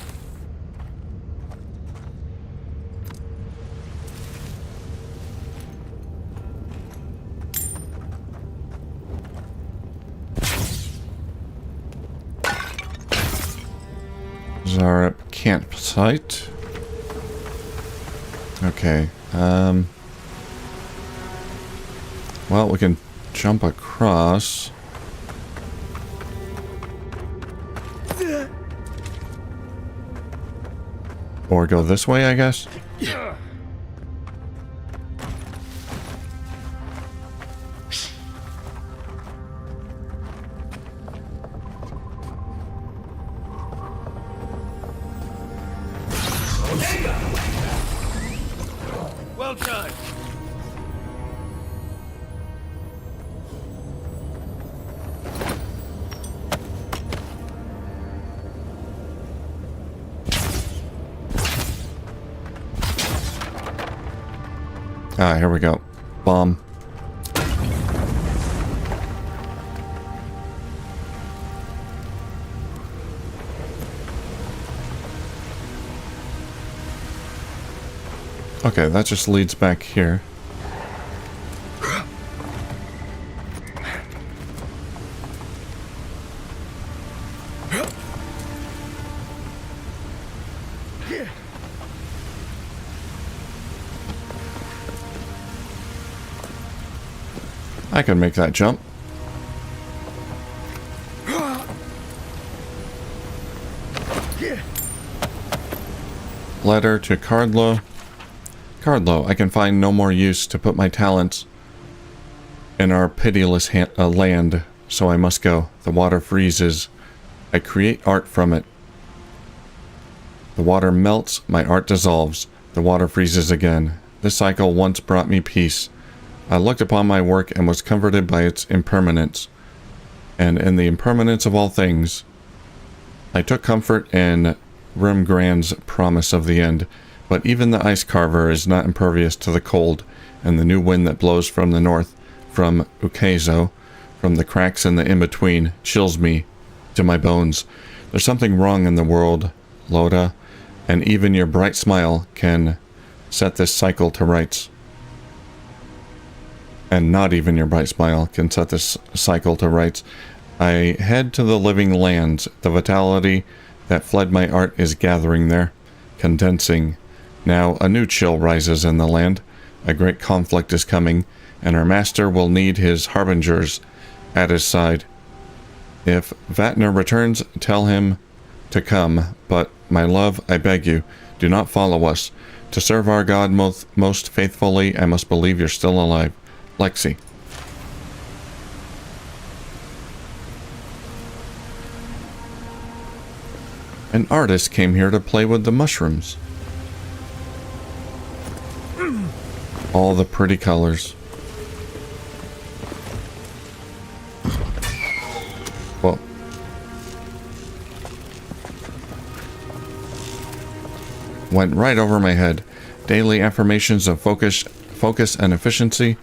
Zarep campsite. Okay. Well, we can jump across. Or go this way, I guess. Well done. Ah, here we go. Bomb. Okay, that just leads back here. I can make that jump. Letter to Cardlo. Cardlo, I can find no more use to put my talents in our pitiless land, so I must go. The water freezes. I create art from it. The water melts, my art dissolves. The water freezes again. This cycle once brought me peace. I looked upon my work and was comforted by its impermanence. And in the impermanence of all things, I took comfort in Rimgrand's promise of the end. But even the ice carver is not impervious to the cold, and the new wind that blows from the north, from Ukezo, from the cracks in the in-between, chills me to my bones. There's something wrong in the world, Loda, and even your bright smile can set this cycle to rights. And not even your bright smile can set this cycle to rights. I head to the living lands. The vitality that fled my art is gathering there, condensing. Now a new chill rises in the land. A great conflict is coming, and our master will need his harbingers at his side. If Vatner returns, tell him to come, but, my love, I beg you, do not follow us. To serve our God most faithfully, I must believe you're still alive. Lexi. An artist came here to play with the mushrooms. All the pretty colors. Whoa. Went right over my head. Daily affirmations of focus and efficiency.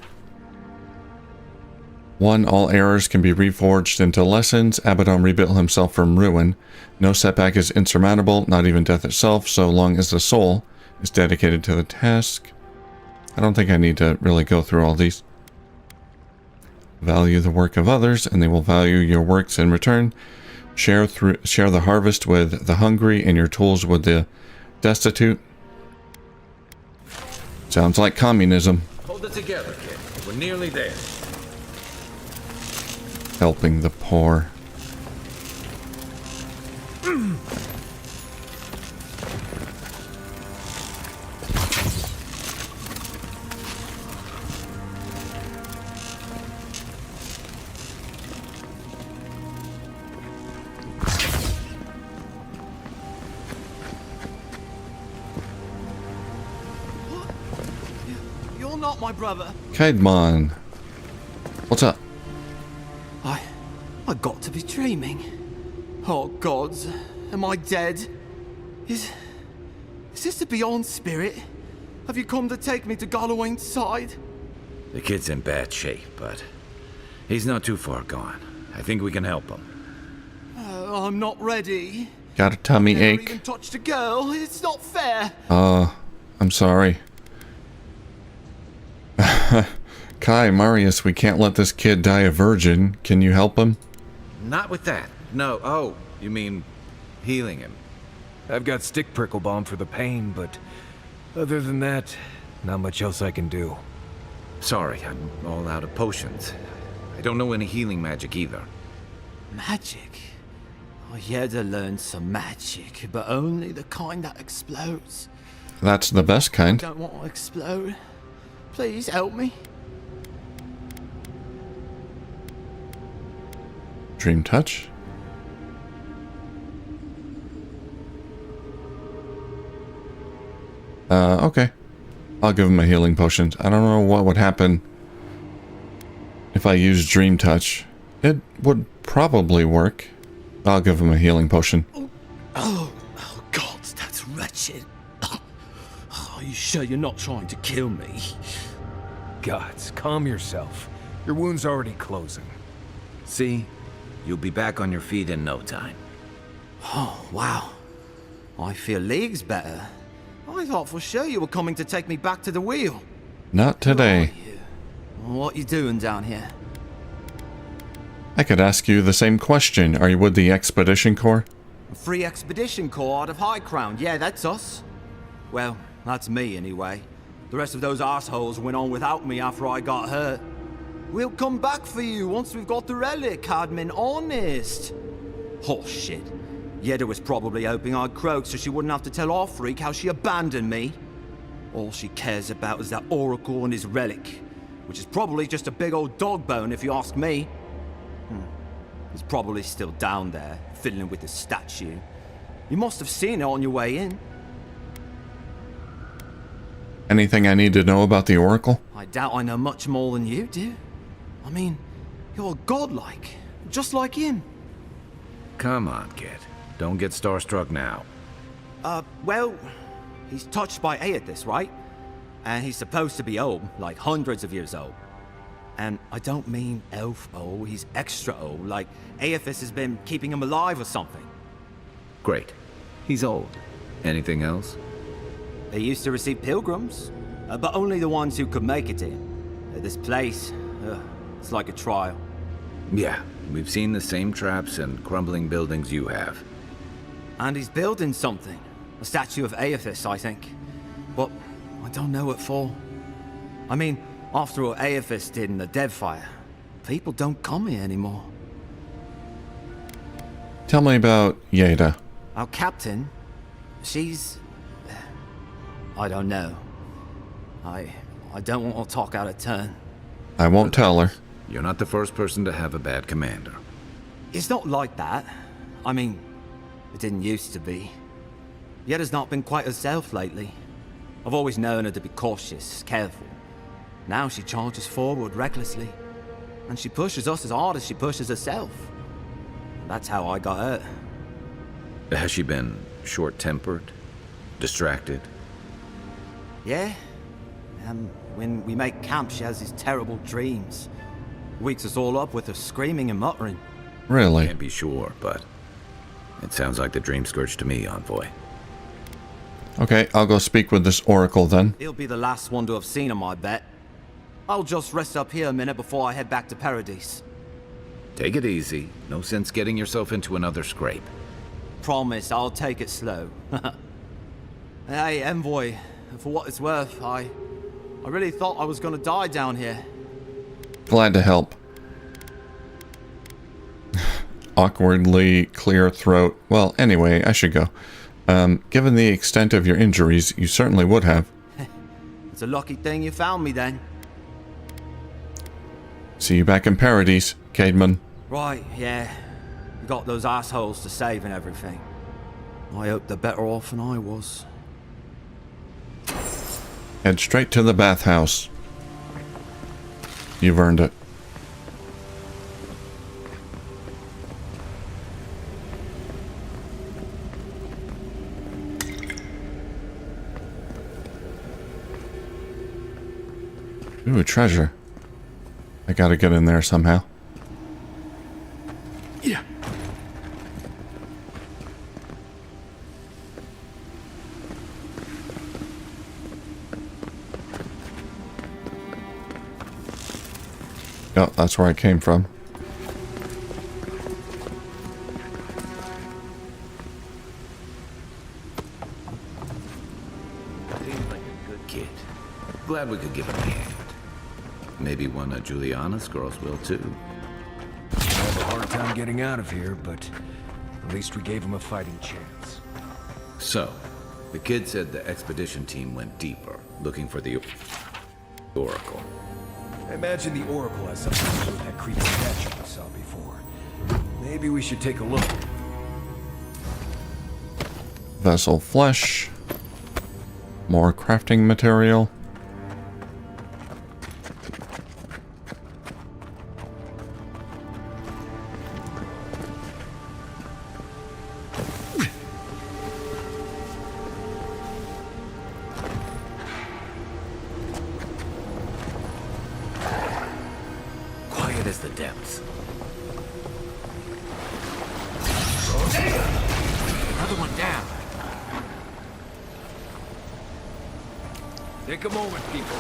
1. All errors can be reforged into lessons. Abaddon rebuilt himself from ruin. No setback is insurmountable, not even death itself, so long as the soul is dedicated to the task. I don't think I need to really go through all these. Value the work of others, and they will value your works in return. Share the harvest with the hungry, and your tools with the destitute. Sounds like communism. Hold it together, kid. We're nearly there. Helping the poor. You're not my brother. Kaidmon. What's up? I got to be dreaming. Oh gods, am I dead? Is this the Beyond Spirit? Have you come to take me to Gallowayne's side? The kid's in bad shape, but he's not too far gone. I think we can help him. I'm not ready. Got a tummy Never ache? even touched a girl. It's not fair. I'm sorry. Kai, Marius, we can't let this kid die a virgin. Can you help him? Not with that. No. Oh, you mean healing him? I've got stick prickle balm for the pain, but other than that, not much else I can do. Sorry, I'm all out of potions. I don't know any healing magic either. Magic? I had to learn some magic, but only the kind that explodes. That's the best kind. I don't want to explode. Please help me. Dream touch. Okay. I'll give him a healing potion. I don't know what would happen if I used dream touch. It would probably work. I'll give him a healing potion. Oh God, that's wretched. Are you sure you're not trying to kill me? Gods, calm yourself. Your wound's already closing. See? You'll be back on your feet in no time. Oh, wow. I feel leagues better. I thought for sure you were coming to take me back to the wheel. Not today. What you doing down here? I could ask you the same question. Are you with the Expedition Corps? A free expedition corps out of High Crown. Yeah, that's us. Well, that's me anyway. The rest of those assholes went on without me after I got hurt. We'll come back for you once we've got the relic, Cadman, honest. Oh, shit. Yeda was probably hoping I'd croak so she wouldn't have to tell our freak how she abandoned me. All she cares about is that Oracle and his relic, which is probably just a big old dog bone if you ask me. It's probably still down there, fiddling with the statue. You must have seen it on your way in. Anything I need to know about the Oracle? I doubt I know much more than you do. I mean, you're godlike, just like him. Come on, kid. Don't get starstruck now. Well, he's touched by Aethys, right? And he's supposed to be old, like hundreds of years old. And I don't mean elf old, he's extra old, like Aethys has been keeping him alive or something. Great. He's old. Anything else? They used to receive pilgrims, but only the ones who could make it in. This place, it's like a trial. Yeah, we've seen the same traps and crumbling buildings you have. And he's building something. A statue of Aethys, I think. But I don't know what for. I mean, after what Aethys did in the Deadfire, people don't come here anymore. Tell me about Yeda. Our captain, she's... I don't know. I don't want to talk out of turn. I won't tell her. You're not the first person to have a bad commander. It's not like that. I mean, It didn't used to be. Yetta's not been quite herself lately. I've always known her to be cautious, careful. Now she charges forward recklessly. And she pushes us as hard as she pushes herself. That's how I got hurt. Has she been short-tempered? Distracted? Yeah? When we make camp, she has these terrible dreams. Wakes us all up with her screaming and muttering. Really? Can't be sure, but it sounds like the dream scourge to me, Envoy. Okay, I'll go speak with this oracle then. He'll be the last one to have seen him, I bet. I'll just rest up here a minute before I head back to Paradise. Take it easy. No sense getting yourself into another scrape. Promise, I'll take it slow. Hey, Envoy, for what it's worth, I really thought I was gonna die down here. Glad to help. Awkwardly clear throat. Well, anyway, I should go. Given the extent of your injuries, you certainly would have. It's a lucky thing you found me then. See you back in Paradise, Cademan. Right, yeah. You got those assholes to save and everything. I hope they're better off than I was. Head straight to the bathhouse. You've earned it. Ooh, treasure. I gotta get in there somehow. Yeah. Oh, that's where I came from. Seems like a good kid. Glad we could give him a hand. Maybe one of Juliana's girls will too. I have a hard time getting out of here, but at least we gave him a fighting chance. So, the kid said the expedition team went deeper, looking for the Oracle. I imagine the Oracle has something to do with that creepy statue we saw before. Maybe we should take a look. Vessel flesh. More crafting material. Quiet as the depths. Another one down. Take a moment, people.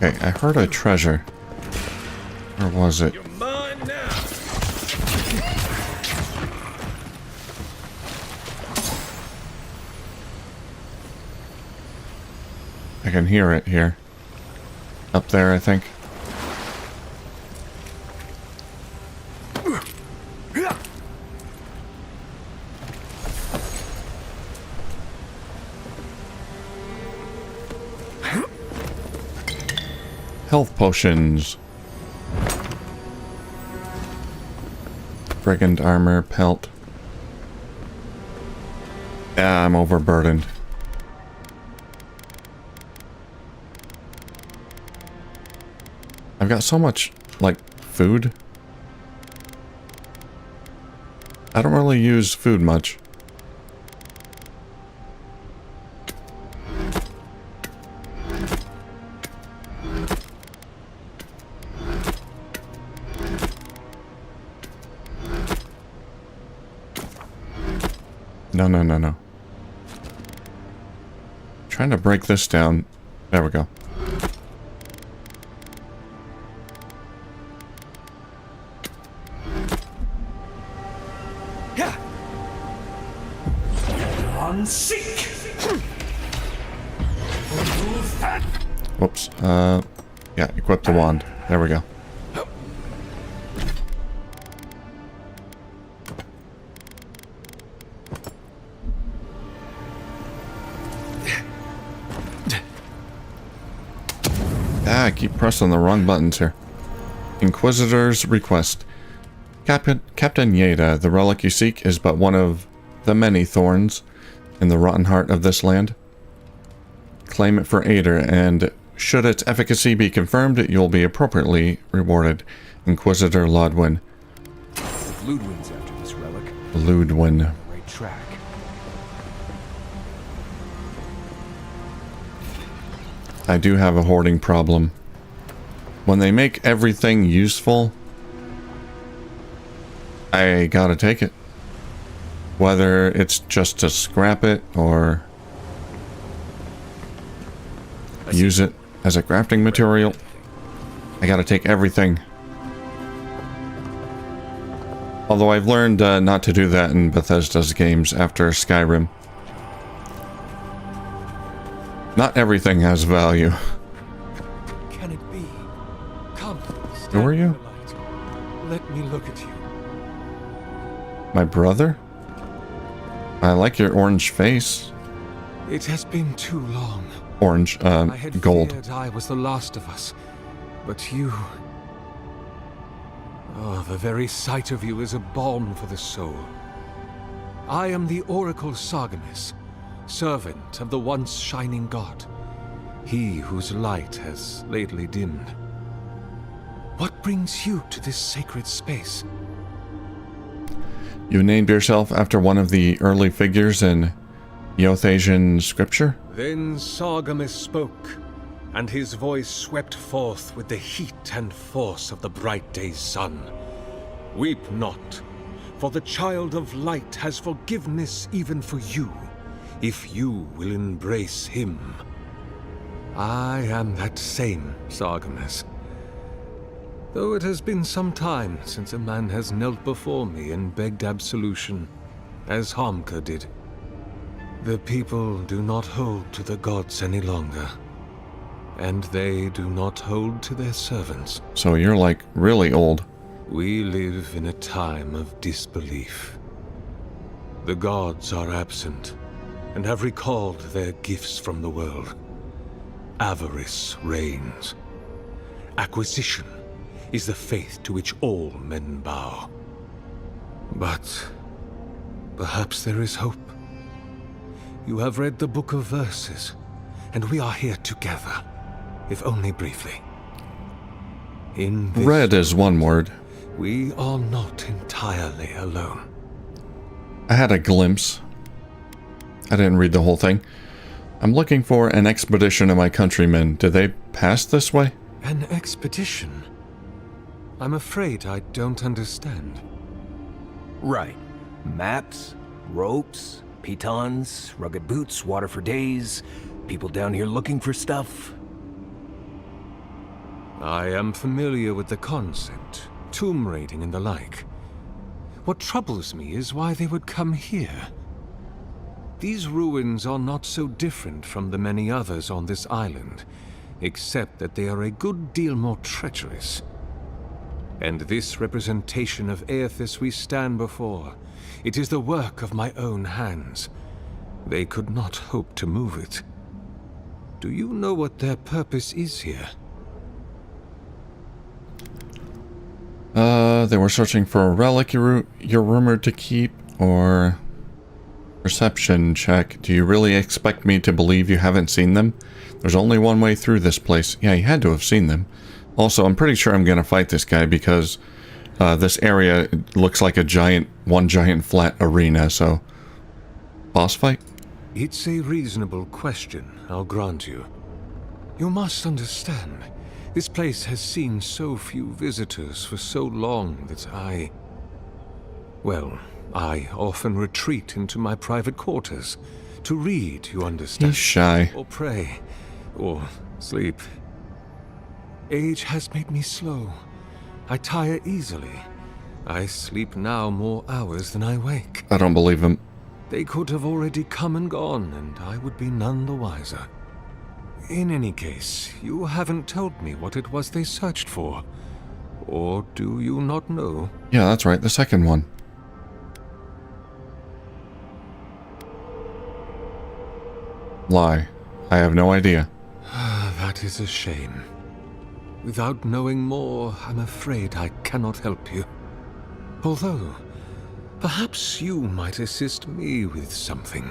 Okay, I heard a treasure. Where was it? You're mine now. I can hear it here. Up there, I think. Health potions. Brigand armor, pelt. Yeah, I'm overburdened. I've got so much, like, food. I don't really use food much. No. Trying to break this down. There we go. Whoops. Yeah, equip the wand. There we go. Ah, I keep pressing the wrong buttons here. Inquisitor's request. Captain Yeda, the relic you seek is but one of the many thorns in the rotten heart of this land. Claim it for Ader, and should its efficacy be confirmed, you'll be appropriately rewarded. Inquisitor Lodwin. If Ludwin's after this relic, Ludwin. right track. I do have a hoarding problem. When they make everything useful, I gotta take it. Whether it's just to scrap it or use it as a crafting material, I gotta take everything. Although I've learned not to do that in Bethesda's games after Skyrim. Not everything has value. Can it be? Come, Who are you? let me look at you. My brother? I like your orange face. It has been too long. Orange, I had gold. feared I was the last of us, but you... Oh, the very sight of you is a balm for the soul. I am the Oracle Sargemus, servant of the once shining god, he whose light has lately dimmed. What brings you to this sacred space? You named yourself after one of the early figures in Yothasian scripture? Then Sargemus spoke, and his voice swept forth with the heat and force of the bright day's sun. Weep not, for the child of light has forgiveness even for you, if you will embrace him. I am that same Sargemus. Though it has been some time since a man has knelt before me and begged absolution, as Harmka did. The people do not hold to the gods any longer, and they do not hold to their servants. So you're like really old. We live in a time of disbelief. The gods are absent, and have recalled their gifts from the world. Avarice reigns. Acquisition is the faith to which all men bow. But perhaps there is hope. You have read the Book of Verses, and we are here together, if only briefly. In this Red is one word. we are not entirely alone. I had a glimpse. I didn't read the whole thing. I'm looking for an expedition of my countrymen. Did they pass this way? An expedition? I'm afraid I don't understand. Right. Maps, ropes, pitons, rugged boots, water for days, people down here looking for stuff. I am familiar with the concept, tomb raiding and the like. What troubles me is why they would come here. These ruins are not so different from the many others on this island, except that they are a good deal more treacherous. And this representation of Aethys we stand before, it is the work of my own hands. They could not hope to move it. Do you know what their purpose is here? They were searching for a relic you're rumored to keep, or... Perception check. Do you really expect me to believe you haven't seen them? There's only one way through this place. Yeah, you had to have seen them. Also, I'm pretty sure I'm gonna fight this guy because this area looks like one giant flat arena, so... Boss fight? It's a reasonable question, I'll grant you. You must understand, this place has seen so few visitors for so long that I often retreat into my private quarters. To read, you understand. He's shy. Or pray. Or sleep. Age has made me slow. I tire easily. I sleep now more hours than I wake. I don't believe him. They could have already come and gone, and I would be none the wiser. In any case, you haven't told me what it was they searched for. Or do you not know? Yeah, that's right, the second one. Lie. I have no idea. That is a shame. Without knowing more, I'm afraid I cannot help you. Although, perhaps you might assist me with something.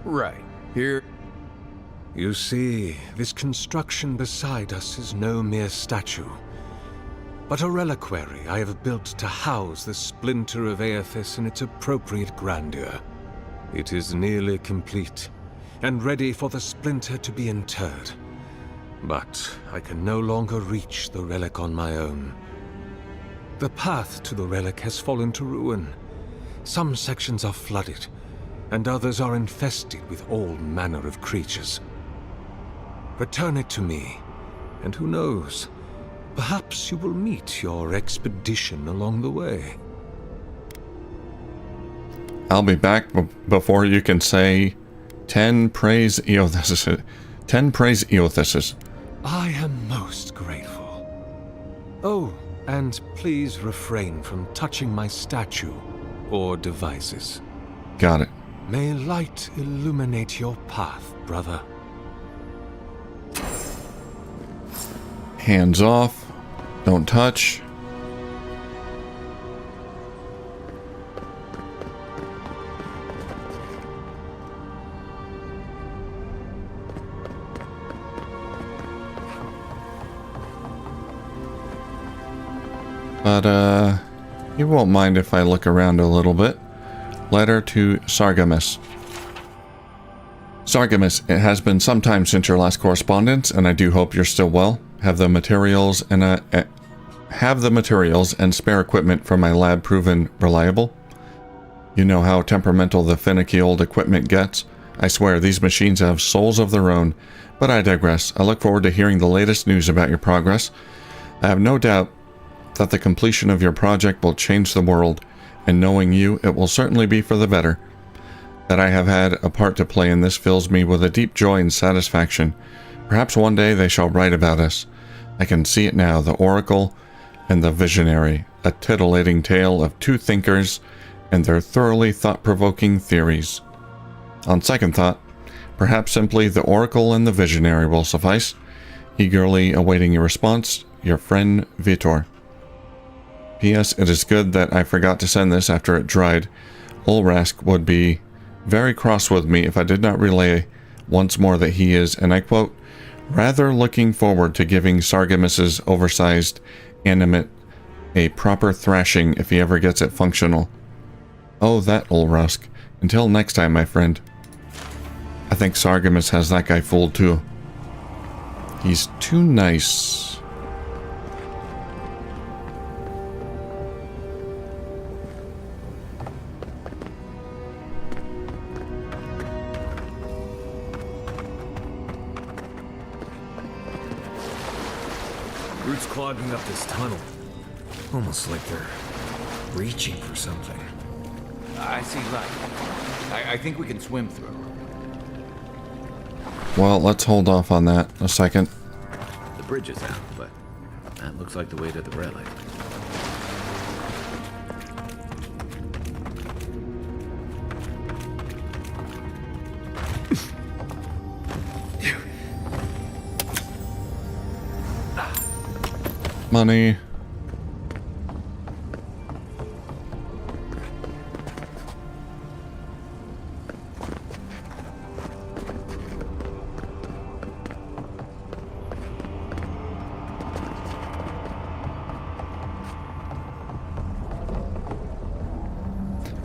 Right. Here. You see, this construction beside us is no mere statue, but a reliquary I have built to house the splinter of Aethys in its appropriate grandeur. It is nearly complete, and ready for the splinter to be interred. But I can no longer reach the relic on my own. The path to the relic has fallen to ruin. Some sections are flooded, and others are infested with all manner of creatures. Return it to me, and who knows, perhaps you will meet your expedition along the way. I'll be back before you can say 10 praise Eothyses. 10 praise Eothyses. I am most grateful. Oh, and please refrain from touching my statue or devices. Got it. May light illuminate your path, brother. Hands off. Don't touch. But, you won't mind if I look around a little bit. Letter to Sargamas. Sargamas, it has been some time since your last correspondence, and I do hope you're still well. Have the materials and spare equipment for my lab proven reliable? You know how temperamental the finicky old equipment gets. I swear, these machines have souls of their own. But I digress. I look forward to hearing the latest news about your progress. I have no doubt that the completion of your project will change the world, and knowing you, it will certainly be for the better. That I have had a part to play in this fills me with a deep joy and satisfaction. Perhaps one day they shall write about us. I can see it now, the Oracle and the Visionary, a titillating tale of two thinkers and their thoroughly thought-provoking theories. On second thought, perhaps simply the Oracle and the Visionary will suffice. Eagerly awaiting your response, your friend Vitor. P.S. It is good that I forgot to send this after it dried. Ulrask would be very cross with me if I did not relay once more that he is, and I quote, rather looking forward to giving Sargamas's oversized animate a proper thrashing if he ever gets it functional. Oh, that Ulrask. Until next time, my friend. I think Sargamas has that guy fooled too. He's too nice. Roots clogging up this tunnel. Almost like they're reaching for something. I see light. I think we can swim through. Well, let's hold off on that a second. The bridge is out, but that looks like the way to the relic. Money.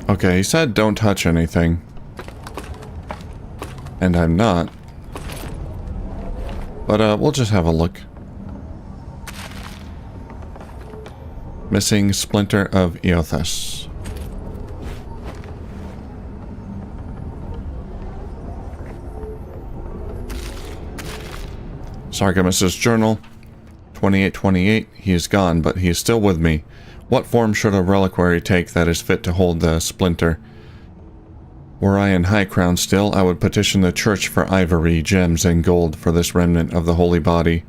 Okay, he said don't touch anything. And I'm not. But we'll just have a look. Missing splinter of Eothas. Sargamas's journal. 2828. He is gone, but he is still with me. What form should a reliquary take that is fit to hold the splinter? Were I in High Crown still, I would petition the church for ivory, gems, and gold, for this remnant of the holy body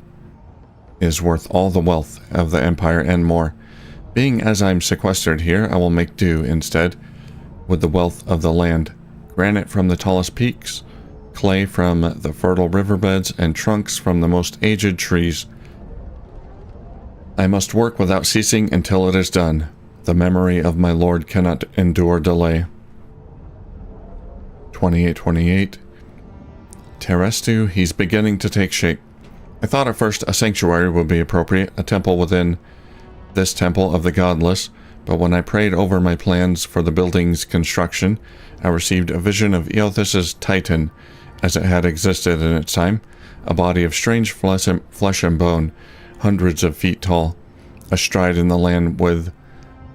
is worth all the wealth of the Empire and more. Being as I'm sequestered here, I will make do, instead, with the wealth of the land. Granite from the tallest peaks, clay from the fertile riverbeds, and trunks from the most aged trees. I must work without ceasing until it is done. The memory of my lord cannot endure delay. 2828. Terestu, he's beginning to take shape. I thought at first a sanctuary would be appropriate, a temple within this temple of the godless, but when I prayed over my plans for the building's construction, I received a vision of Eothas's Titan, as it had existed in its time, a body of strange flesh and bone, hundreds of feet tall, astride in the land with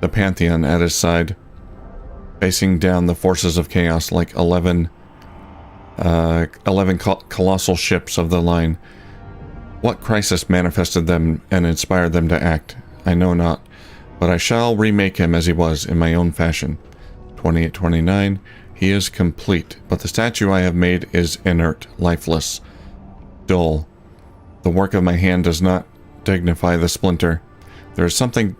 the Pantheon at his side, facing down the forces of chaos like 11 colossal ships of the line. What crisis manifested them and inspired them to act, I know not, but I shall remake him as he was in my own fashion. 2829. He is complete, but the statue I have made is inert, lifeless, dull. The work of my hand does not dignify the splinter. There is something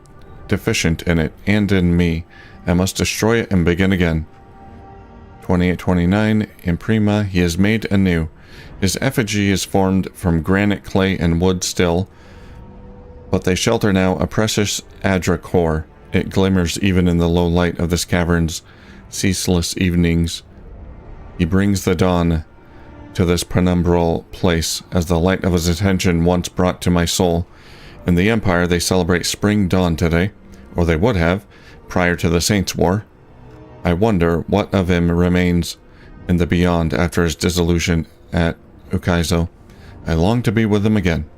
deficient in it and in me. I must destroy it and begin again. 2829. Imprima, he is made anew. His effigy is formed from granite, clay, and wood still, but they shelter now a precious Adra core. It glimmers even in the low light of this cavern's ceaseless evenings. He brings the dawn to this penumbral place, as the light of his attention once brought to my soul. In the Empire, they celebrate spring dawn today, or they would have, prior to the Saints' War. I wonder what of him remains in the beyond after his dissolution at Ukaizo. I long to be with him again.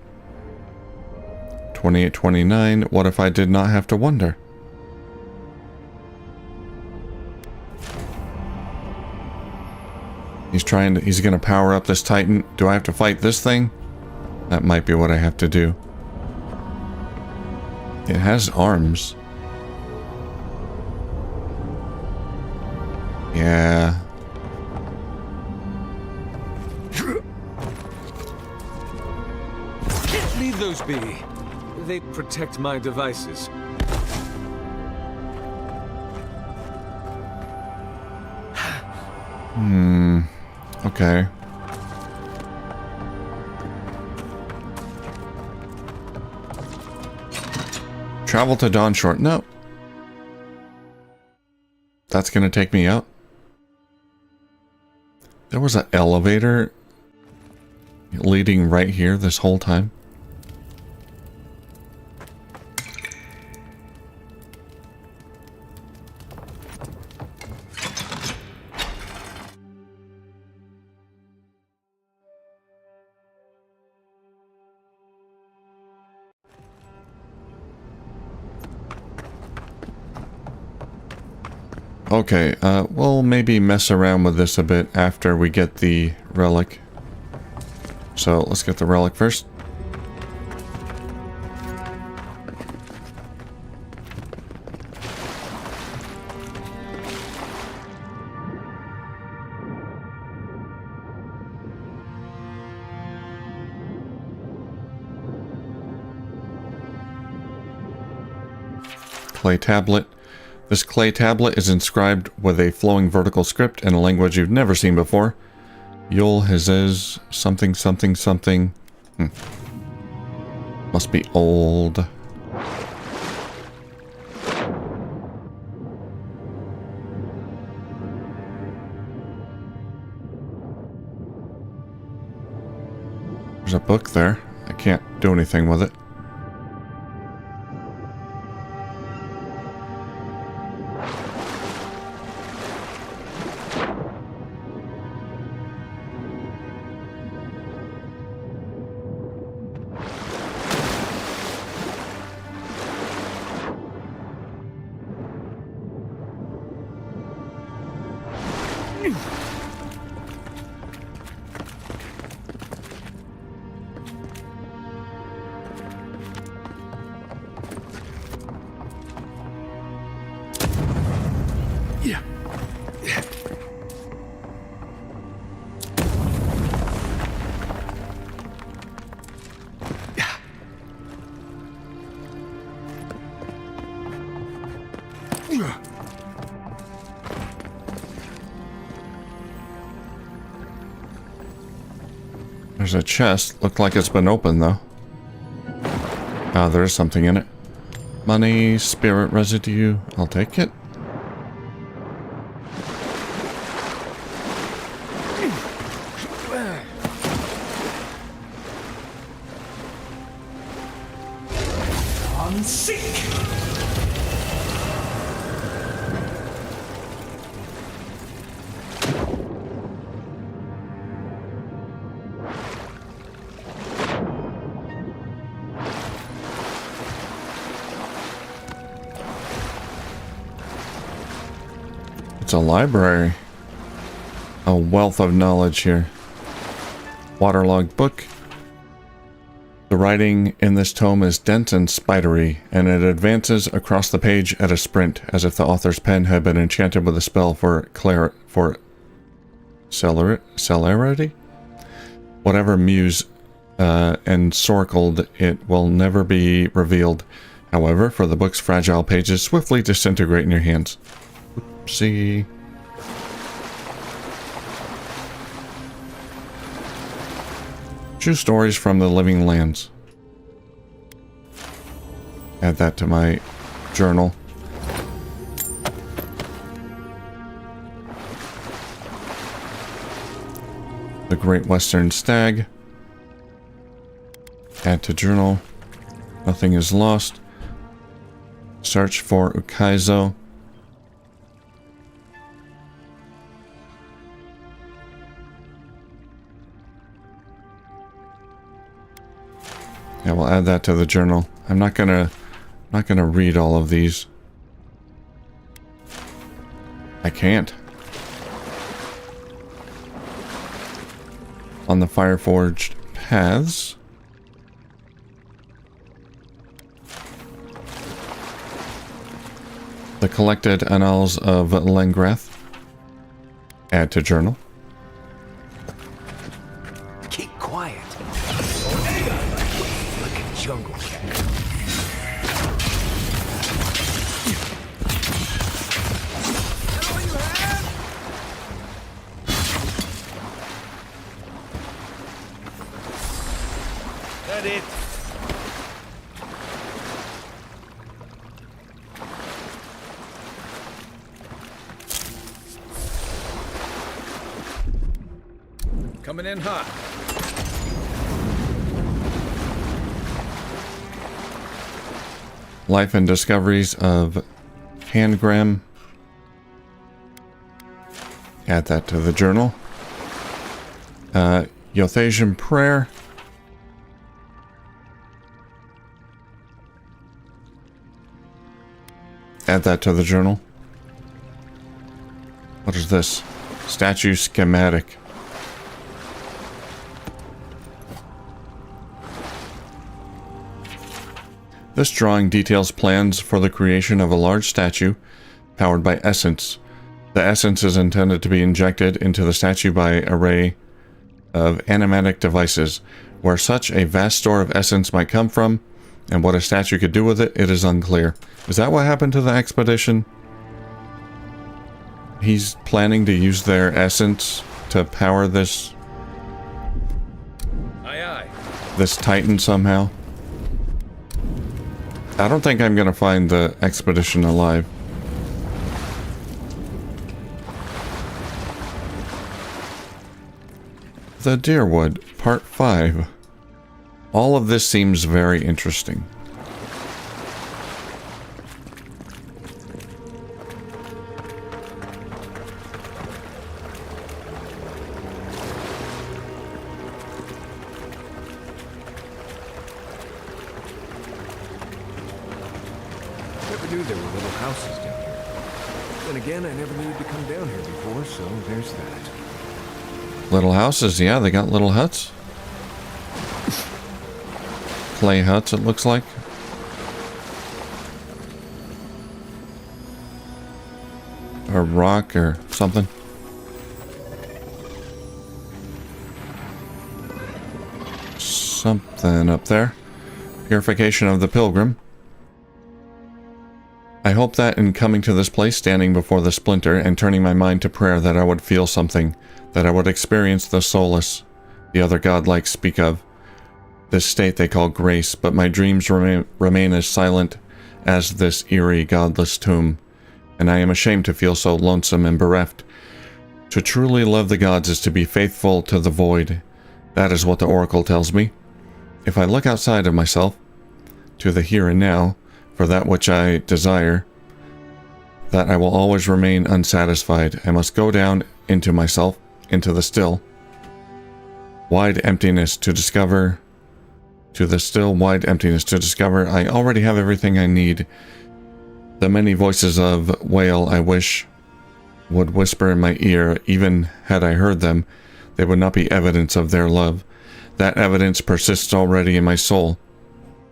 2829. What if I did not have to wonder? He's gonna power up this Titan. Do I have to fight this thing? That might be what I have to do. It has arms. Yeah. Leave those be. They protect my devices. Okay. Travel to Dawnshore. No. That's gonna take me out. There was an elevator leading right here this whole time. Okay, we'll maybe mess around with this a bit after we get the relic. So let's get the relic first. Clay tablet. This clay tablet is inscribed with a flowing vertical script in a language you've never seen before. Yul Hizez something something something. Must be old. There's a book there. I can't do anything with it. There's a chest. Looked like it's been opened, though. Ah, there is something in it. Money, spirit residue. I'll take it. It's a library. A wealth of knowledge here. Waterlogged book. The writing in this tome is dense and spidery, and it advances across the page at a sprint, as if the author's pen had been enchanted with a spell for celerity? Whatever muse encircled it will never be revealed. However, for the book's fragile pages swiftly disintegrate in your hands. See. True stories from the living lands. Add that to my journal. The Great Western Stag. Add to journal. Nothing is lost. Search for Ukaizo. Yeah, we'll add that to the journal. I'm not gonna read all of these. I can't. On the Fireforged Paths. The Collected Annals of Lengrath. Add to journal. Keep quiet. Like a jungle cat. That it. Coming in hot. Life and Discoveries of Handgram. Add that to the journal. Yothasian Prayer. Add that to the journal. What is this? Statue schematic. This drawing details plans for the creation of a large statue powered by essence. The essence is intended to be injected into the statue by an array of animatic devices. Where such a vast store of essence might come from, and what a statue could do with it, it is unclear. Is that what happened to the expedition? He's planning to use their essence to power this... Aye, aye. This Titan somehow. I don't think I'm gonna find the expedition alive. The Deerwood, Part 5. All of this seems very interesting. Never knew there were little houses down here. Then again, I never needed to come down here before, so there's that. Little houses, yeah, they got little huts. Clay huts, it looks like. Or rock or something. Something up there. Purification of the Pilgrim. I hope that in coming to this place, standing before the splinter, and turning my mind to prayer, that I would feel something, that I would experience the solace the other godlike speak of. this state they call grace, but my dreams remain as silent as this eerie, godless tomb, and I am ashamed to feel so lonesome and bereft. To truly love the gods is to be faithful to the void. That is what the Oracle tells me. If I look outside of myself, to the here and now, for that which I desire, that I will always remain unsatisfied. I must go down into myself, into the still, wide emptiness to discover, to the still, wide emptiness to discover I already have everything I need. The many voices of wail I wish would whisper in my ear, even had I heard them, they would not be evidence of their love. That evidence persists already in my soul,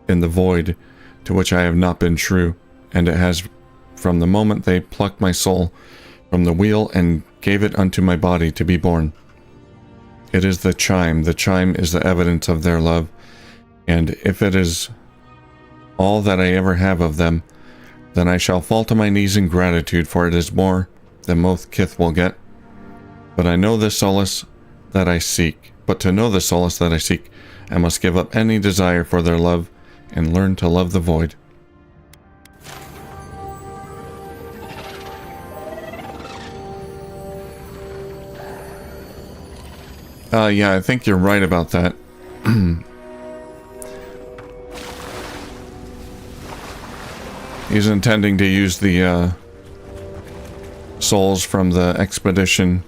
in the void to which I have not been true, and it has from the moment they plucked my soul from the wheel and gave it unto my body to be born. It is the chime is the evidence of their love, and if it is all that I ever have of them, then I shall fall to my knees in gratitude, for it is more than most kith will get. But to know the solace that I seek, I must give up any desire for their love and learn to love the void. Yeah, I think you're right about that. He's intending to use the souls from the expedition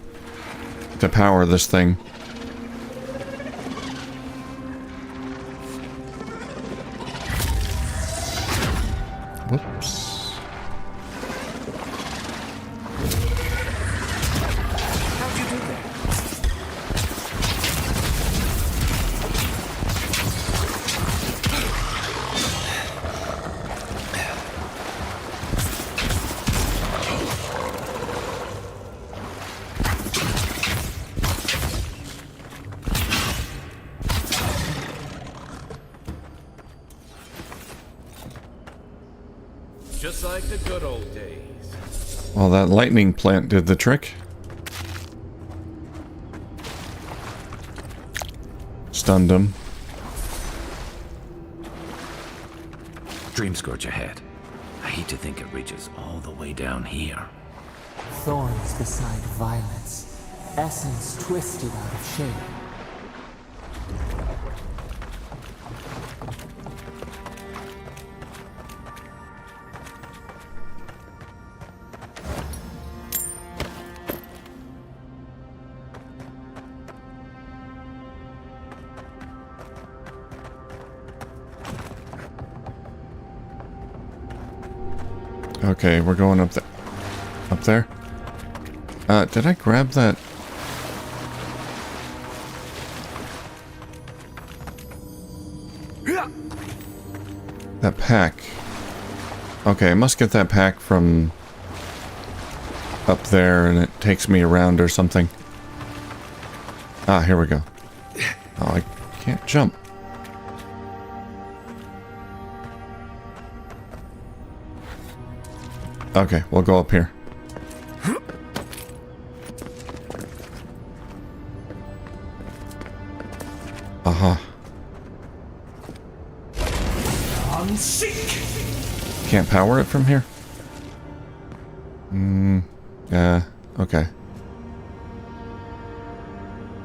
to power this thing. Whoops. How'd you do that? Just like the good old days. Well, that lightning plant did the trick. Stunned him. Dream scourge ahead. I hate to think it reaches all the way down here. Thorns beside violets, essence twisted out of shape. Okay, we're going up there. Did I grab that? That pack. Okay, I must get that pack from up there, and it takes me around or something. Ah, here we go. Oh, I can't jump. Okay, we'll go up here. Aha. Can't power it from here? Okay.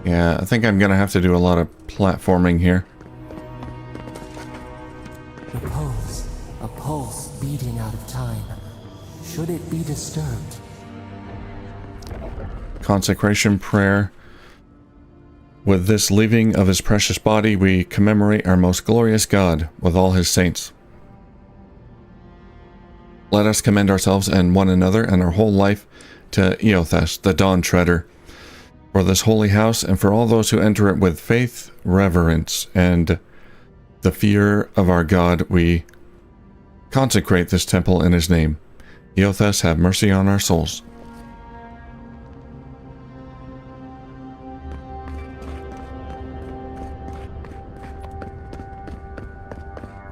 Yeah, I think I'm gonna have to do a lot of platforming here. Repose, a pulse beating out of time. Should it be disturbed? Consecration prayer. With this leaving of his precious body, we commemorate our most glorious God with all his saints. Let us commend ourselves and one another and our whole life to Eothas, the Dawn Treader, for this holy house and for all those who enter it with faith, reverence, and the fear of our God. We consecrate this temple in his name. Eothas, have mercy on our souls.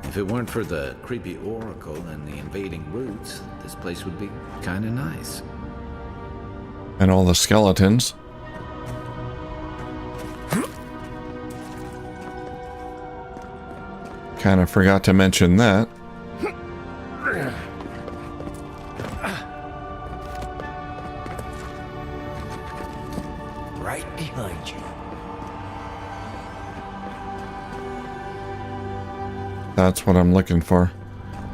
If it weren't for the creepy oracle and the invading roots, this place would be kinda nice. And all the skeletons. Kind of forgot to mention that. Right behind you. That's what I'm looking for.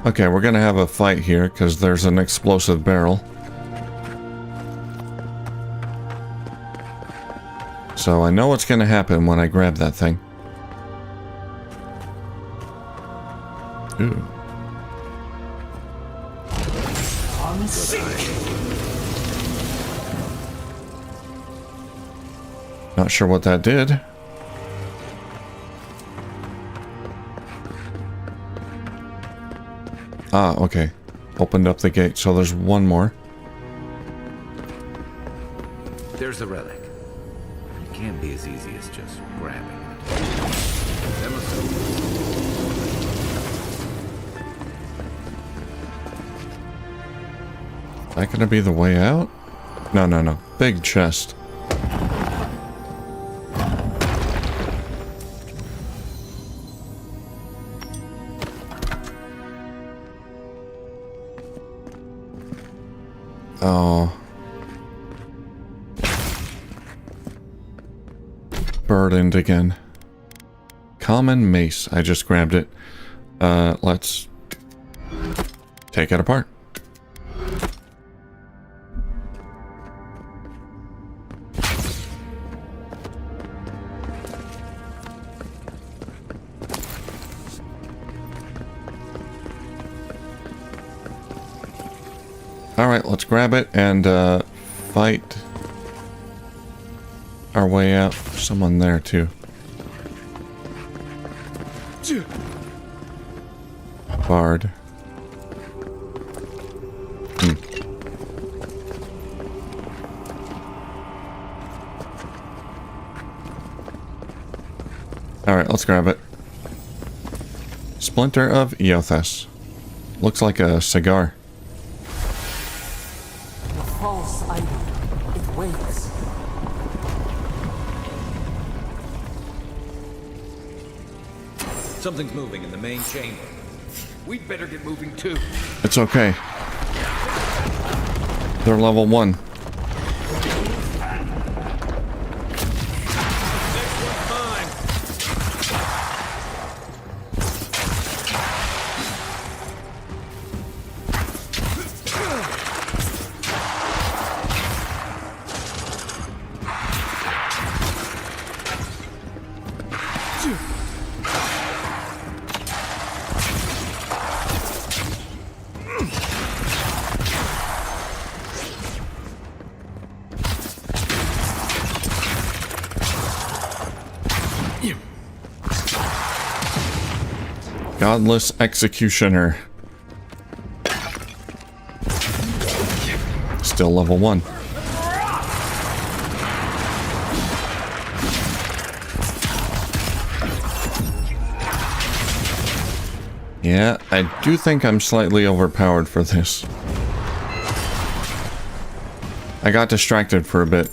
Okay, we're gonna have a fight here because there's an explosive barrel. So I know what's gonna happen when I grab that thing. Ooh. Not sure what that did. Ah, okay. Opened up the gate, so there's one more. There's the relic. It can't be as easy as just grabbing it. Is that gonna be the way out? No, no, no. Big chest. Oh. Burdened again. Common mace. I just grabbed it. Let's take it apart. Alright, let's grab it and fight our way out. Someone there too. Bard. Alright, let's grab it. Splinter of Eothas. Looks like a cigar. The false idol. It wakes. Something's moving in the main chamber. We'd better get moving too. It's okay. They're level 1. Godless Executioner. Still level 1. Yeah, I do think I'm slightly overpowered for this. I got distracted for a bit.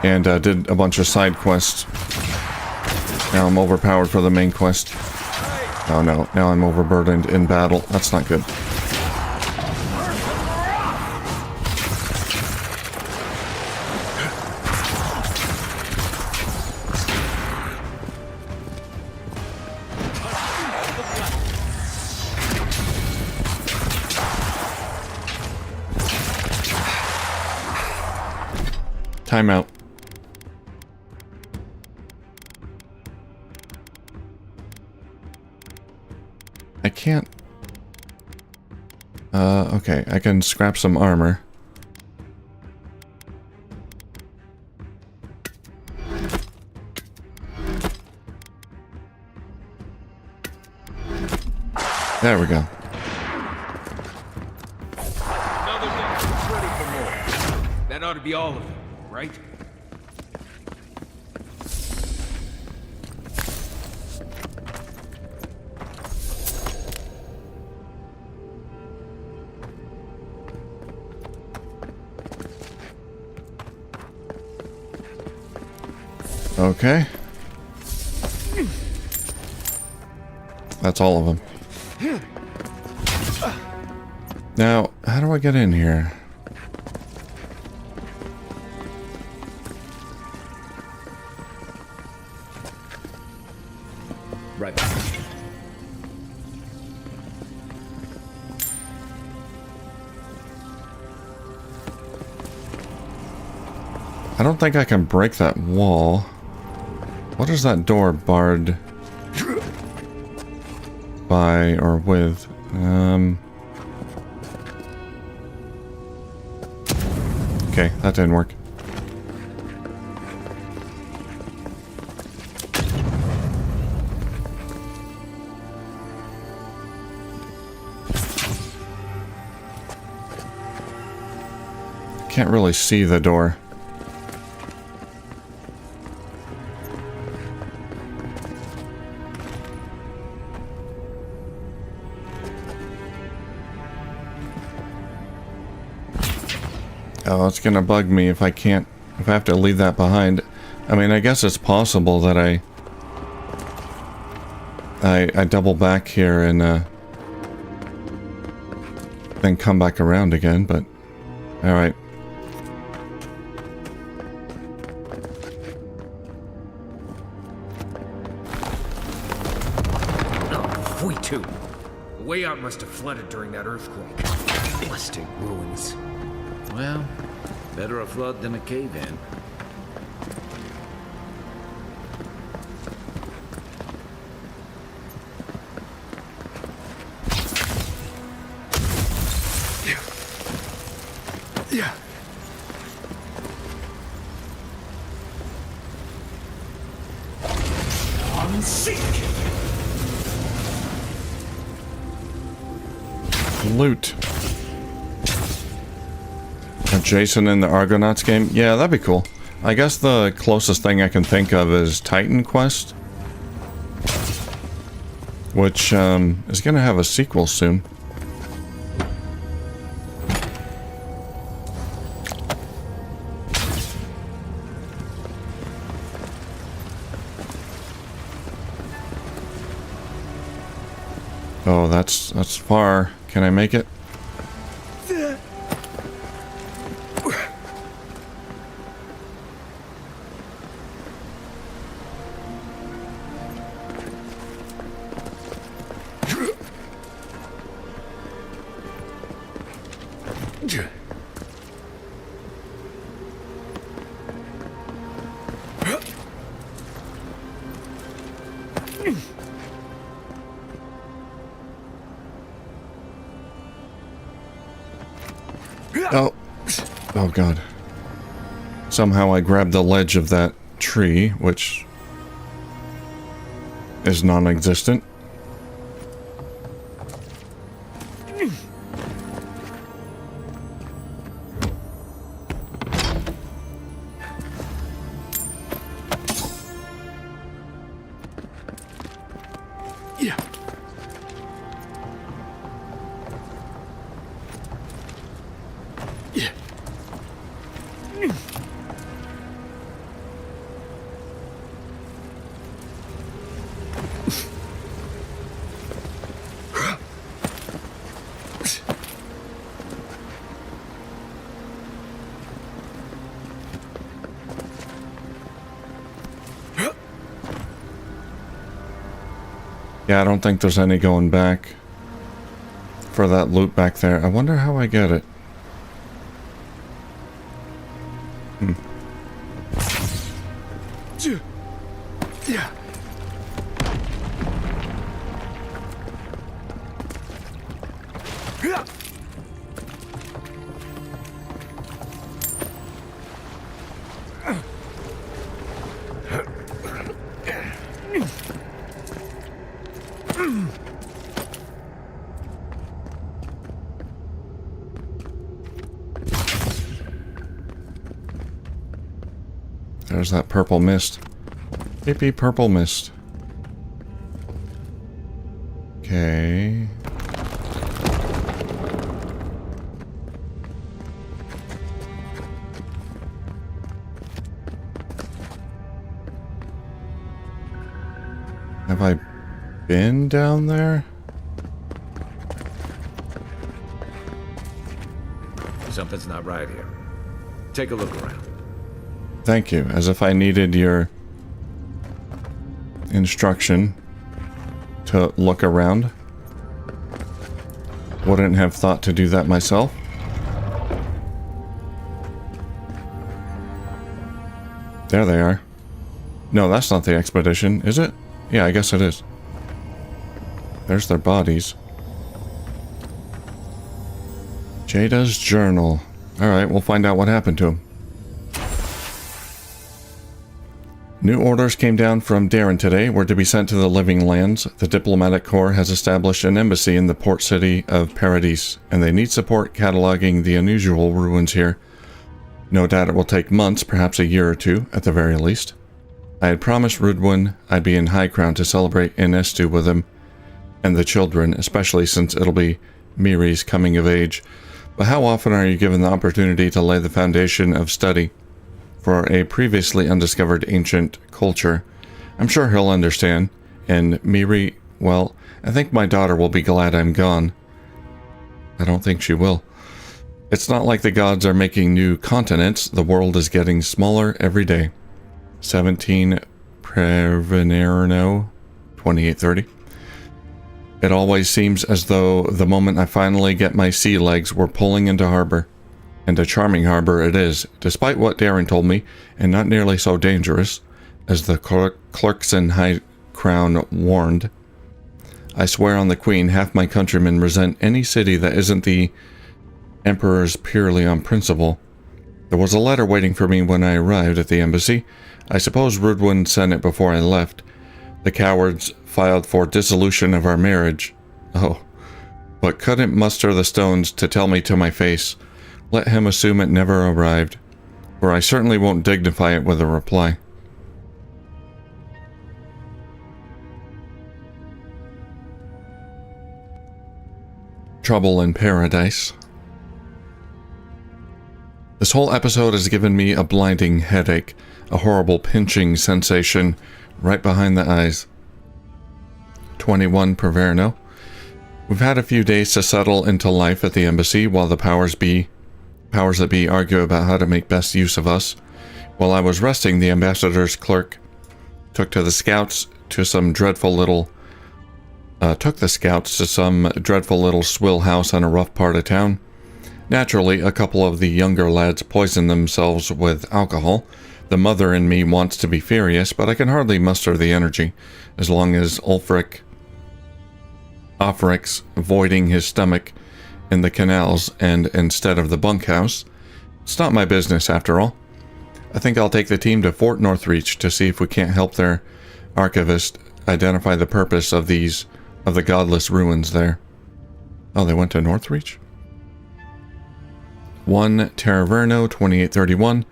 And did a bunch of side quests. Now I'm overpowered for the main quest. Oh no, now I'm overburdened in battle. That's not good. Timeout. I can't... okay, I can scrap some armor. There we go. That ought to be all of them, right? Okay. That's all of them. Now, how do I get in here? Right back. I don't think I can break that wall. What is that door barred by or with? Okay, that didn't work. Can't really see the door. Oh, it's gonna bug me if I have to leave that behind. I mean, I guess it's possible that I double back here and then come back around again, but alright. We too. The way out must have flooded during that earthquake. Blasted ruins. Well, better a flood than a cave-in. Yeah. Loot. A Jason in the Argonauts game? Yeah, that'd be cool. I guess the closest thing I can think of is Titan Quest, which is gonna have a sequel soon. Oh, that's far. Can I make it? Oh. Oh god. Somehow I grabbed the ledge of that tree, which is non-existent. Yeah. Yeah. Yeah, I don't think there's any going back for that loot back there. I wonder how I get it. Yeah. There's that purple mist. Beep beep, purple mist. Okay. Have I been down there? Something's not right here. Take a look around. Thank you. As if I needed your instruction to look around. Wouldn't have thought to do that myself. There they are. No, that's not the expedition, is it? Yeah, I guess it is. There's their bodies. Jada's journal. Alright, we'll find out what happened to him. New orders came down from Darren today. We're to be sent to the Living Lands. The Diplomatic Corps has established an embassy in the port city of Paradise, and they need support cataloging the unusual ruins here. No doubt it will take months, perhaps a year or two, at the very least. I had promised Rudwin I'd be in High Crown to celebrate Inestu with him and the children, especially since it'll be Miri's coming of age. But how often are you given the opportunity to lay the foundation of study for a previously undiscovered ancient culture? I'm sure he'll understand. And Miri, well, I think my daughter will be glad I'm gone. I don't think she will. It's not like the gods are making new continents. The world is getting smaller every day. 17 Prevenerno, 2830. It always seems as though the moment I finally get my sea legs, we're pulling into harbor. And a charming harbor it is, despite what Darren told me, and not nearly so dangerous as the clerks in High Crown warned. I swear on the Queen, half my countrymen resent any city that isn't the Emperor's purely on principle. There was a letter waiting for me when I arrived at the embassy. I suppose Rudwin sent it before I left. The cowards filed for dissolution of our marriage. Oh, but couldn't muster the stones to tell me to my face. Let him assume it never arrived, for I certainly won't dignify it with a reply. Trouble in Paradise. This whole episode has given me a blinding headache, a horrible pinching sensation right behind the eyes. 21 Perverno. We've had a few days to settle into life at the embassy while the powers that be argue about how to make best use of us. While I was resting, the ambassador's clerk took the scouts to some dreadful little swill house on a rough part of town. Naturally, a couple of the younger lads poisoned themselves with alcohol. The mother in me wants to be furious, but I can hardly muster the energy, as long as Offric's voiding his stomach in the canals and instead of the bunkhouse. It's not my business, after all. I think I'll take the team to Fort Northreach to see if we can't help their archivist identify the purpose of the godless ruins there. Oh, they went to Northreach? 1 Terraverno, 2831.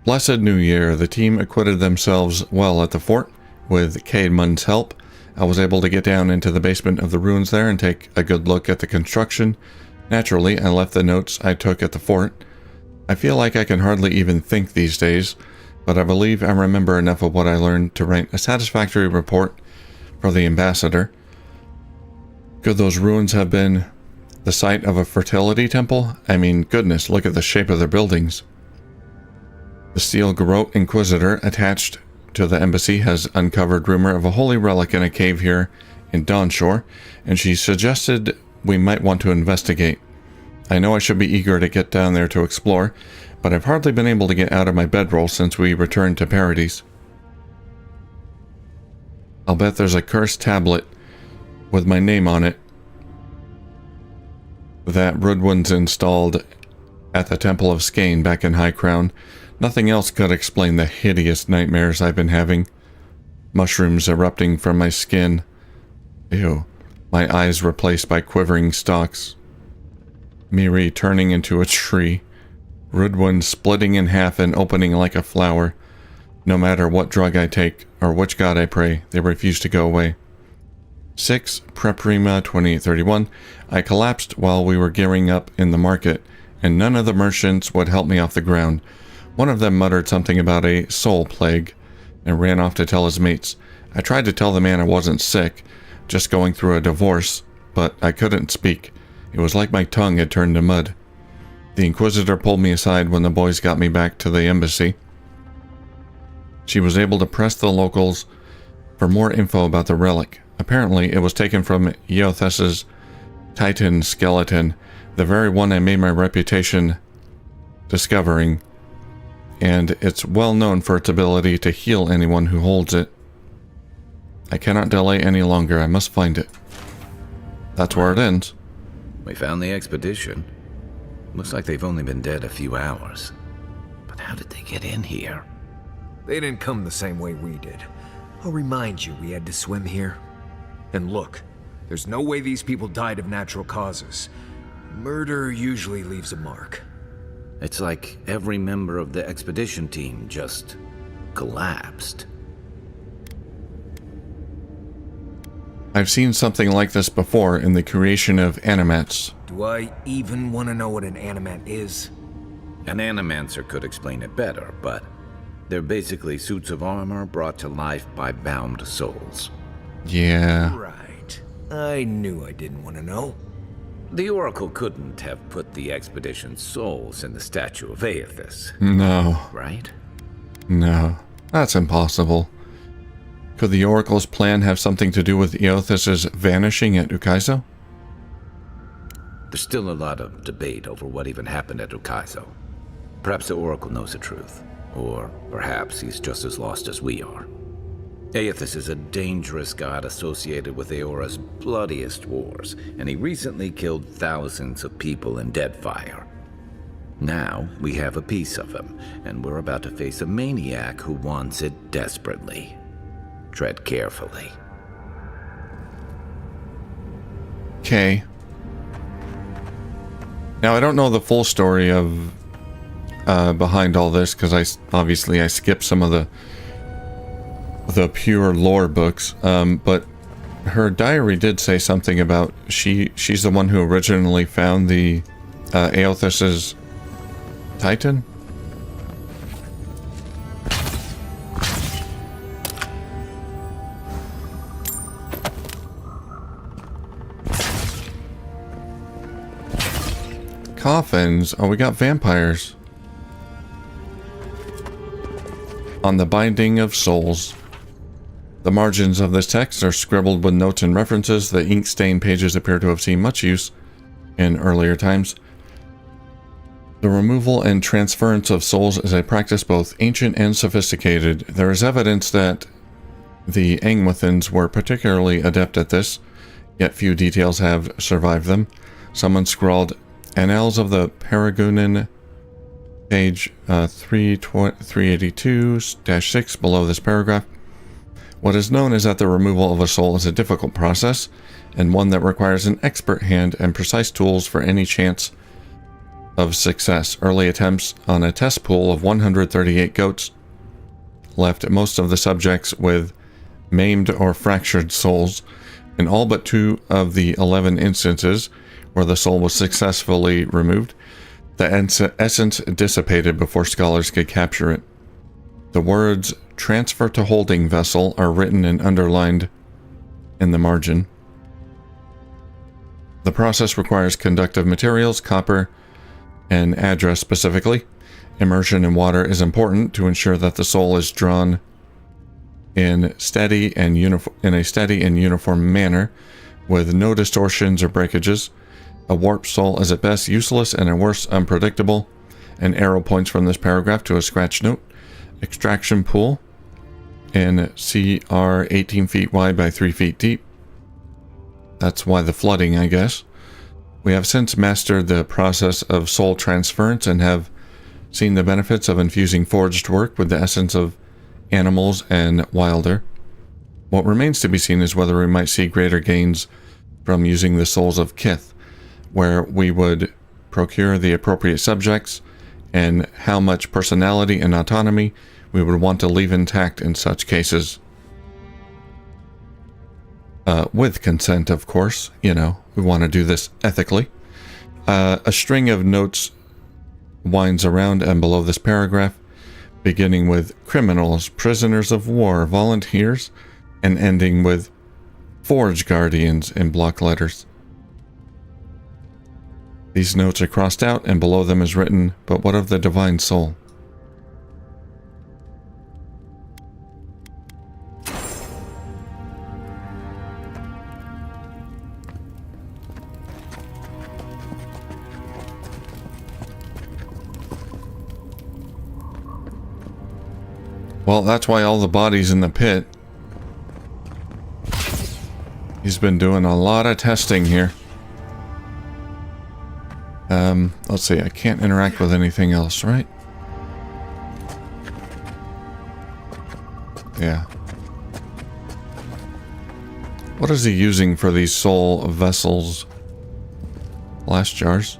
Blessed New Year. The team acquitted themselves well at the fort. With Caedmon's help, I was able to get down into the basement of the ruins there and take a good look at the construction. Naturally, I left the notes I took at the fort. I feel like I can hardly even think these days, but I believe I remember enough of what I learned to write a satisfactory report for the ambassador. Could those ruins have been the site of a fertility temple? I mean, goodness, look at the shape of their buildings. The Steel Garrote Inquisitor attached to the embassy has uncovered rumor of a holy relic in a cave here in Dawnshore, and she suggested we might want to investigate. I know I should be eager to get down there to explore, but I've hardly been able to get out of my bedroll since we returned to Paradise. I'll bet there's a cursed tablet with my name on it that Rudwin's installed at the Temple of Skane back in High Crown. Nothing else could explain the hideous nightmares I've been having. Mushrooms erupting from my skin. Ew. My eyes replaced by quivering stalks. Miri turning into a tree. Rudwin splitting in half and opening like a flower. No matter what drug I take, or which god I pray, they refuse to go away. 6 Preprima 2831. I collapsed while we were gearing up in the market, and none of the merchants would help me off the ground. One of them muttered something about a soul plague, and ran off to tell his mates. I tried to tell the man I wasn't sick, just going through a divorce, but I couldn't speak. It was like my tongue had turned to mud. The Inquisitor pulled me aside when the boys got me back to the embassy. She was able to press the locals for more info about the relic. Apparently, it was taken from Eothas's Titan skeleton, the very one I made my reputation discovering, and it's well known for its ability to heal anyone who holds it. I cannot delay any longer. I must find it. That's where it ends. We found the expedition. Looks like they've only been dead a few hours. But how did they get in here? They didn't come the same way we did. I'll remind you, we had to swim here. And look, there's no way these people died of natural causes. Murder usually leaves a mark. It's like every member of the expedition team just collapsed. I've seen something like this before in the creation of animats. Do I even want to know what an animat is? An animancer could explain it better, but they're basically suits of armor brought to life by bound souls. Yeah. Right. I knew I didn't want to know. The Oracle couldn't have put the expedition's souls in the statue of Aethys. No. Right? No. That's impossible. Could the Oracle's plan have something to do with Eothas's vanishing at Ukaizo? There's still a lot of debate over what even happened at Ukaizo. Perhaps the Oracle knows the truth. Or perhaps he's just as lost as we are. Aethys is a dangerous god associated with Eora's bloodiest wars, and he recently killed thousands of people in Deadfire. Now, we have a piece of him, and we're about to face a maniac who wants it desperately. Tread carefully. Okay. Now, I don't know the full story of behind all this, because I skipped some of the pure lore books, but her diary did say something about she's the one who originally found the Eothas's Titan. Coffins. Oh, we got vampires. On the Binding of Souls. The margins of this text are scribbled with notes and references. The ink-stained pages appear to have seen much use in earlier times. The removal and transference of souls is a practice both ancient and sophisticated. There is evidence that the Angwithans were particularly adept at this, yet few details have survived them. Someone scrawled, Annals of the Paragunan, page 382-6 below this paragraph. What is known is that the removal of a soul is a difficult process, and one that requires an expert hand and precise tools for any chance of success. Early attempts on a test pool of 138 goats left most of the subjects with maimed or fractured souls. In all but 2 of the 11 instances where the soul was successfully removed, the essence dissipated before scholars could capture it. The words "transfer to holding vessel" are written and underlined in the margin. The process requires conductive materials, copper, and address specifically. Immersion in water is important to ensure that the soul is drawn in a steady and uniform manner, with no distortions or breakages. A warped soul is at best useless and at worst unpredictable. An arrow points from this paragraph to a scratch note. Extraction pool in CR 18 feet wide by 3 feet deep. That's why the flooding, I guess. We have since mastered the process of soul transference and have seen the benefits of infusing forged work with the essence of animals and wilder. What remains to be seen is whether we might see greater gains from using the souls of Kith, where we would procure the appropriate subjects, and how much personality and autonomy we would want to leave intact in such cases. With consent, of course. You know, we want to do this ethically. A string of notes winds around and below this paragraph, beginning with criminals, prisoners of war, volunteers, and ending with Forge Guardians in block letters. These notes are crossed out, and below them is written, "But what of the divine soul?" Well, that's why all the bodies in the pit. He's been doing a lot of testing here. Let's see, I can't interact with anything else, right? Yeah. What is he using for these soul vessels? Blast jars?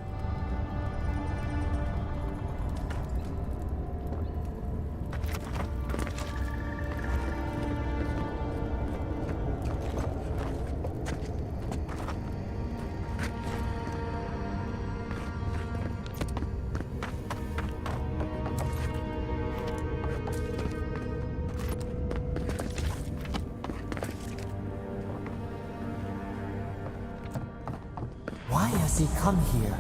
Why has he come here?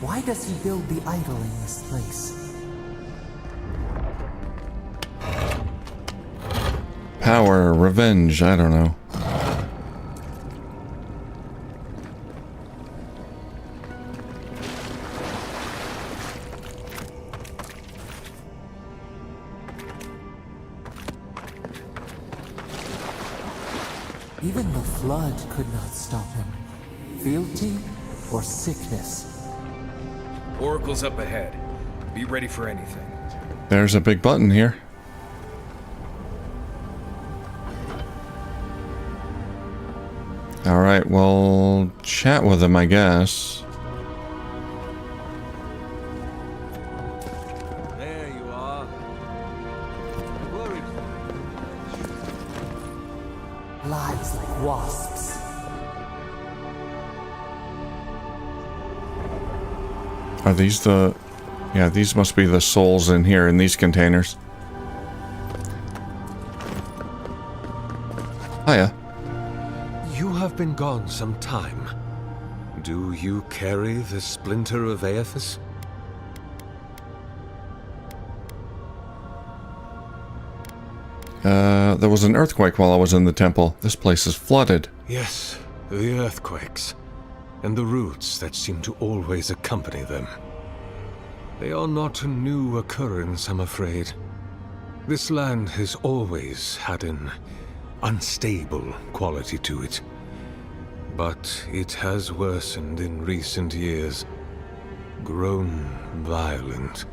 Why does he build the idol in this place? Power, revenge, I don't know. Even the flood could not stop him. Fealty or sickness? Oracle's up ahead. Be ready for anything. There's a big button here. Alright, well, chat with him, I guess. There you are. Worried. Lies like wasps. Are these the... Yeah, these must be the souls in here, in these containers. Hiya. You have been gone some time. Do you carry the splinter of Aethys? There was an earthquake while I was in the temple. This place is flooded. Yes, the earthquakes. And the roots that seem to always accompany them. They are not a new occurrence, I'm afraid. This land has always had an unstable quality to it. But it has worsened in recent years, grown violent.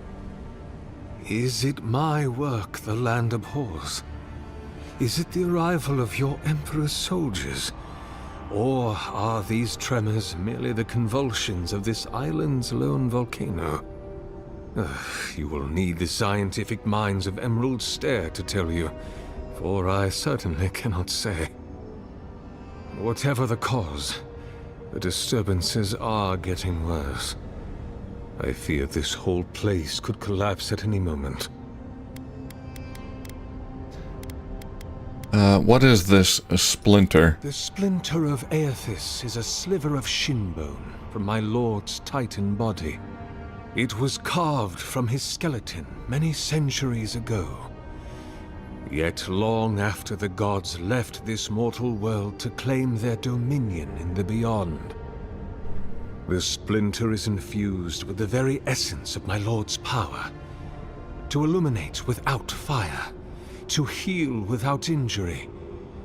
Is it my work the land abhors? Is it the arrival of your Emperor's soldiers? Or are these tremors merely the convulsions of this island's lone volcano? You will need the scientific minds of Emerald Stair to tell you, for I certainly cannot say. Whatever the cause, the disturbances are getting worse. I fear this whole place could collapse at any moment. What is this splinter? The splinter of Aethys is a sliver of shin bone from my lord's titan body. It was carved from his skeleton many centuries ago. Yet long after the gods left this mortal world to claim their dominion in the beyond, the splinter is infused with the very essence of my lord's power. To illuminate without fire, to heal without injury,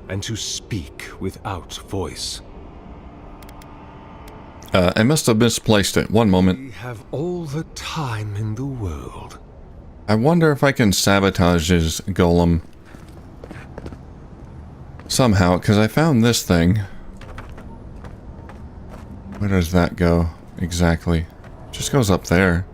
and to speak without voice. I must have misplaced it. One moment. We have all the time in the world. I wonder if I can sabotage his golem. Somehow, because I found this thing. Where does that go? Exactly. Just goes up there.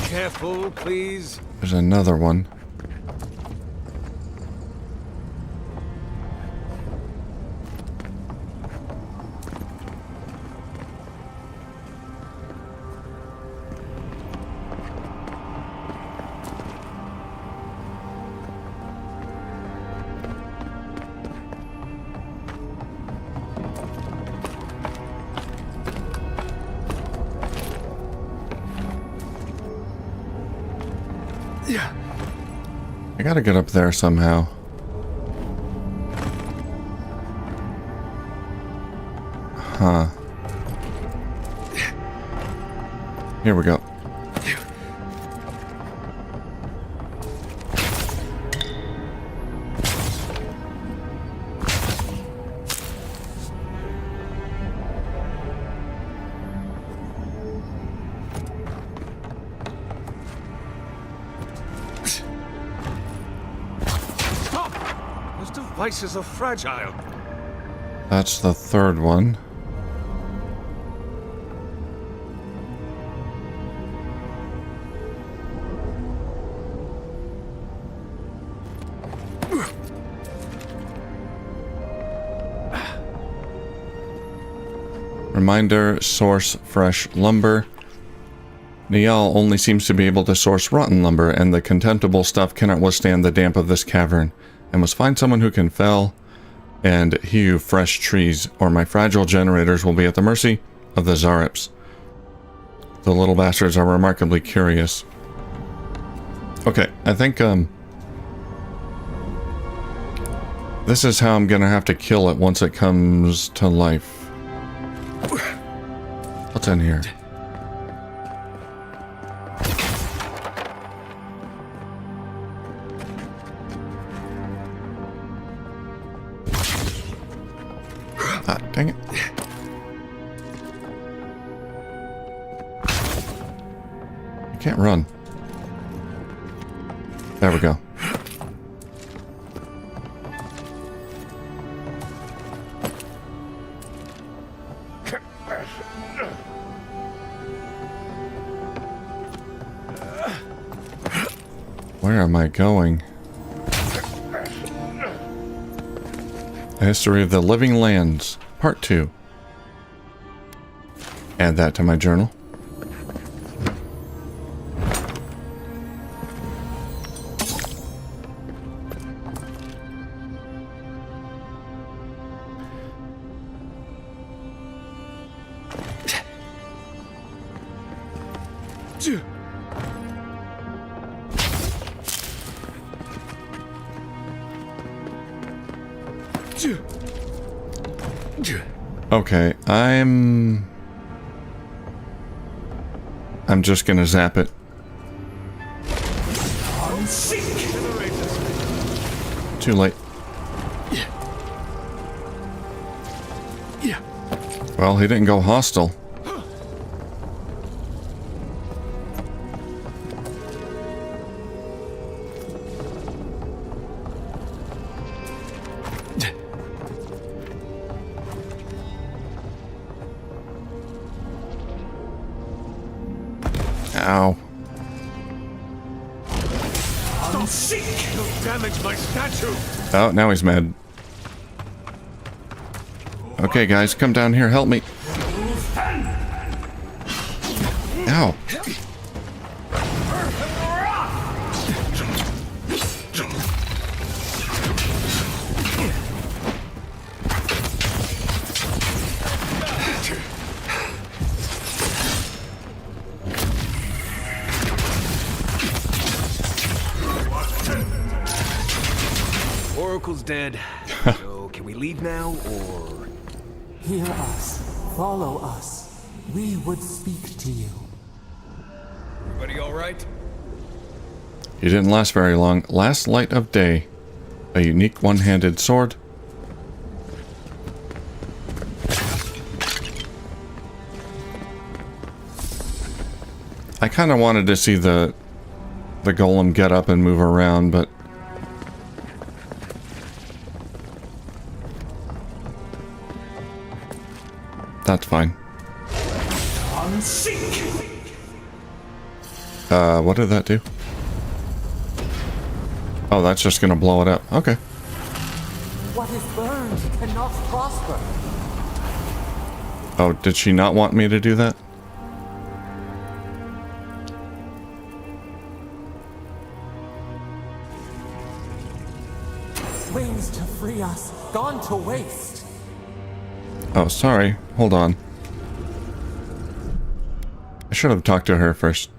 Careful, please. There's another one. I gotta get up there somehow. Huh. Here we go. Those devices are fragile. That's the third one. Reminder, source fresh lumber. Niall only seems to be able to source rotten lumber, and the contemptible stuff cannot withstand the damp of this cavern. I must find someone who can fell and hew fresh trees, or my fragile generators will be at the mercy of the Zarips. The little bastards are remarkably curious. Okay, I think, this is how I'm gonna have to kill it once it comes to life. What's in here? Ah, dang it. I can't run. There we go. Where am I going? A History of the Living Lands, Part 2. Add that to my journal. Okay, I'm just gonna zap it. Too late. Well, he didn't go hostile. Ow. Don't seek! You'll damage my statue! Oh, now he's mad. Okay, guys, come down here, help me. Ow. Oracle's dead. So, can we leave now, or...? Hear us. Follow us. We would speak to you. Everybody alright? He didn't last very long. Last light of day. A unique one-handed sword. I kind of wanted to see the golem get up and move around, but that's fine. What did that do? Oh, that's just gonna blow it up. Okay. What is burned cannot prosper. Oh, did she not want me to do that? Ways to free us, gone to waste. Oh, sorry. Hold on. I should have talked to her first.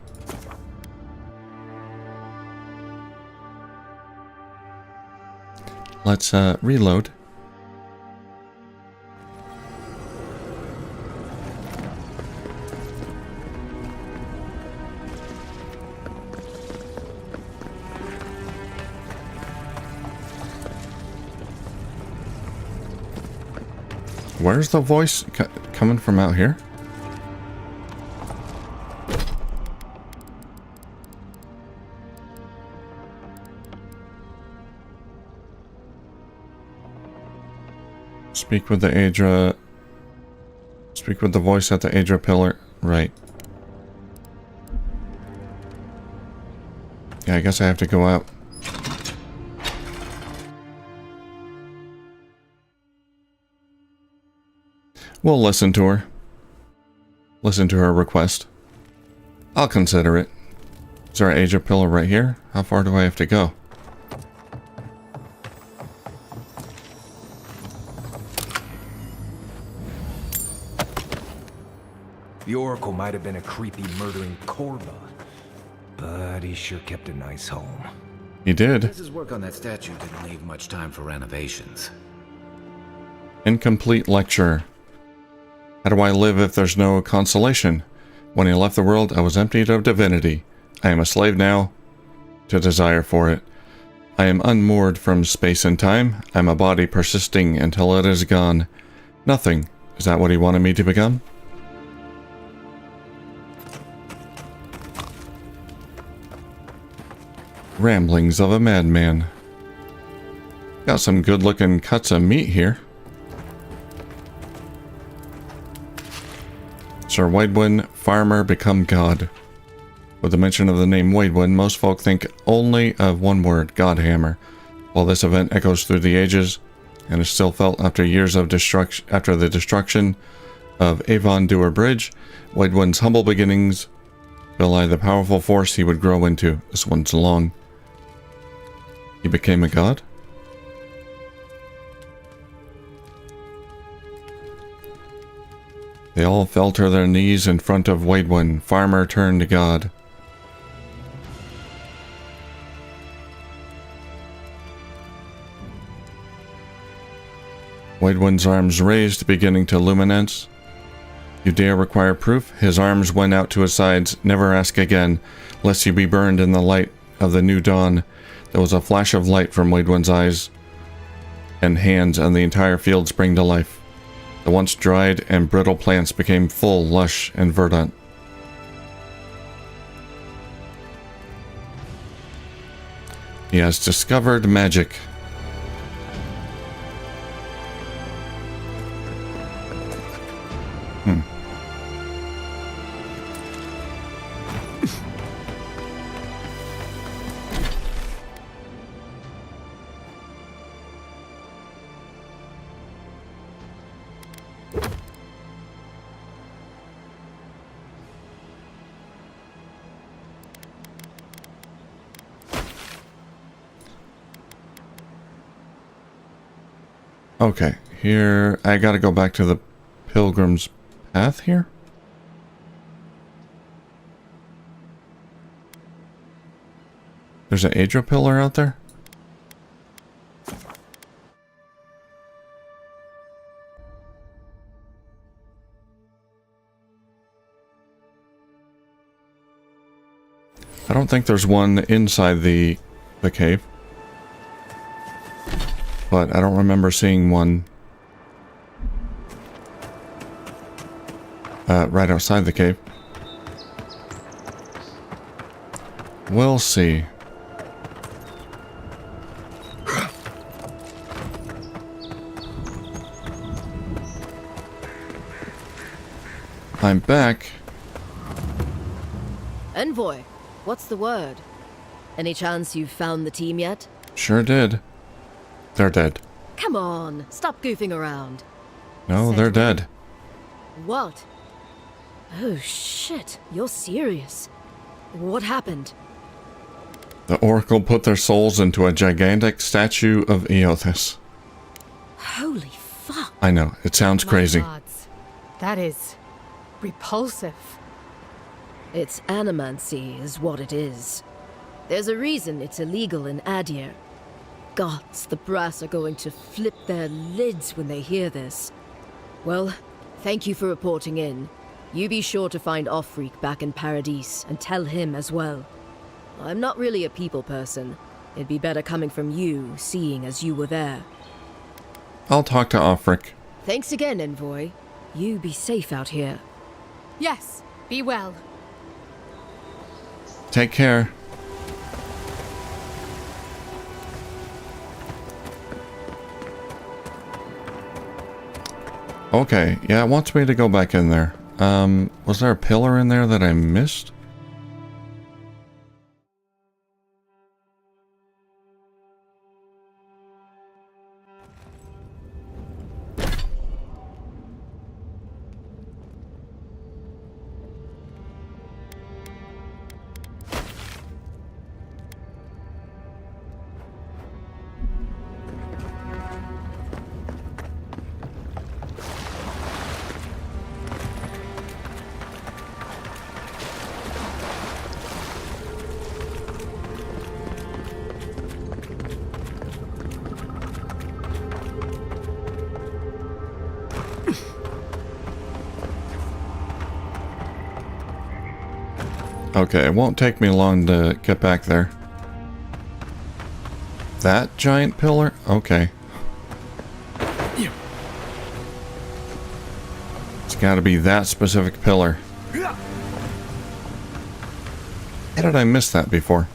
Let's reload. Where's the voice coming from out here? Speak with the Adra. Speak with the voice at the Adra pillar. Right. Yeah, I guess I have to go out. We'll listen to her. Listen to her request. I'll consider it. Is there an Adra pillar right here? How far do I have to go? The Oracle might have been a creepy, murdering Korva, but he sure kept a nice home. He did. His work on that statue didn't leave much time for renovations. Incomplete lecture. How do I live if there's no consolation? When I left the world, I was emptied of divinity. I am a slave now to desire for it. I am unmoored from space and time. I am a body persisting until it is gone. Nothing. Is that what he wanted me to become? Ramblings of a madman. Got some good-looking cuts of meat here. Sir Waidwin, farmer become god. With the mention of the name Waidwin, most folk think only of one word, Godhammer. While this event echoes through the ages and is still felt after years of after the destruction of Avon Dewar Bridge, Waidwin's humble beginnings belie the powerful force he would grow into. This one's long. He became a god? They all fell to their knees in front of Waidwin. Farmer turned to god. Waidwin's arms raised, beginning to luminance. You dare require proof? His arms went out to his sides. Never ask again, lest you be burned in the light of the new dawn. There was a flash of light from Waidwin's eyes and hands, and the entire field sprang to life. The once dried and brittle plants became full, lush, and verdant. He has discovered magic. Okay, here, I gotta go back to the Pilgrim's Path here? There's an Adra pillar out there? I don't think there's one inside the cave. But I don't remember seeing one right outside the cave. We'll see. I'm back. Envoy, what's the word? Any chance you've found the team yet? Sure did. They're dead. Come on, stop goofing around. No, they're dead. What? Oh shit, you're serious. What happened? The Oracle put their souls into a gigantic statue of Eothas. Holy fuck. I know, it sounds crazy. Gods. That is repulsive. It's animancy is what it is. There's a reason it's illegal in Adir. gods, the brass are going to flip their lids when they hear this. Well, thank you for reporting in. You be sure to find Offreak back in Paradise, and tell him as well. I'm not really a people person. It'd be better coming from you, seeing as you were there. I'll talk to Offric. Thanks again, Envoy. You be safe out here. Yes, be well. Take care. Okay, yeah, it wants me to go back in there. Was there a pillar in there that I missed? Okay, it won't take me long to get back there. That giant pillar? Okay. It's gotta be that specific pillar. How did I miss that before?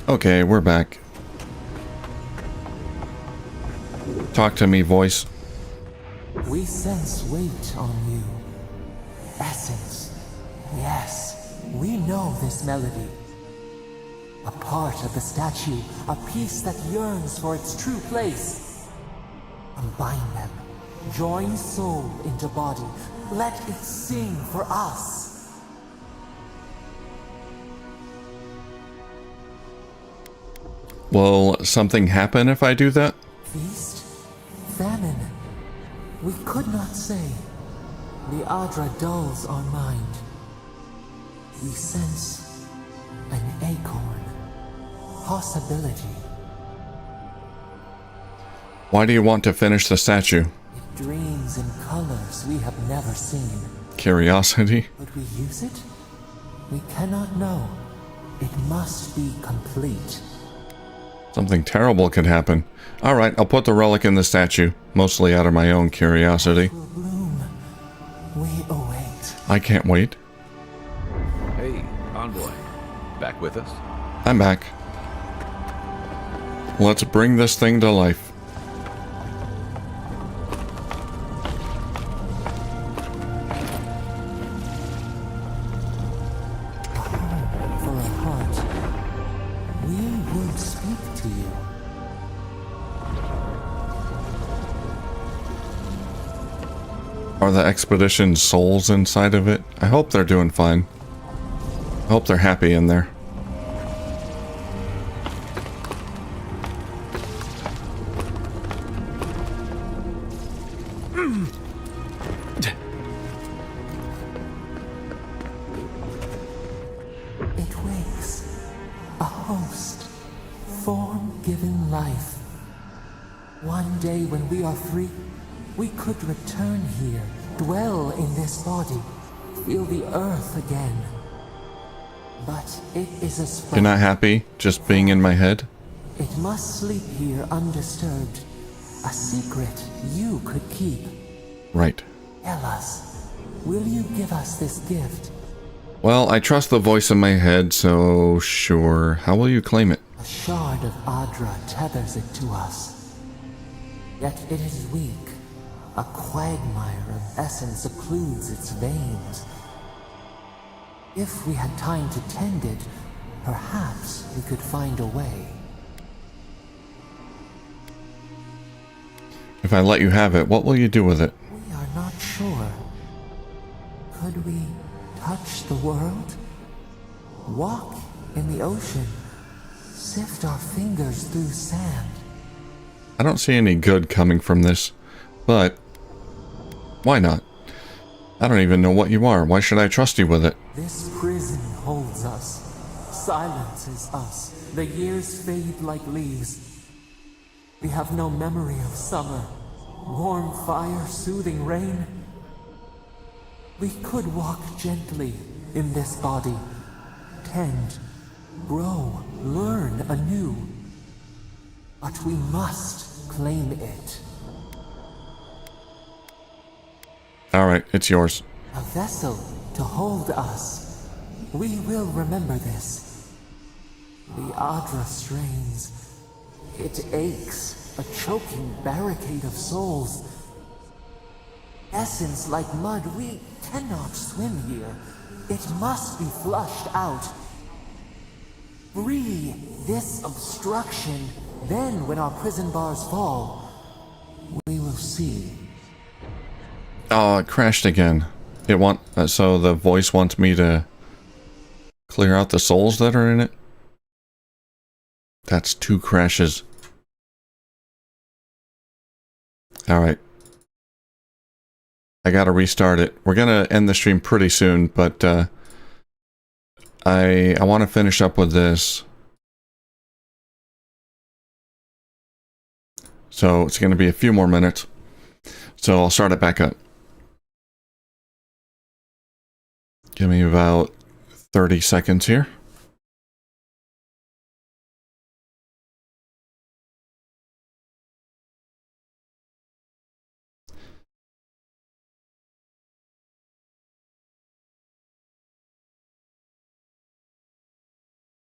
Okay, we're back. Talk to me, voice. We sense weight on you. Essence. Yes, we know this melody. A part of the statue, a piece that yearns for its true place. Combine them. Join soul into body. Let it sing for us. Will something happen if I do that? Feast? Famine? We could not say. The Adra dulls our mind. We sense an acorn. Possibility. Why do you want to finish the statue? It dreams in colors we have never seen. Curiosity? Would we use it? We cannot know. It must be complete. Something terrible could happen. Alright, I'll put the relic in the statue, mostly out of my own curiosity. Bloom. We await. I can't wait. Hey, Envoy. Back with us? I'm back. Let's bring this thing to life. For a heart, we would speak to you. Are the expedition souls inside of it? I hope they're doing fine. I hope they're happy in there. It wakes. A host. Form given life. One day when we are free, we could return here, dwell in this body, feel the earth again. But it is a spell. You're not happy just being in my head? It must sleep here undisturbed. A secret you could keep. Right. Tell us, will you give us this gift? Well, I trust the voice in my head, so sure. How will you claim it? A shard of Adra tethers it to us. Yet it is weak. A quagmire of essence occludes its veins. If we had time to tend it, perhaps we could find a way. If I let you have it, what will you do with it? We are not sure. Could we touch the world? Walk in the ocean? Sift our fingers through sand? I don't see any good coming from this, but why not? I don't even know what you are. Why should I trust you with it? This prison holds us, silences us. The years fade like leaves. We have no memory of summer, warm fire, soothing rain. We could walk gently in this body, tend, grow, learn anew. But we must claim it. Alright, it's yours. A vessel to hold us. We will remember this. The Adra strains. It aches, a choking barricade of souls. Essence like mud, we cannot swim here. It must be flushed out. Free this obstruction, then when our prison bars fall, we will see. Oh, it crashed again. So the voice wants me to clear out the souls that are in it? That's 2 crashes. Alright. I gotta restart it. We're gonna end the stream pretty soon, but I want to finish up with this. So it's gonna be a few more minutes. So I'll start it back up. Give me about 30 seconds here.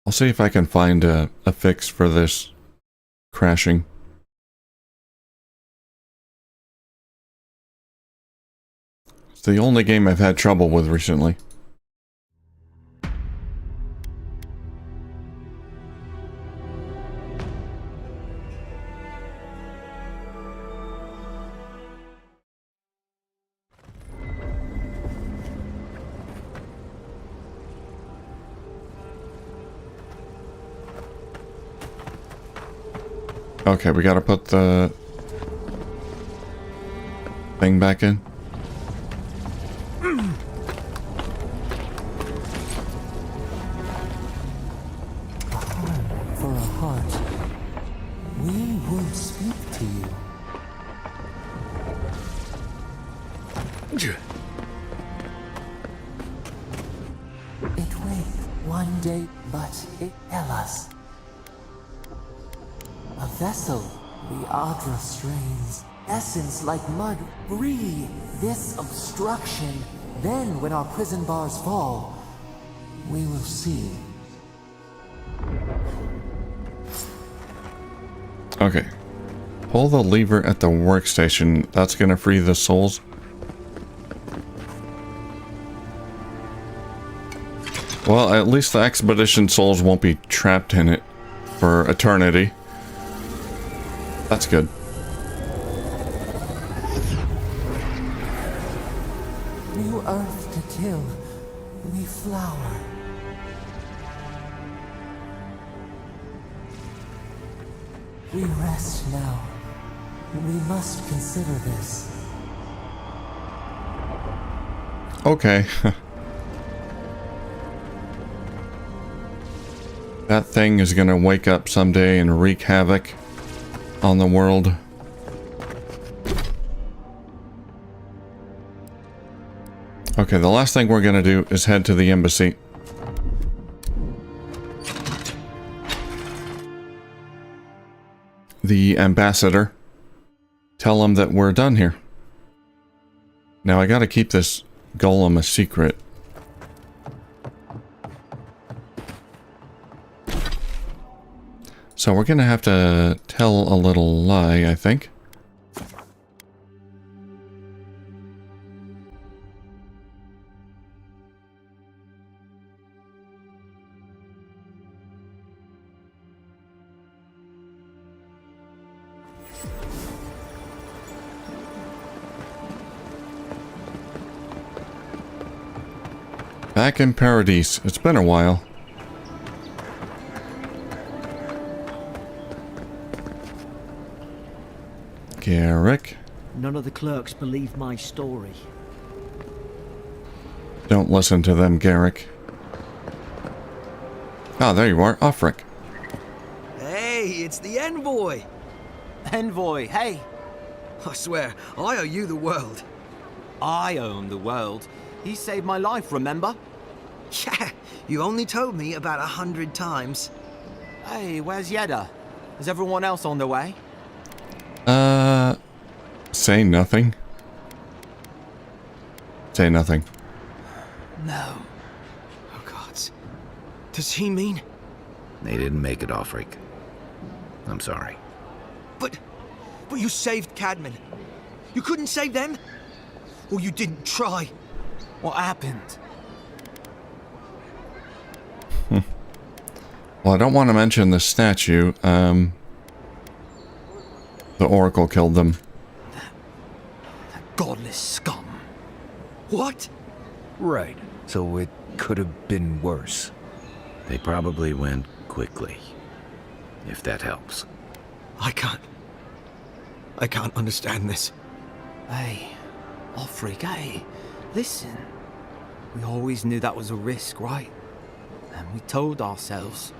I'll see if I can find a fix for this crashing. It's the only game I've had trouble with recently. Okay, we gotta put the thing back in. For a heart, we would speak to you. It will one day, but it tell us. A vessel, the Adra strains. Essence like mud, free this obstruction. Then when our prison bars fall, we will see. Okay. Pull the lever at the workstation. That's gonna free the souls. Well, at least the expedition souls won't be trapped in it for eternity. That's good. New earth to kill, we flower. We rest now. We must consider this. Okay. That thing is gonna wake up someday and wreak havoc on the world. Okay, the last thing we're gonna do is head to the embassy. The ambassador. Tell him that we're done here. Now I gotta keep this golem a secret. So we're gonna have to tell a little lie, I think. Back in Paradise. It's been a while. Garrick. None of the clerks believe my story. Don't listen to them, Garrick. Ah, there you are, Offric. Hey, it's the envoy! Envoy, hey! I swear, I owe you the world. I own the world. He saved my life, remember? Yeah, you only told me about 100 times. Hey, where's Yeda? Is everyone else on their way? Say nothing. Say nothing. No. Oh, gods. Does he mean? They didn't make it, Offric. I'm sorry. But you saved Cadman. You couldn't save them? Or you didn't try? What happened? Well, I don't want to mention the statue. The Oracle killed them. That godless scum. What? Right. So it could have been worse. They probably went quickly. If that helps. I can't understand this. Hey, Offric, hey, listen. We always knew that was a risk, right? And we told ourselves.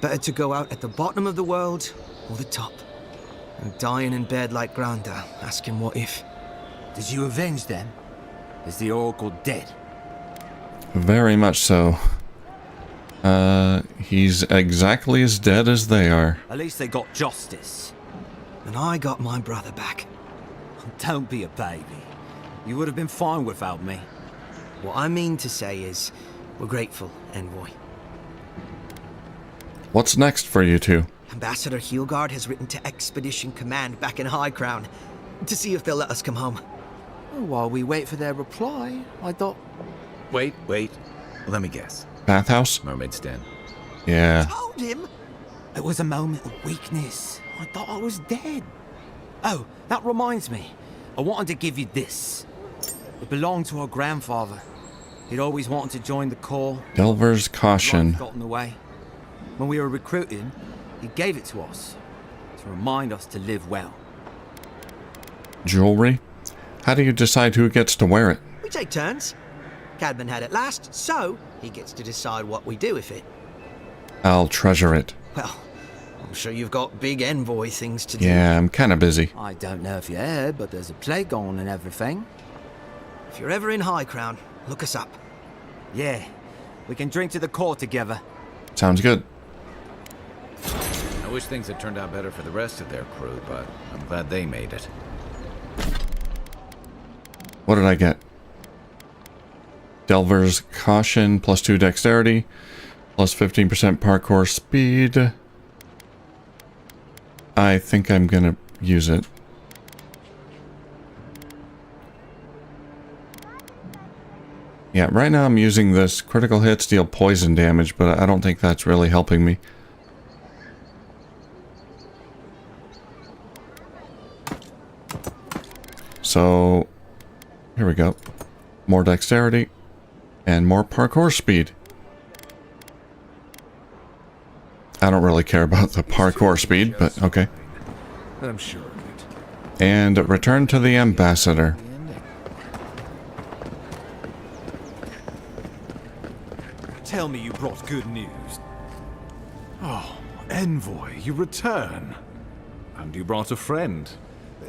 Better to go out at the bottom of the world or the top. And dying in bed like Granda, asking what if. Did you avenge them? Is the Oracle dead? Very much so. He's exactly as dead as they are. At least they got justice. And I got my brother back. Don't be a baby. You would have been fine without me. What I mean to say is, we're grateful, Envoy. What's next for you two? Ambassador Heelgard has written to Expedition Command back in High Crown to see if they'll let us come home. Well, while we wait for their reply, I thought... Wait. Let me guess. Bathhouse? Mermaid's Den. Yeah. Told him? It was a moment of weakness. I thought I was dead. Oh, that reminds me. I wanted to give you this. It belonged to our grandfather. He'd always wanted to join the Corps. Delver's Caution. Life got in the way. When we were recruiting, he gave it to us to remind us to live well. Jewelry? How do you decide who gets to wear it? We take turns. Cadman had it last, so he gets to decide what we do with it. I'll treasure it. Well, I'm sure you've got big envoy things to do. Yeah, I'm kind of busy. I don't know if you heard, but there's a plague on and everything. If you're ever in High Crown, look us up. Yeah, we can drink to the Corps together. Sounds good. I wish things had turned out better for the rest of their crew, but I'm glad they made it. What did I get? Delver's Caution, +2 dexterity, +15% parkour speed. I think I'm gonna use it. Yeah, right now I'm using this critical hits deal poison damage, but I don't think that's really helping me. So, here we go. More dexterity and more parkour speed. I don't really care about the parkour speed, but okay. I'm sure of it. And return to the ambassador. Tell me you brought good news. Oh, Envoy, you return. And you brought a friend.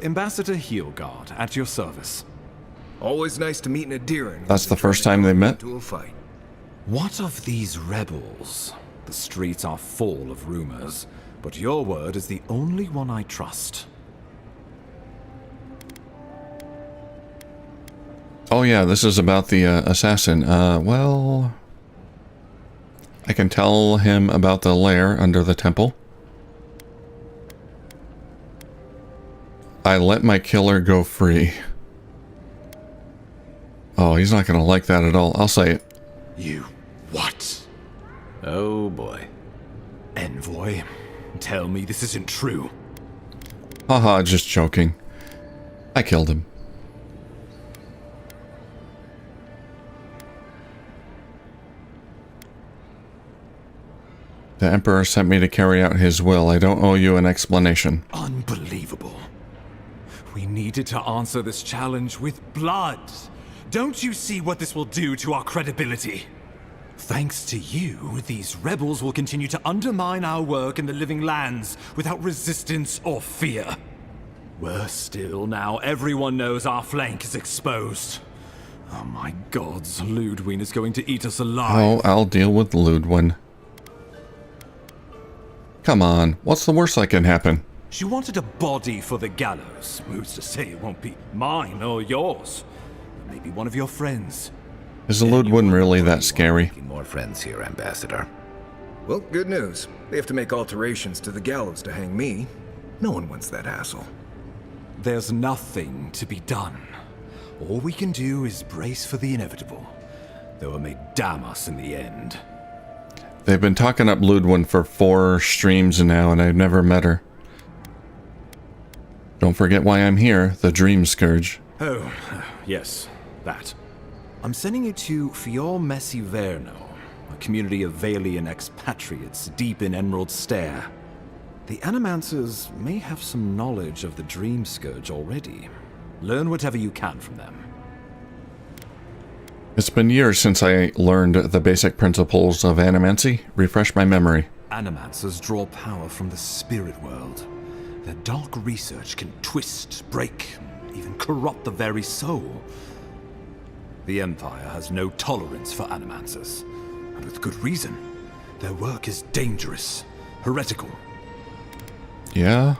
Ambassador Heelgard, at your service. Always nice to meet an Adiran. That's the first time they met? To a fight. What of these rebels? The streets are full of rumors, but your word is the only one I trust. Oh yeah, this is about the assassin. Well... I can tell him about the lair under the temple. I let my killer go free. Oh, he's not gonna like that at all. I'll say it. You what? Oh boy. Envoy, tell me this isn't true. Haha, just joking. I killed him. The Emperor sent me to carry out his will. I don't owe you an explanation. Unbelievable. We needed to answer this challenge with blood. Don't you see what this will do to our credibility? Thanks to you, these rebels will continue to undermine our work in the Living Lands without resistance or fear. Worse still, now everyone knows our flank is exposed. Oh my gods, Ludwig is going to eat us alive. Oh, I'll deal with Ludwig. Come on, what's the worst that can happen? She wanted a body for the gallows. Who's to say it won't be mine or yours? Maybe one of your friends. Is Ludwig really that scary? More friends here, Ambassador. Well, good news. They have to make alterations to the gallows to hang me. No one wants that hassle. There's nothing to be done. All we can do is brace for the inevitable, though it may damn us in the end. They've been talking up Ludwig for 4 streams now, and I've never met her. Don't forget why I'm here, the Dream Scourge. Oh, yes, that. I'm sending you to Fior Messi Verno, a community of Valian expatriates deep in Emerald Stair. The Animancers may have some knowledge of the Dream Scourge already. Learn whatever you can from them. It's been years since I learned the basic principles of animancy. Refresh my memory. Animancers draw power from the spirit world. Their dark research can twist, break, and even corrupt the very soul. The Empire has no tolerance for Animancers, and with good reason. Their work is dangerous, heretical. Yeah?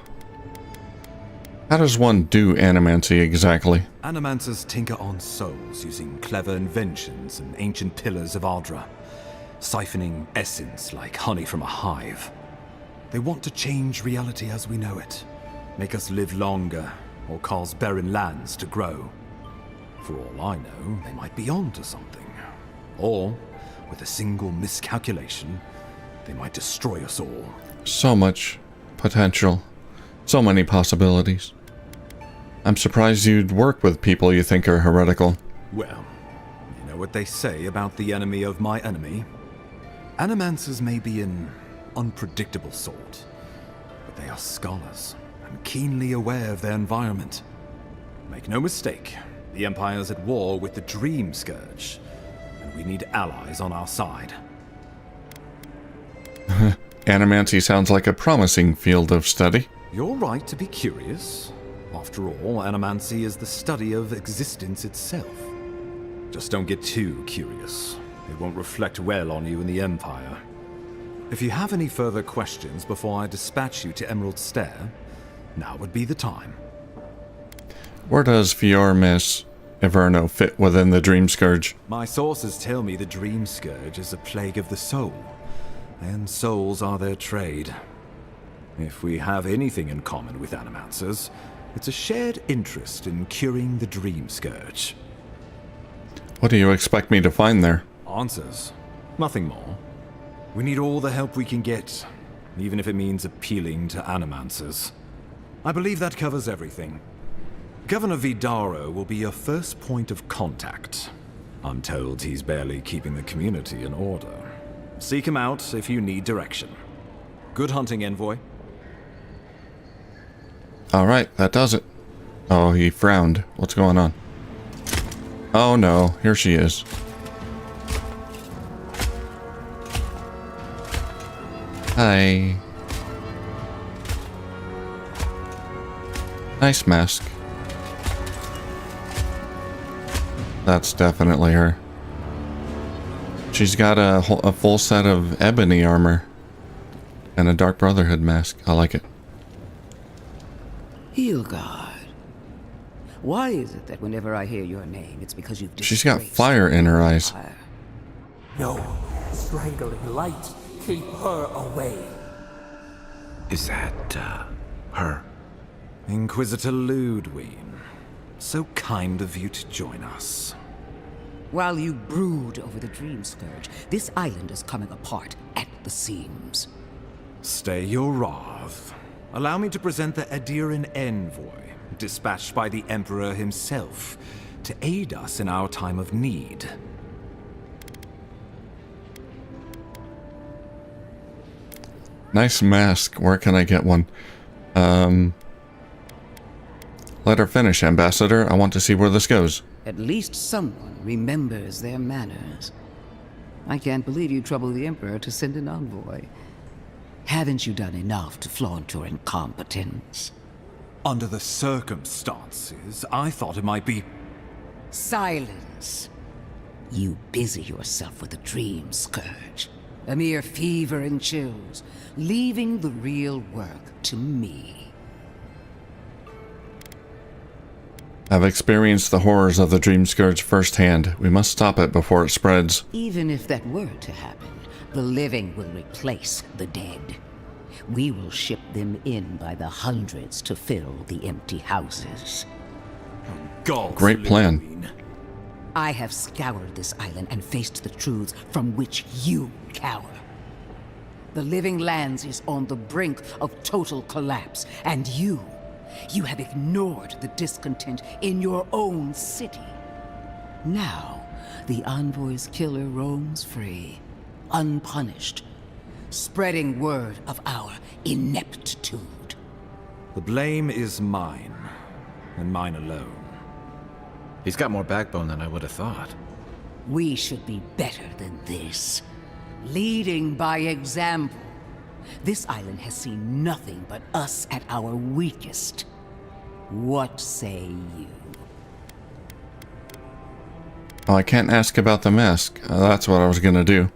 How does one do animancy exactly? Animancers tinker on souls using clever inventions and ancient pillars of Ardra, siphoning essence like honey from a hive. They want to change reality as we know it, make us live longer, or cause barren lands to grow. For all I know, they might be on to something. Or, with a single miscalculation, they might destroy us all. So much potential. So many possibilities. I'm surprised you'd work with people you think are heretical. Well, you know what they say about the enemy of my enemy? Animancers may be an unpredictable sort, but they are scholars and keenly aware of their environment. Make no mistake, the Empire's at war with the Dream Scourge, and we need allies on our side. Animancy sounds like a promising field of study. You're right to be curious. After all, animancy is the study of existence itself. Just don't get too curious. It won't reflect well on you in the Empire. If you have any further questions before I dispatch you to Emerald Stair, now would be the time. Where does Fior Miss Everno fit within the Dream Scourge? My sources tell me the Dream Scourge is a plague of the soul, and souls are their trade. If we have anything in common with Animancers, it's a shared interest in curing the Dream Scourge. What do you expect me to find there? Answers. Nothing more. We need all the help we can get, even if it means appealing to Animancers. I believe that covers everything. Governor Vidaro will be your first point of contact. I'm told he's barely keeping the community in order. Seek him out if you need direction. Good hunting, Envoy. Alright, that does it. Oh, he frowned. What's going on? Oh no, here she is. Hi. Nice mask. That's definitely her. She's got a full set of ebony armor and a Dark Brotherhood mask. I like it. Hilgard. Why is it that whenever I hear your name, it's because you've She's got fire in her eyes. No, strangling light. Keep her away. Is that, her? Inquisitor Ludwig. So kind of you to join us. While you brood over the Dream Scourge, this island is coming apart at the seams. Stay your wrath. Allow me to present the Adiran envoy, dispatched by the Emperor himself, to aid us in our time of need. Nice mask. Where can I get one? Let her finish, Ambassador. I want to see where this goes. At least someone remembers their manners. I can't believe you troubled the Emperor to send an envoy. Haven't you done enough to flaunt your incompetence? Under the circumstances, I thought it might be... Silence. You busy yourself with a dream scourge. A mere fever and chills, leaving the real work to me. I've experienced the horrors of the Dream Scourge firsthand. We must stop it before it spreads. Even if that were to happen, the living will replace the dead. We will ship them in by the hundreds to fill the empty houses. Great plan. I have scoured this island and faced the truths from which you cower. The Living Lands is on the brink of total collapse, and you have ignored the discontent in your own city. Now, the Envoy's killer roams free, unpunished, spreading word of our ineptitude. The blame is mine, and mine alone. He's got more backbone than I would have thought. We should be better than this. Leading by example. This island has seen nothing but us at our weakest. What say you? Oh, I can't ask about the mask. That's what I was gonna do.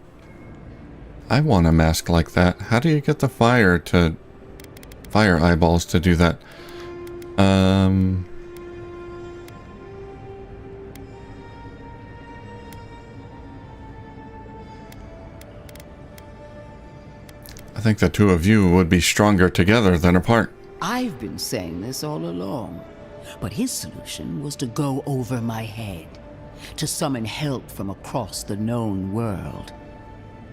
I want a mask like that. How do you get the fire eyeballs to do that? I think the two of you would be stronger together than apart. I've been saying this all along, but his solution was to go over my head, to summon help from across the known world.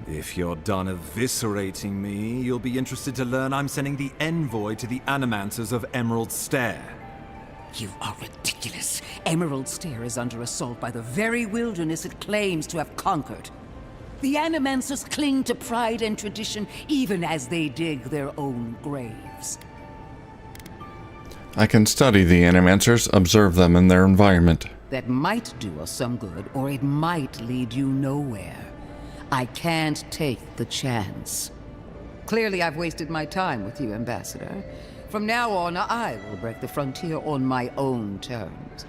If you're done eviscerating me, you'll be interested to learn I'm sending the envoy to the Animancers of Emerald Stair. You are ridiculous. Emerald Stair is under assault by the very wilderness it claims to have conquered. The Animancers cling to pride and tradition even as they dig their own graves. I can study the Animancers, observe them in their environment. That might do us some good, or it might lead you nowhere. I can't take the chance. Clearly I've wasted my time with you, Ambassador. From now on, I will break the frontier on my own terms.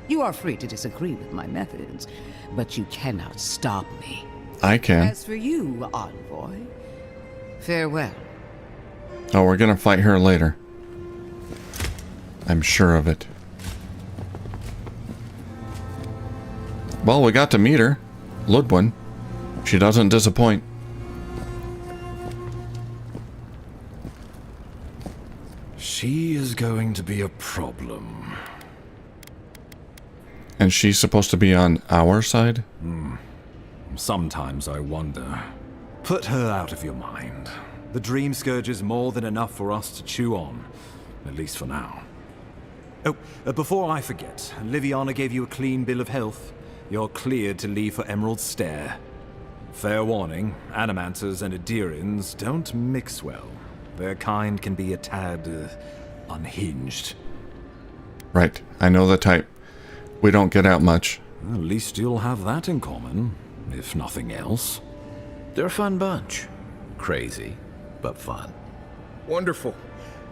You are free to disagree with my methods, but you cannot stop me. I can. As for you, Envoy, farewell. Oh, we're gonna fight her later. I'm sure of it. Well, we got to meet her. Ludwin. She doesn't disappoint. She is going to be a problem. And she's supposed to be on our side? Sometimes I wonder. Put her out of your mind. The Dream Scourge is more than enough for us to chew on. At least for now. Oh, before I forget, Liviana gave you a clean bill of health. You're cleared to leave for Emerald Stair. Fair warning, Animancers and Adirans don't mix well. Their kind can be a tad, unhinged. Right, I know the type. We don't get out much. At least you'll have that in common, if nothing else. They're a fun bunch. Crazy, but fun. Wonderful.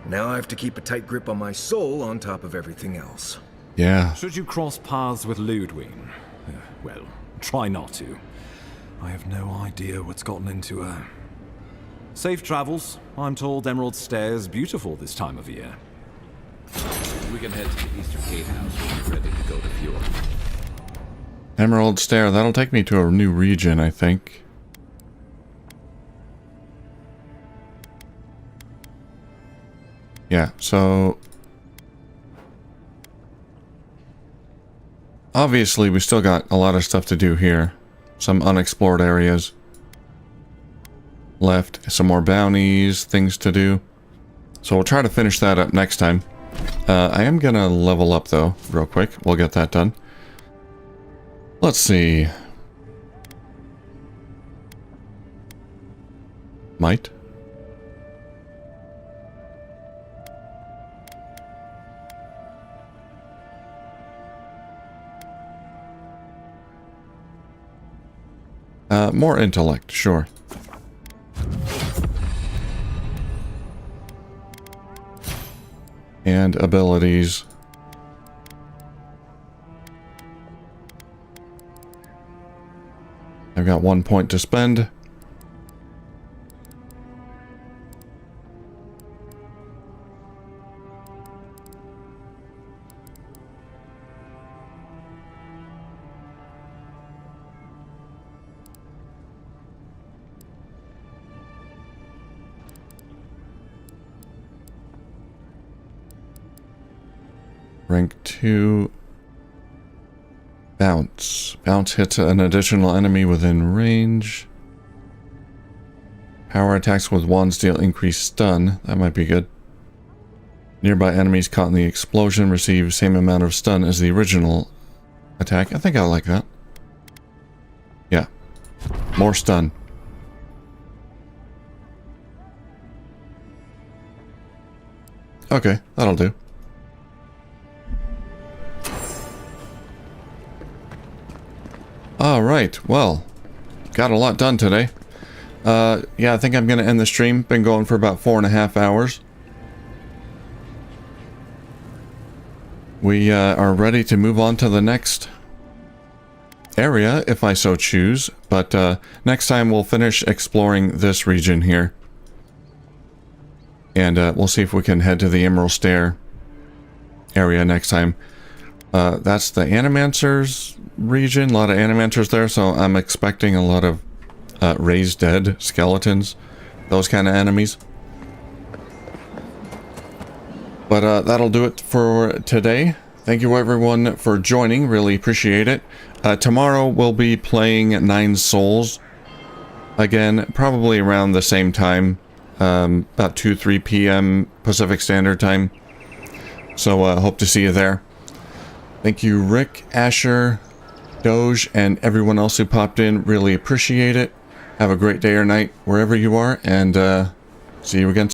Now I have to keep a tight grip on my soul on top of everything else. Yeah. Should you cross paths with Ludwig? Well, try not to. I have no idea what's gotten into her. Safe travels. I'm told Emerald Stair is beautiful this time of year. We can head to the Eastern Gatehouse when we're ready to go to Fjord. Emerald Stair, that'll take me to a new region, I think. Yeah, so... obviously, we still got a lot of stuff to do here. Some unexplored areas left, some more bounties, things to do. So we'll try to finish that up next time. I am gonna level up though, real quick. We'll get that done. Let's see. Might. More intellect, sure. And abilities. I've got 1 point to spend. Rank 2. Bounce. Bounce hits an additional enemy within range. Power attacks with wands deal increased stun. That might be good. Nearby enemies caught in the explosion receive same amount of stun as the original attack. I think I like that. Yeah. More stun. Okay, that'll do. Alright, well, got a lot done today. Yeah, I think I'm going to end the stream. Been going for about 4.5 hours. We are ready to move on to the next area, if I so choose. But next time we'll finish exploring this region here. And we'll see if we can head to the Emerald Stair area next time. That's the Animancers region. A lot of Animancers there, so I'm expecting a lot of raised dead skeletons. Those kind of enemies. But that'll do it for today. Thank you everyone for joining. Really appreciate it. Tomorrow we'll be playing 9 Souls. Again, probably around the same time. About 2-3 p.m. Pacific Standard Time. So hope to see you there. Thank you Rick, Asher, Doge, and everyone else who popped in. Really appreciate it. Have a great day or night wherever you are, and see you again.